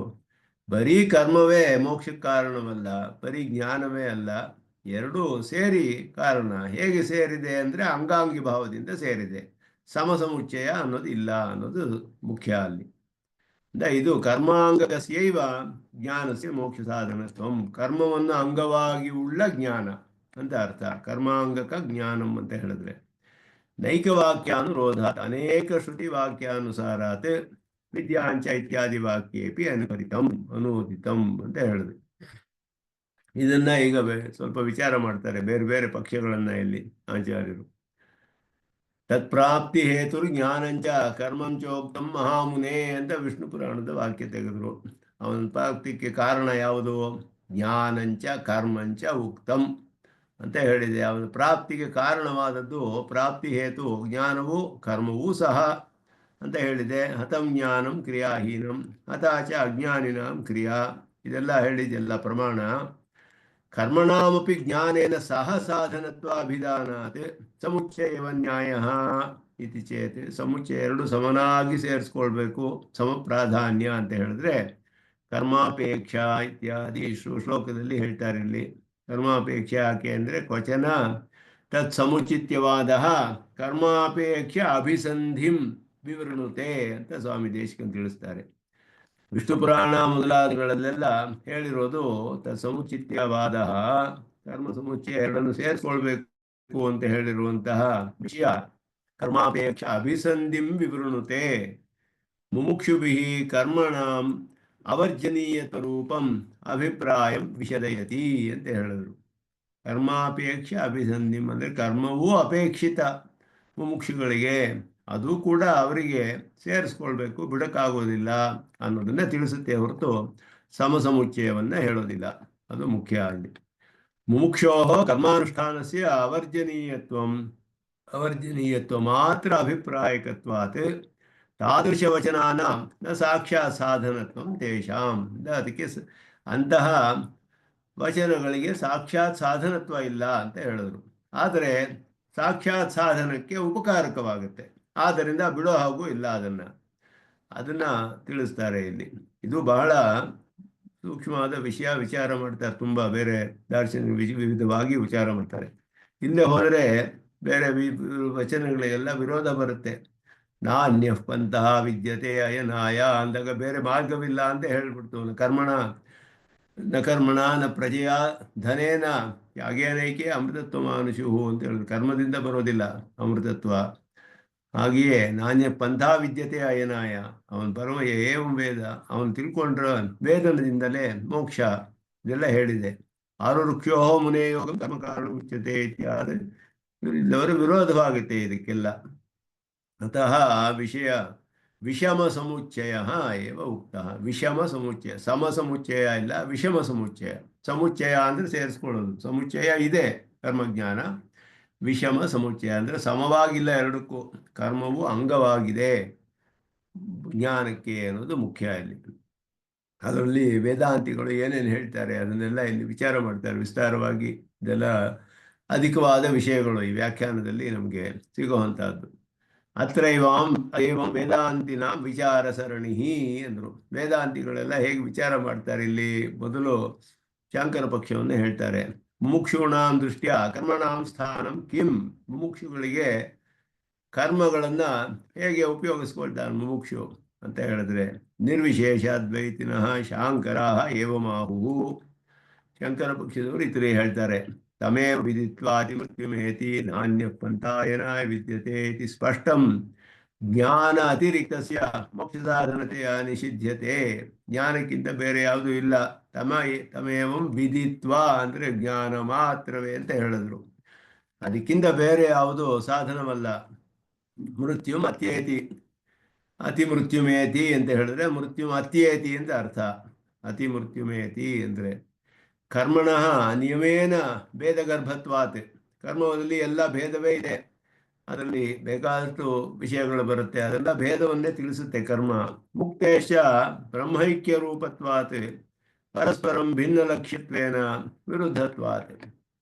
ಬರೀ ಕರ್ಮವೇ ಮೋಕ್ಷಕ್ಕೆ ಕಾರಣವಲ್ಲ, ಬರೀ ಜ್ಞಾನವೇ ಅಲ್ಲ, ಎರಡೂ ಸೇರಿ ಕಾರಣ. ಹೇಗೆ ಸೇರಿದೆ ಅಂದರೆ ಅಂಗಾಂಗಿ ಭಾವದಿಂದ ಸೇರಿದೆ, ಸಮಸಮುಚ್ಚಯ ಅನ್ನೋದು ಇಲ್ಲ ಅನ್ನೋದು ಮುಖ್ಯ ಅಲ್ಲಿ. ಇದು ಕರ್ಮಾಂಗಸ್ಯೈವ ಜ್ಞಾನಸ್ಯ ಮೋಕ್ಷ ಸಾಧನತ್ವಂ, ಕರ್ಮವನ್ನು ಅಂಗವಾಗಿ ಉಳ್ಳ ಜ್ಞಾನ ಅಂತ ಅರ್ಥ. ಕರ್ಮಾಂಗಕ ಜ್ಞಾನಂ ಅಂತ ಹೇಳಿದ್ರೆ ನೈಕವಾಕ್ಯಾನುರೋಧಾತ್ ಅನೇಕ ಶ್ರುತಿ ವಾಕ್ಯಾನುಸಾರಾತ್ ವಿದ್ಯಾಂಚ ಇತ್ಯಾದಿ ವಾಕ್ಯೇಪಿ ಅನುಪರಿತಂ ಅನೂದಿತಂ ಅಂತ ಹೇಳಿದ್ರು. ಇದನ್ನ ಈಗ ಸ್ವಲ್ಪ ವಿಚಾರ ಮಾಡ್ತಾರೆ ಬೇರೆ ಬೇರೆ ಪಕ್ಷಗಳನ್ನ ಇಲ್ಲಿ ಆಚಾರ್ಯರು. ತತ್ಪ್ರಾಪ್ತಿ ಹೇತುರು ಜ್ಞಾನಂಚ ಕರ್ಮಂಚೋಕ್ತಂ ಮಹಾಮುನೇ ಅಂತ ವಿಷ್ಣು ಪುರಾಣದ ವಾಕ್ಯ ತೆಗೆದ್ರು. ಅವನ ಪ್ರಾಪ್ತಿಗೆ ಕಾರಣ ಯಾವುದು? ಜ್ಞಾನಂಚ ಕರ್ಮಂಚ ಉಕ್ತಂ ಅಂತ ಹೇಳಿದೆ. ಅವನ ಪ್ರಾಪ್ತಿಗೆ ಕಾರಣವಾದದ್ದು ಪ್ರಾಪ್ತಿ ಹೇತು ಜ್ಞಾನವೂ ಕರ್ಮವೂ ಸಹ ಅಂತ ಹೇಳಿದೆ. ಹತಂ ಜ್ಞಾನಂ ಕ್ರಿಯಾಹೀನಂ ಹತಾಚ ಅಜ್ಞಾನಿನಾಂ ಕ್ರಿಯಾ, ಇದೆಲ್ಲ ಹೇಳಿದೆಲ್ಲ ಪ್ರಮಾಣ. ಕರ್ಮಣಾಮಪಿ ಜ್ಞಾನೇನ ಸಹ ಸಾಧನತ್ವಾಭಿಧಾನಾತ್ ಸಮುಚ್ಚಯವ ನ್ಯಾಯ ಇತಿ ಚೇತ್. ಸಮುಚ್ಚಯ ಎರಡು ಸಮನಾಗಿ ಸೇರಿಸ್ಕೊಳ್ಬೇಕು, ಸಮಪ್ರಾಧಾನ್ಯ ಅಂತ ಹೇಳಿದ್ರೆ ಕರ್ಮಾಪೇಕ್ಷಾ ಇತ್ಯಾದಿ ಶ್ಲೋಕದಲ್ಲಿ ಹೇಳ್ತಾರೆ. ಇಲ್ಲಿ ಕರ್ಮಾಪೇಕ್ಷೆ ಯಾಕೆ ಅಂದರೆ ಕ್ವಚನ ತತ್ ಸಮುಚಿತ್ಯವಾದ ಕರ್ಮಾಪೇಕ್ಷ ಅಭಿಸಂಧಿಂ ವಿವೃಣುತೆ ಅಂತ ಸ್ವಾಮಿ ದೇಶಿಕನ್ ತಿಳಿಸ್ತಾರೆ. ವಿಷ್ಣು ಪುರಾಣ ಮೊದಲಾದಗಳಲ್ಲೆಲ್ಲ ಹೇಳಿರೋದು ಸಮುಚಿತ್ಯವಾದ ಕರ್ಮ ಸಮುಚ್ಚಯ ಎರಡನ್ನು ಸೇರಿಸ್ಕೊಳ್ಬೇಕು ಅಂತ ಹೇಳಿರುವಂತಹ ವಿಷಯ ಕರ್ಮಾಪೇಕ್ಷ ಅಭಿಸಂಧಿಂ ವಿವೃಣುತೆ ಮುಮುಕ್ಷುಭಿಃ ಕರ್ಮಣಾಂ ಅವರ್ಜನೀಯತ ರೂಪಂ ಅಭಿಪ್ರಾಯಂ ವಿಶದಯತಿ ಅಂತ ಹೇಳಿದ್ರು. ಕರ್ಮಾಪೇಕ್ಷ ಅಭಿಸಂಧಿಂ ಅಂದರೆ ಕರ್ಮವೂ ಅಪೇಕ್ಷಿತ ಮುಮುಕ್ಷುಗಳಿಗೆ, ಅದು ಕೂಡ ಅವರಿಗೆ ಸೇರಿಸ್ಕೊಳ್ಬೇಕು, ಬಿಡಕ್ಕಾಗೋದಿಲ್ಲ ಅನ್ನೋದನ್ನ ತಿಳಿಸುತ್ತೆ ಹೊರತು ಸಮಸಮುಚ್ಚಯವನ್ನು ಹೇಳೋದಿಲ್ಲ. ಅದು ಮುಖ್ಯ ಅಲ್ಲಿ. ಮುಮುಕ್ಷೋ ಕರ್ಮಾನುಷ್ಠಾನಸ್ಯ ಅವರ್ಜನೀಯತ್ವ ಮಾತ್ರ ಅಭಿಪ್ರಾಯಕತ್ವಾತ್ ತಾದೃಶವಚನಾನ ನ ಸಾಕ್ಷಾತ್ ಸಾಧನತ್ವಂ ತೇಷಾಂ. ಅದಕ್ಕೆ ಅಂತಹ ವಚನಗಳಿಗೆ ಸಾಕ್ಷಾತ್ ಸಾಧನತ್ವ ಇಲ್ಲ ಅಂತ ಹೇಳಿದ್ರು. ಆದರೆ ಸಾಕ್ಷಾತ್ ಸಾಧನಕ್ಕೆ ಉಪಕಾರಕವಾಗುತ್ತೆ, ಆದ್ದರಿಂದ ಬಿಡೋ ಹಾಗೂ ಇಲ್ಲ ಅದನ್ನ ತಿಳಿಸ್ತಾರೆ ಇಲ್ಲಿ. ಇದು ಬಹಳ ಸೂಕ್ಷ್ಮವಾದ ವಿಚಾರ ಮಾಡ್ತಾರೆ. ತುಂಬ ಬೇರೆ ದಾರ್ಶನಿಕ ವಿವಿಧವಾಗಿ ವಿಚಾರ ಮಾಡ್ತಾರೆ. ಹಿಂದೆ ಹೋದರೆ ಬೇರೆ ವಚನಗಳಿಗೆಲ್ಲ ವಿರೋಧ ಬರುತ್ತೆ. ನಾನ್ಯ ಪಂತಹ ವಿದ್ಯತೆ ಅಯನಾಯ ಅಂದಾಗ ಬೇರೆ ಮಾರ್ಗವಿಲ್ಲ ಅಂತ ಹೇಳ್ಬಿಡ್ತು. ನ ಕರ್ಮಣ ನ ಪ್ರಜೆಯ ಧನೇನ ಯಾಗೇನೈಕೆ ಅಮೃತತ್ವ ಮಾನುಷು ಅಂತ ಹೇಳಿದ್ರು. ಕರ್ಮದಿಂದ ಬರೋದಿಲ್ಲ ಅಮೃತತ್ವ. ಹಾಗೆಯೇ ನಾಣ್ಯ ಪಂಥಾ ವಿದ್ಯತೆ ಅಯನಾಯ, ಅವನ ಪರಮ ಏವಂ ವೇದ, ಅವನು ತಿಳ್ಕೊಂಡ್ರ ವೇದನದಿಂದಲೇ ಮೋಕ್ಷ, ಇದೆಲ್ಲ ಹೇಳಿದೆ. ಆರುರುಕ್ಷೋ ಮುನೇಯೋಗ ಕರ್ಮ ಕಾರಣ ಉಚ್ಯತೆ ಇತ್ಯಾದಿ ಇಲ್ಲವರ ವಿರೋಧವಾಗುತ್ತೆ ಇದಕ್ಕೆಲ್ಲ. ಅತಃ ವಿಷಯ ವಿಷಮ ಸಮುಚ್ಚಯ ಏವ ಉಕ್ತ. ವಿಷಮ ಸಮುಚ್ಚಯ, ಸಮ ಸಮುಚ್ಚಯ ಇಲ್ಲ, ವಿಷಮ ಸಮುಚ್ಚಯ. ಸಮುಚ್ಚಯ ಅಂದರೆ ಸೇರಿಸ್ಕೊಳ್ಳೋದು, ಸಮುಚ್ಚಯ ಇದೆ ಕರ್ಮಜ್ಞಾನ. ವಿಷಮ ಸಮುಚ್ಚಯ ಅಂದರೆ ಸಮವಾಗಿಲ್ಲ ಎರಡಕ್ಕೂ, ಕರ್ಮವು ಅಂಗವಾಗಿದೆ ಜ್ಞಾನಕ್ಕೆ ಅನ್ನೋದು ಮುಖ್ಯ ಇಲ್ಲಿ. ಅದರಲ್ಲಿ ವೇದಾಂತಿಗಳು ಏನೇನು ಹೇಳ್ತಾರೆ ಅದನ್ನೆಲ್ಲ ಇಲ್ಲಿ ವಿಚಾರ ಮಾಡ್ತಾರೆ ವಿಸ್ತಾರವಾಗಿ. ಇದೆಲ್ಲ ಅಧಿಕವಾದ ವಿಷಯಗಳು ಈ ವ್ಯಾಖ್ಯಾನದಲ್ಲಿ ನಮಗೆ ಸಿಗುವಂತಹದ್ದು. ಅತ್ರ ಏವಂ ವೇದಾಂತಿನ ವಿಚಾರ ಸರಣಿ ಅಂದರು. ವೇದಾಂತಿಗಳೆಲ್ಲ ಹೇಗೆ ವಿಚಾರ ಮಾಡ್ತಾರೆ ಇಲ್ಲಿ, ಮೊದಲು ಶಾಂಕರ ಪಕ್ಷವನ್ನು ಹೇಳ್ತಾರೆ. ಮುಮುಕ್ಷೂಣಾಂ ದೃಷ್ಟ್ಯ ಕರ್ಮಣಾಂ ಸ್ಥಾನಂ ಕಿಂ. ಮುಮುಕ್ಷುಗಳಿಗೆ ಕರ್ಮಗಳನ್ನ ಹೇಗೆ ಉಪಯೋಗಿಸ್ಕೊಳ್ತಾರೆ ಮುಮುಕ್ಷು ಅಂತ ಹೇಳಿದ್ರೆ, ನಿರ್ವಿಶೇಷಾದ್ವೈತಿನಃ ಶಾಂಕರಾಹ ಏವಮಾಹು. ಶಂಕರ ಪಕ್ಷದವರು ಇತರೆ ಹೇಳ್ತಾರೆ, ತಮೇವ ವಿದಿತ್ವಾತಿ ಮೃತ್ಯುಮೇತಿ ನಾಣ್ಯ ಪಂಥಾಯನಾಯ ವಿದ್ಯತೆ ಇತಿ ಸ್ಪಷ್ಟಂ ಜ್ಞಾನ ಅತಿರಿಕ್ತಸ್ಯ ಮೋಕ್ಷ ಸಾಧನತೆಯ ನಿಷಿಧ್ಯತೆ. ಜ್ಞಾನಕ್ಕಿಂತ ಬೇರೆ ಯಾವುದೂ ಇಲ್ಲ. ತಮೇವಂ ವಿದಿತ್ವ ಅಂದರೆ ಜ್ಞಾನ ಮಾತ್ರವೇ ಅಂತ ಹೇಳಿದ್ರು. ಅದಕ್ಕಿಂತ ಬೇರೆ ಯಾವುದು ಸಾಧನವಲ್ಲ. ಮೃತ್ಯು ಅತ್ಯೇತಿ, ಅತಿ ಮೃತ್ಯುಮೇತಿ ಅಂತ ಹೇಳಿದ್ರೆ ಮೃತ್ಯು ಅತ್ಯೇತಿ ಅಂತ ಅರ್ಥ. ಅತಿ ಮೃತ್ಯುಮೇತಿ ಅಂದರೆ ಕರ್ಮಣಃ ನಿಯಮೇನ ಭೇದಗರ್ಭತ್ವಾತ್. ಕರ್ಮದಲ್ಲಿ ಎಲ್ಲ ಭೇದವೇ ಇದೆ, ಅದರಲ್ಲಿ ಬೇಕಾದಷ್ಟು ವಿಷಯಗಳು ಬರುತ್ತೆ, ಅದೆಲ್ಲ ಭೇದವನ್ನೇ ತಿಳಿಸುತ್ತೆ ಕರ್ಮ. ಮುಕ್ತೇಶ ಬ್ರಹ್ಮೈಕ್ಯ ರೂಪತ್ವಾತ್ ಪರಸ್ಪರಂ ಭಿನ್ನ ಲಕ್ಷ್ಯತ್ವೇನ ವಿರುದ್ಧತ್ವಾತ್.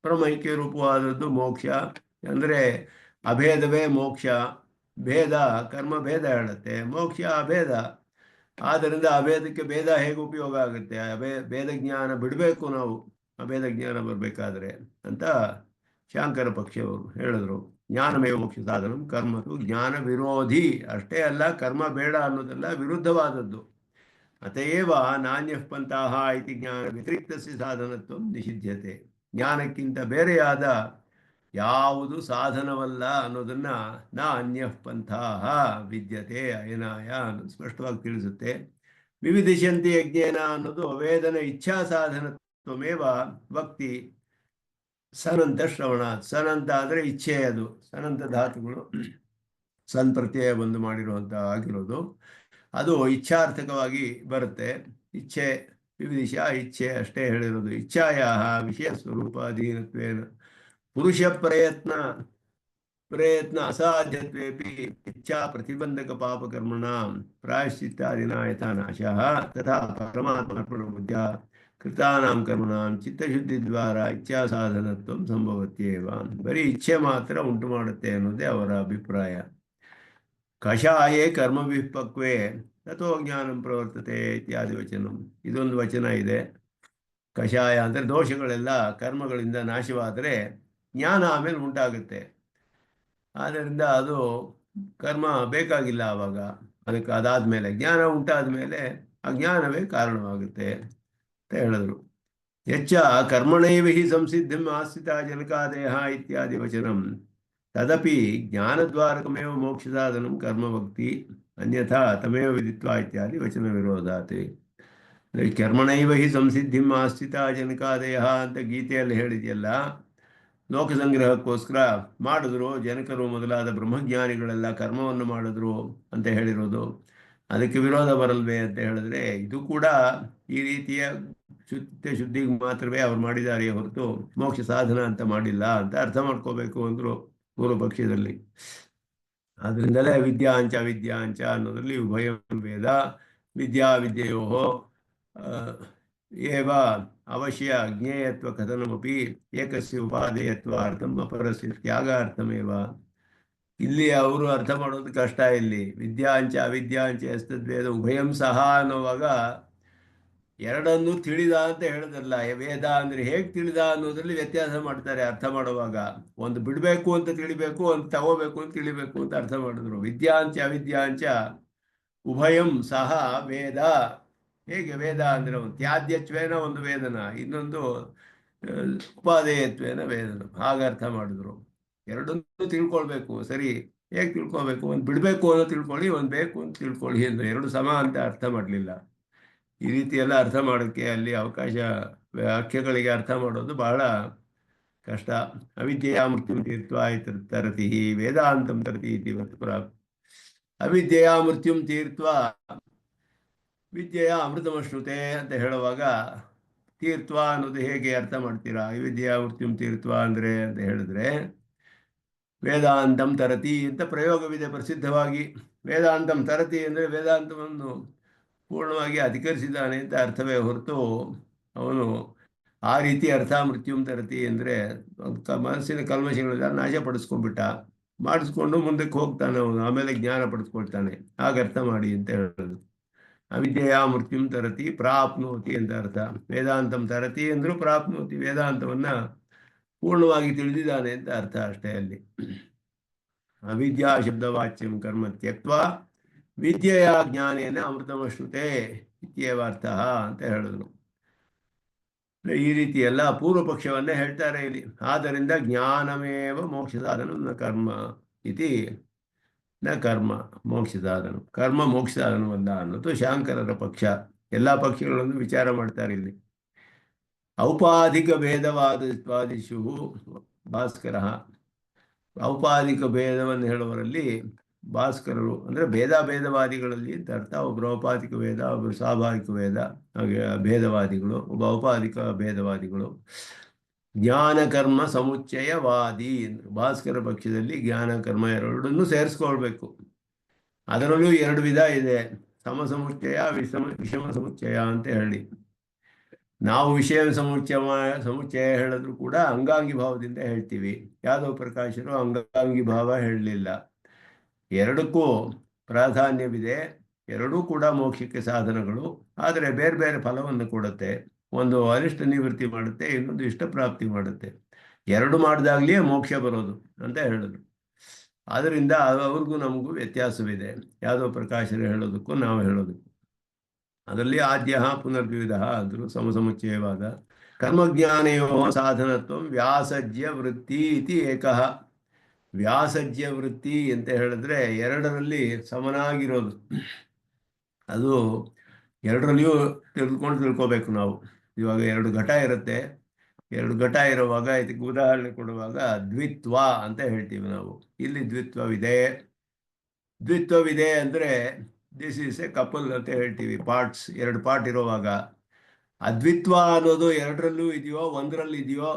ಬ್ರಹ್ಮೈಕ್ಯ ರೂಪವಾದದ್ದು ಮೋಕ್ಷ ಅಂದರೆ ಅಭೇದವೇ ಮೋಕ್ಷ. ಭೇದ ಕರ್ಮ ಭೇದ ಹೇಳುತ್ತೆ, ಮೋಕ್ಷ ಅಭೇದ. ಆದ್ದರಿಂದ ಅಭೇದಕ್ಕೆ ಭೇದ ಹೇಗೆ ಉಪಯೋಗ ಆಗುತ್ತೆ? ಭೇದ ಜ್ಞಾನ ಬಿಡಬೇಕು ನಾವು, ಅಭೇದ ಜ್ಞಾನ ಬರಬೇಕಾದ್ರೆ ಅಂತ ಶಾಂಕರ ಪಕ್ಷವರು ಹೇಳಿದ್ರು. ಜ್ಞಾನಮೇವ ಮೋಕ್ಷ ಸಾಧನ ಕರ್ಮತು ಜ್ಞಾನ ವಿರೋಧಿ. ಅಷ್ಟೇ ಅಲ್ಲ, ಕರ್ಮ ಬೇಡ ಅನ್ನೋದೆಲ್ಲ ವಿರುದ್ಧವಾದದ್ದು. ಅತಏವ ನಾಣ್ಯ ಪಂಥಾಹ ಇತಿ ಜ್ಞಾನ ವ್ಯತಿರಿಕ್ತಸ್ಯ ಸಾಧನತ್ವ ನಿಷಿಧ್ಯತೆ. ಜ್ಞಾನಕ್ಕಿಂತ ಬೇರೆಯಾದ ಯಾವುದು ಸಾಧನವಲ್ಲ ಅನ್ನೋದನ್ನ ನಾಣ್ಯ ಪಂಥಾಹ ವಿದ್ಯತೆ ಅಯನಾಯ ಸ್ಪಷ್ಟವಾಗಿ ತಿಳಿಸುತ್ತೆ. ವಿವಿಧಿಶಂತಿ ಯಜ್ಞೇನ ಅನ್ನೋದು ವೇದನ ಇಚ್ಛಾ ಸಾಧನತ್ವಮೇವ ಭಕ್ತಿ ಸನಂತ ಶ್ರವಣ. ಸನಂತ ಅಂದರೆ ಇಚ್ಛೆ, ಅದು ಸನಂತ ಧಾತುಗಳು ಸನ್ ಪ್ರತ್ಯಯ ಬಂದು ಮಾಡಿರುವಂಥ ಆಗಿರೋದು, ಅದು ಇಚ್ಛಾರ್ಥಕವಾಗಿ ಬರುತ್ತೆ. ಇಚ್ಛೆ ವಿವಿಧಿಶ ಇಚ್ಛೆ ಅಷ್ಟೇ ಹೇಳಿರೋದು. ಇಚ್ಛಾಯ ವಿಷಯ ಸ್ವರೂಪ ಅಧೀನತ್ವೇನ ಪುರುಷ ಪ್ರಯತ್ನ ಅಸಾಧ್ಯತ್ವೇಪಿ ಇಚ್ಛಾ ಪ್ರತಿಬಂಧಕ ಪಾಪಕರ್ಮಣ ಪ್ರಾಯಶ್ಚಿತ್ತಾದಿನ ಯಥಾ ನಾಶಃ ತಥಾ ಪರಮಾತ್ಮರ್ಪಣ ಬುದ್ಧ ಕೃತಾನಾಂ ಕರ್ಮಣಾಂ ಚಿತ್ತಶುದ್ಧಿ ದ್ವಾರ ಇಚ್ಛಾ ಸಾಧನತ್ವ ಸಂಭವತ್ಯೇವ. ಬರೀ ಇಚ್ಛೆ ಮಾತ್ರ ಉಂಟು ಮಾಡುತ್ತೆ ಅನ್ನೋದೇ ಅವರ ಅಭಿಪ್ರಾಯ. ಕಷಾಯೇ ಕರ್ಮ ವಿಪಕ್ವೇ ತಥೋ ಜ್ಞಾನಂ ಪ್ರವರ್ತತೆ ಇತ್ಯಾದಿ ವಚನ. ಇದೊಂದು ವಚನ ಇದೆ. ಕಷಾಯ ಅಂದರೆ ದೋಷಗಳೆಲ್ಲ ಕರ್ಮಗಳಿಂದ ನಾಶವಾದರೆ ಜ್ಞಾನ ಆಮೇಲೆ ಉಂಟಾಗುತ್ತೆ. ಆದ್ದರಿಂದ ಅದು ಕರ್ಮ ಬೇಕಾಗಿಲ್ಲ ಆವಾಗ. ಅದಕ್ಕೆ ಅದಾದಮೇಲೆ ಜ್ಞಾನ ಉಂಟಾದ ಮೇಲೆ ಅಜ್ಞಾನವೇ ಕಾರಣವಾಗುತ್ತೆ ಅಂತ ಹೇಳಿದ್ರು. ಹೆಚ್ಚ ಕರ್ಮಣೈವ ಹಿ ಸಂಸಿದ್ಧಿಂ ಆಸ್ಥಿತ ಜನಕಾದೇಹ ಇತ್ಯಾದಿ ವಚನಂ ತದಪಿ ಜ್ಞಾನದ್ವಾರಕಮೇವ ಮೋಕ್ಷ ಸಾಧನಂ ಕರ್ಮಭಕ್ತಿ ಅನ್ಯಥಾ ತಮೇವ ವಿದಿತ್ವ ಇತ್ಯಾದಿ ವಚನ ವಿರೋಧಾತ್. ಕರ್ಮಣೈವ ಹಿ ಸಂಸಿದ್ಧಿಂ ಆಸ್ಥಿತ ಜನಕಾದೇಹ ಅಂತ ಗೀತೆಯಲ್ಲಿ ಹೇಳಿದೆಯಲ್ಲ, ಲೋಕ ಸಂಗ್ರಹಕ್ಕೋಸ್ಕರ ಮಾಡಿದ್ರು ಜನಕರು ಮೊದಲಾದ ಬ್ರಹ್ಮಜ್ಞಾನಿಗಳೆಲ್ಲ ಕರ್ಮವನ್ನು ಮಾಡಿದ್ರು ಅಂತ ಹೇಳಿರೋದು. ಅದಕ್ಕೆ ವಿರೋಧ ಬರಲ್ವೇ ಅಂತ ಹೇಳಿದ್ರೆ, ಇದು ಕೂಡ ಈ ರೀತಿಯ ಶುದ್ಧಿಗೆ ಮಾತ್ರವೇ ಅವ್ರು ಮಾಡಿದ್ದಾರೆ ಹೊರತು ಮೋಕ್ಷ ಸಾಧನ ಅಂತ ಮಾಡಿಲ್ಲ ಅಂತ ಅರ್ಥ ಮಾಡ್ಕೋಬೇಕು ಅಂದರು ಪೂರ್ವ ಪಕ್ಷದಲ್ಲಿ. ಆದ್ರಿಂದಲೇ ವಿದ್ಯಾಂಚ ವಿದ್ಯಾಂಚ ಅನ್ನೋದ್ರಲ್ಲಿ ಉಭಯಂ ವೇದ ವಿದ್ಯೆಯೋ ಏವ ಅವಶ್ಯ ಜ್ಞೇಯತ್ವ ಕಥನಮಪಿ ಏಕಸ್ಯ ಉಪಾದೇಯತ್ವಾರ್ಥಂ ಅಪರಸ್ಯ ತ್ಯಾಗಾರ್ಥಮೇವ. ಇಲ್ಲಿ ಅವರು ಅರ್ಥ ಮಾಡೋದು ಕಷ್ಟ. ಇಲ್ಲಿ ವಿದ್ಯಾಂಚ ಅವಿದ್ಯಾಂಚ ಎಸ್ತದ್ವೇದ ಉಭಯಂ ಸಹ ಅನ್ನೋವಾಗ ಎರಡನ್ನೂ ತಿಳಿದ ಅಂತ ಹೇಳೋದಲ್ಲ. ವೇದ ಅಂದರೆ ಹೇಗೆ ತಿಳಿದ ಅನ್ನೋದ್ರಲ್ಲಿ ವ್ಯತ್ಯಾಸ ಮಾಡ್ತಾರೆ ಅರ್ಥ ಮಾಡುವಾಗ. ಒಂದು ಬಿಡಬೇಕು ಅಂತ ತಿಳಿಬೇಕು, ಒಂದು ತಗೋಬೇಕು ಅಂತ ತಿಳಿಬೇಕು ಅಂತ ಅರ್ಥ ಮಾಡಿದ್ರು. ವಿದ್ಯಾಂಚ ಅವಿದ್ಯಾಂಚ ಉಭಯಂ ಸಹ ವೇದ. ಹೇಗೆ ವೇದ ಅಂದರೆ ಒಂದು ತ್ಯಾಜ್ಯತ್ವೇನ ಒಂದು ವೇದನ, ಇನ್ನೊಂದು ಉಪಾದೇಯತ್ವೇನ ವೇದನ, ಹಾಗೆ ಅರ್ಥ ಮಾಡಿದ್ರು. ಎರಡನ್ನೂ ತಿಳ್ಕೊಳ್ಬೇಕು. ಸರಿ, ಹೇಗೆ ತಿಳ್ಕೊಳ್ಬೇಕು? ಒಂದು ಬಿಡಬೇಕು ಅನ್ನೋ ತಿಳ್ಕೊಳ್ಳಿ, ಒಂದು ಬೇಕು ಅಂತ ತಿಳ್ಕೊಳ್ಳಿ ಎಂದು ಎರಡು ಸಮ ಅಂತ ಅರ್ಥ ಮಾಡಲಿಲ್ಲ. ಈ ರೀತಿ ಎಲ್ಲ ಅರ್ಥ ಮಾಡೋಕ್ಕೆ ಅಲ್ಲಿ ಅವಕಾಶ, ವಾಕ್ಯಗಳಿಗೆ ಅರ್ಥ ಮಾಡೋದು ಬಹಳ ಕಷ್ಟ. ಅವಿದ್ಯೆಯ ಮೃತ್ಯುಂ ತೀರ್ತ್ವಾ ತರತಿ ವೇದಾಂತಂ ತರತಿ ಇತಿ ಅವಿದ್ಯೆಯ ಮೃತ್ಯುಂ ತೀರ್ತ್ವಾ ವಿದ್ಯೆಯ ಅಮೃತಮಶ್ನುತೆ ಅಂತ ಹೇಳುವಾಗ ತೀರ್ತ್ವ ಅನ್ನೋದು ಹೇಗೆ ಅರ್ಥ ಮಾಡ್ತೀರಾ? ಅವಿದ್ಯೆಯ ಮೃತ್ಯುಂ ತೀರ್ತ್ವ ಅಂದರೆ ಅಂತ ಹೇಳಿದ್ರೆ ವೇದಾಂತಂ ತರತಿ ಅಂತ ಪ್ರಯೋಗವಿದೆ ಪ್ರಸಿದ್ಧವಾಗಿ. ವೇದಾಂತಂ ತರತಿ ಅಂದರೆ ವೇದಾಂತವನ್ನು ಪೂರ್ಣವಾಗಿ ಅಧಿಕರಿಸಿದ್ದಾನೆ ಅಂತ ಅರ್ಥವೇ ಹೊರತು ಅವನು ಆ ರೀತಿ ಅರ್ಥ ಮೃತ್ಯುಂ ತರತಿ ಅಂದರೆ ಮನಸ್ಸಿನ ಕಲ್ಮಶಗಳೆಲ್ಲ ನಾಶಪಡಿಸ್ಕೊಂಡ್ಬಿಟ್ಟ, ಮಾಡಿಸ್ಕೊಂಡು ಮುಂದಕ್ಕೆ ಹೋಗ್ತಾನೆ ಅವನು, ಆಮೇಲೆ ಜ್ಞಾನ ಪಡಿಸ್ಕೊಳ್ತಾನೆ. ಆಗ ಅರ್ಥ ಮಾಡಿ ಅಂತ ಹೇಳೋದು. ಅವಿದ್ಯೆಯ ಮೃತ್ಯುಂ ತರತಿ ಪ್ರಾಪ್ನೋತಿ ಅಂತ ಅರ್ಥ. ವೇದಾಂತಂ ತರತಿ ಅಂದ್ರೂ ಪ್ರಾಪ್ನೋತಿ, ವೇದಾಂತವನ್ನ ಪೂರ್ಣವಾಗಿ ತಿಳಿದಿದ್ದಾನೆ ಅಂತ ಅರ್ಥ ಅಷ್ಟೇ ಅಲ್ಲಿ. ಅವಿದ್ಯಾ ಶಬ್ದವಾಚ್ಯಂ ಕರ್ಮ ತ್ಯಕ್ತ್ವಾ ವಿದ್ಯೆಯ ಜ್ಞಾನೇನ ಅಮೃತಮಶ್ನುತೆ ಇತ್ಯೇವ ಅರ್ಥ ಅಂತ ಹೇಳಿದ್ರು. ಈ ರೀತಿ ಎಲ್ಲ ಪೂರ್ವ ಪಕ್ಷವನ್ನೇ ಹೇಳ್ತಾರೆ ಇಲ್ಲಿ. ಆದ್ದರಿಂದ ಜ್ಞಾನಮೇವ ಮೋಕ್ಷ ಸಾಧನ ನ ಕರ್ಮ ಇತಿ, ನ ಕರ್ಮ ಮೋಕ್ಷ ಸಾಧನ, ಕರ್ಮ ಮೋಕ್ಷ ಸಾಧನವಲ್ಲ ಅನ್ನೋದು ಶಾಂಕರರ ಪಕ್ಷ. ಎಲ್ಲ ಪಕ್ಷಗಳನ್ನು ವಿಚಾರ ಮಾಡ್ತಾರೆ ಇಲ್ಲಿ. ಔಪಾಧಿಕ ಭೇದವಾದಿಷು ಭಾಸ್ಕರ, ಔಪಾಧಿಕ ಭೇದವನ್ನು ಹೇಳುವವರಲ್ಲಿ ಭಾಸ್ಕರರು ಅಂದರೆ ಭೇದವಾದಿಗಳಲ್ಲಿ ಅಂತ ಅರ್ಥ. ಒಬ್ಬರು ಔಪಾಧಿಕ ವೇದ, ಒಬ್ಬರು ಸ್ವಾಭಾವಿಕ ವೇದ, ಹಾಗೆ ಭೇದವಾದಿಗಳು, ಒಬ್ಬ ಔಪಾಧಿಕ ಭೇದವಾದಿಗಳು. ಜ್ಞಾನಕರ್ಮ ಸಮುಚ್ಚಯವಾದಿ ಭಾಸ್ಕರ ಪಕ್ಷದಲ್ಲಿ ಜ್ಞಾನಕರ್ಮ ಎರಡನ್ನೂ ಸೇರಿಸ್ಕೊಳ್ಬೇಕು. ಅದರಲ್ಲೂ ಎರಡು ವಿಧ ಇದೆ, ಸಮಸಮುಚ್ಚಯ, ವಿಷಮ ಸಮುಚ್ಚಯ ಅಂತ ಹೇಳಿ. ನಾವು ವಿಷಯ ಸಮುಚ್ಚಯ ಹೇಳಿದ್ರು ಕೂಡ ಅಂಗಾಂಗಿ ಭಾವದಿಂದ ಹೇಳ್ತೀವಿ. ಯಾದವ ಪ್ರಕಾಶರು ಅಂಗಾಂಗಿ ಭಾವ ಹೇಳಲಿಲ್ಲ. ಎರಡಕ್ಕೂ ಪ್ರಾಧಾನ್ಯವಿದೆ, ಎರಡೂ ಕೂಡ ಮೋಕ್ಷಕ್ಕೆ ಸಾಧನಗಳು, ಆದರೆ ಬೇರೆ ಬೇರೆ ಫಲವನ್ನು ಕೊಡುತ್ತೆ. ಒಂದು ಅನಿಷ್ಟ ನಿವೃತ್ತಿ ಮಾಡುತ್ತೆ, ಇನ್ನೊಂದು ಇಷ್ಟ ಪ್ರಾಪ್ತಿ ಮಾಡುತ್ತೆ. ಎರಡು ಮಾಡಿದಾಗಲೇ ಮೋಕ್ಷ ಬರೋದು ಅಂತ ಹೇಳಿದ್ರು. ಆದ್ದರಿಂದ ಅವ್ರಿಗೂ ನಮಗೂ ವ್ಯತ್ಯಾಸವಿದೆ, ಯಾದವ ಪ್ರಕಾಶರು ಹೇಳೋದಕ್ಕೂ ನಾವು ಹೇಳೋದಕ್ಕೂ. ಅದರಲ್ಲಿ ಆದ್ಯ ಪುನರ್ವಿವಿಧ ಅಂದರು ಸಮಸಮುಚ್ಚಯವಾದ. ಕರ್ಮಜ್ಞಾನಯೋ ಸಾಧನತ್ವ ವ್ಯಾಸಜ್ಯ ವೃತ್ತಿ ಇತಿ ಏಕಃ. ವ್ಯಾಸಜ್ಯ ವೃತ್ತಿ ಅಂತ ಹೇಳಿದ್ರೆ ಎರಡರಲ್ಲಿ ಸಮನಾಗಿರೋದು. ಅದು ಎರಡರಲ್ಲಿಯೂ ತಿಳ್ಕೋಬೇಕು ನಾವು. ಇವಾಗ ಎರಡು ಘಟ ಇರುತ್ತೆ, ಎರಡು ಘಟ ಇರುವಾಗ ಇದಕ್ಕೆ ಉದಾಹರಣೆ ಕೊಡುವಾಗ ದ್ವಿತ್ವ ಅಂತ ಹೇಳ್ತೀವಿ ನಾವು. ಇಲ್ಲಿ ದ್ವಿತ್ವವಿದೆ. ದ್ವಿತ್ವವಿದೆ ಅಂದರೆ ದಿಸ್ ಈಸ್ ಎ ಕಪಲ್ ಅಂತ ಹೇಳ್ತೀವಿ. ಪಾರ್ಟ್ಸ್, ಎರಡು ಪಾರ್ಟ್ ಇರುವಾಗ ಅದ್ವಿತ್ವ ಅನ್ನೋದು ಎರಡರಲ್ಲೂ ಇದೆಯೋ ಒಂದರಲ್ಲಿ ಇದೆಯೋ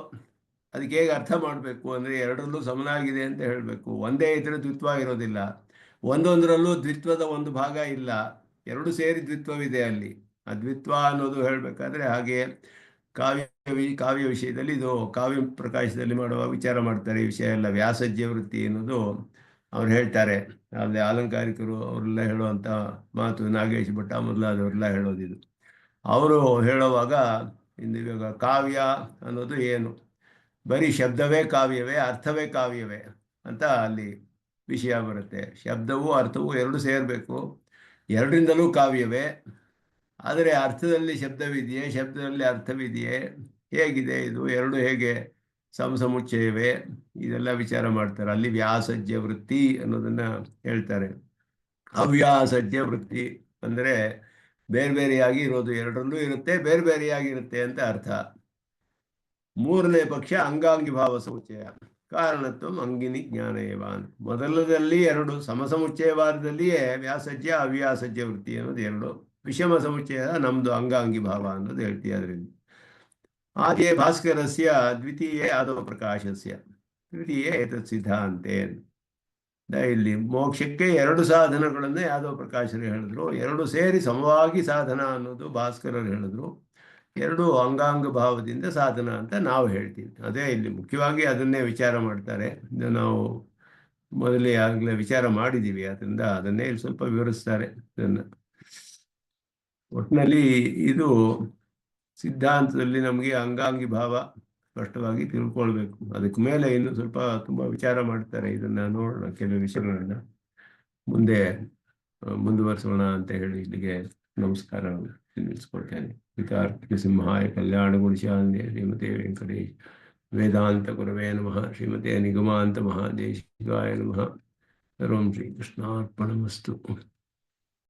ಅದಕ್ಕೆ ಹೇಗೆ ಅರ್ಥ ಮಾಡಬೇಕು ಅಂದರೆ ಎರಡರಲ್ಲೂ ಸಮನಾಗಿದೆ ಅಂತ ಹೇಳಬೇಕು. ಒಂದೇ ಇದ್ರೆ ದ್ವಿತ್ವ ಇರೋದಿಲ್ಲ, ಒಂದೊಂದರಲ್ಲೂ ದ್ವಿತ್ವದ ಒಂದು ಭಾಗ ಇಲ್ಲ, ಎರಡು ಸೇರಿ ದ್ವಿತ್ವವಿದೆ ಅಲ್ಲಿ. ಅದ್ವಿತ್ವ ಅನ್ನೋದು ಹೇಳಬೇಕಾದ್ರೆ ಹಾಗೆ ಕಾವ್ಯ ವಿಷಯದಲ್ಲಿ ಇದು ಕಾವ್ಯ ಪ್ರಕಾಶದಲ್ಲಿ ಮಾಡುವ ವಿಚಾರ ಮಾಡ್ತಾರೆ. ಈ ವಿಷಯ ಎಲ್ಲ ವ್ಯಾಸಜ್ಯ ವೃತ್ತಿ ಅನ್ನೋದು ಅವ್ರು ಹೇಳ್ತಾರೆ. ಅಲ್ಲಿ ಅಲಂಕಾರಿಕರು ಅವರೆಲ್ಲ ಹೇಳುವಂಥ ಮಾತು, ನಾಗೇಶ್ ಭಟ್ಟ ಮೊದಲಾದವರೆಲ್ಲ ಹೇಳೋದಿದು. ಅವರು ಹೇಳುವಾಗ ಇವಾಗ ಕಾವ್ಯ ಅನ್ನೋದು ಏನು, ಬರೀ ಶಬ್ದವೇ ಕಾವ್ಯವೇ, ಅರ್ಥವೇ ಕಾವ್ಯವೇ ಅಂತ ಅಲ್ಲಿ ವಿಷಯ ಬರುತ್ತೆ. ಶಬ್ದವೂ ಅರ್ಥವೂ ಎರಡು ಸೇರಬೇಕು, ಎರಡರಿಂದಲೂ ಕಾವ್ಯವೇ. ಆದರೆ ಅರ್ಥದಲ್ಲಿ ಶಬ್ದವಿದೆಯೇ, ಶಬ್ದದಲ್ಲಿ ಅರ್ಥವಿದೆಯೇ, ಹೇಗಿದೆ ಇದು ಎರಡು, ಹೇಗೆ ಸಮಸಮುಚ್ಚಯವೇ, ಇದೆಲ್ಲ ವಿಚಾರ ಮಾಡ್ತಾರೆ. ಅಲ್ಲಿ ವ್ಯಾಸಜ್ಯ ವೃತ್ತಿ ಅನ್ನೋದನ್ನು ಹೇಳ್ತಾರೆ. ಅವ್ಯಾಸಜ್ಯ ವೃತ್ತಿ ಅಂದರೆ ಬೇರೆ ಬೇರೆಯಾಗಿ ಇರೋದು, ಎರಡರಲ್ಲೂ ಇರುತ್ತೆ, ಬೇರೆ ಬೇರೆಯಾಗಿರುತ್ತೆ ಅಂತ ಅರ್ಥ. ಮೂರನೇ ಪಕ್ಷ ಅಂಗಾಂಗಿ ಭಾವ ಸಮುಚ್ಚಯ, ಕಾರಣತ್ವ ಅಂಗಿನಿ ಜ್ಞಾನಯವಾನ್. ಮೊದಲದಲ್ಲಿ ಎರಡು ಸಮಸಮುಚ್ಚಯವಾದದಲ್ಲಿಯೇ ವ್ಯಾಸಜ್ಯ ಅವ್ಯಾಸಜ್ಯ ವೃತ್ತಿ ಅನ್ನೋದು ಎರಡು, ವಿಷಮ ಸಮುಚ್ಚಯ ನಮ್ಮದು ಅಂಗಾಂಗಿ ಭಾವ ಅನ್ನೋದು ಹೇಳ್ತೀವಿ. ಅದರಿಂದ ಆದ್ಯೇ ಭಾಸ್ಕರಸ್ಯ ದ್ವಿತೀಯೇ ಯಾದವ ಪ್ರಕಾಶಸ್ಯ ದ್ವಿತೀಯೇ ಏತತ್ ಸಿದ್ಧಾಂತೆ. ಇಲ್ಲಿ ಮೋಕ್ಷಕ್ಕೆ ಎರಡು ಸಾಧನಗಳನ್ನು ಯಾದವ ಪ್ರಕಾಶರು ಹೇಳಿದ್ರು, ಎರಡು ಸೇರಿ ಸಮವಾಗಿ ಸಾಧನ ಅನ್ನೋದು ಭಾಸ್ಕರರು ಹೇಳಿದ್ರು. ಎರಡು ಅಂಗಾಂಗ ಭಾವದಿಂದ ಸಾಧನ ಅಂತ ನಾವು ಹೇಳ್ತೀವಿ. ಅದೇ ಇಲ್ಲಿ ಮುಖ್ಯವಾಗಿ ಅದನ್ನೇ ವಿಚಾರ ಮಾಡ್ತಾರೆ. ನಾವು ಮೊದಲೇ ಆಗಲೇ ವಿಚಾರ ಮಾಡಿದ್ದೀವಿ, ಅದರಿಂದ ಅದನ್ನೇ ಸ್ವಲ್ಪ ವಿವರಿಸ್ತಾರೆ. ಇದನ್ನು ಒಟ್ಟಿನಲ್ಲಿ ಇದು ಸಿದ್ಧಾಂತದಲ್ಲಿ ನಮಗೆ ಅಂಗಾಂಗಿ ಭಾವ ಸ್ಪಷ್ಟವಾಗಿ ತಿಳ್ಕೊಳ್ಬೇಕು. ಅದಕ್ಕೆ ಮೇಲೆ ಇನ್ನು ಸ್ವಲ್ಪ ತುಂಬ ವಿಚಾರ ಮಾಡ್ತಾರೆ. ಇದನ್ನು ನೋಡೋಣ, ಕೆಲವು ವಿಷಯಗಳನ್ನು ಮುಂದೆ ಮುಂದುವರಿಸೋಣ ಅಂತ ಹೇಳಿ ಇಲ್ಲಿಗೆ ನಮಸ್ಕಾರ ನಿಲ್ಲಿಸ್ಕೊಳ್ತೇನೆ. ವಿಕಾರ್ತಿಕ ಸಿಂಹಾಯ ಕಲ್ಯಾಣ ಗುಣಶಾಲಿನಿ ಶ್ರೀಮತಿ ವೆಂಕಟೇಶ್ ವೇದಾಂತ ಗುರವೇ ನಮಃ. ಶ್ರೀಮತಿ ನಿಗಮಾಂತ ಮಹಾದೇಶಿಕಾಯ ನಮಃ. ಸರ್ವಂ ಶ್ರೀಕೃಷ್ಣಾರ್ಪಣಮಸ್ತು.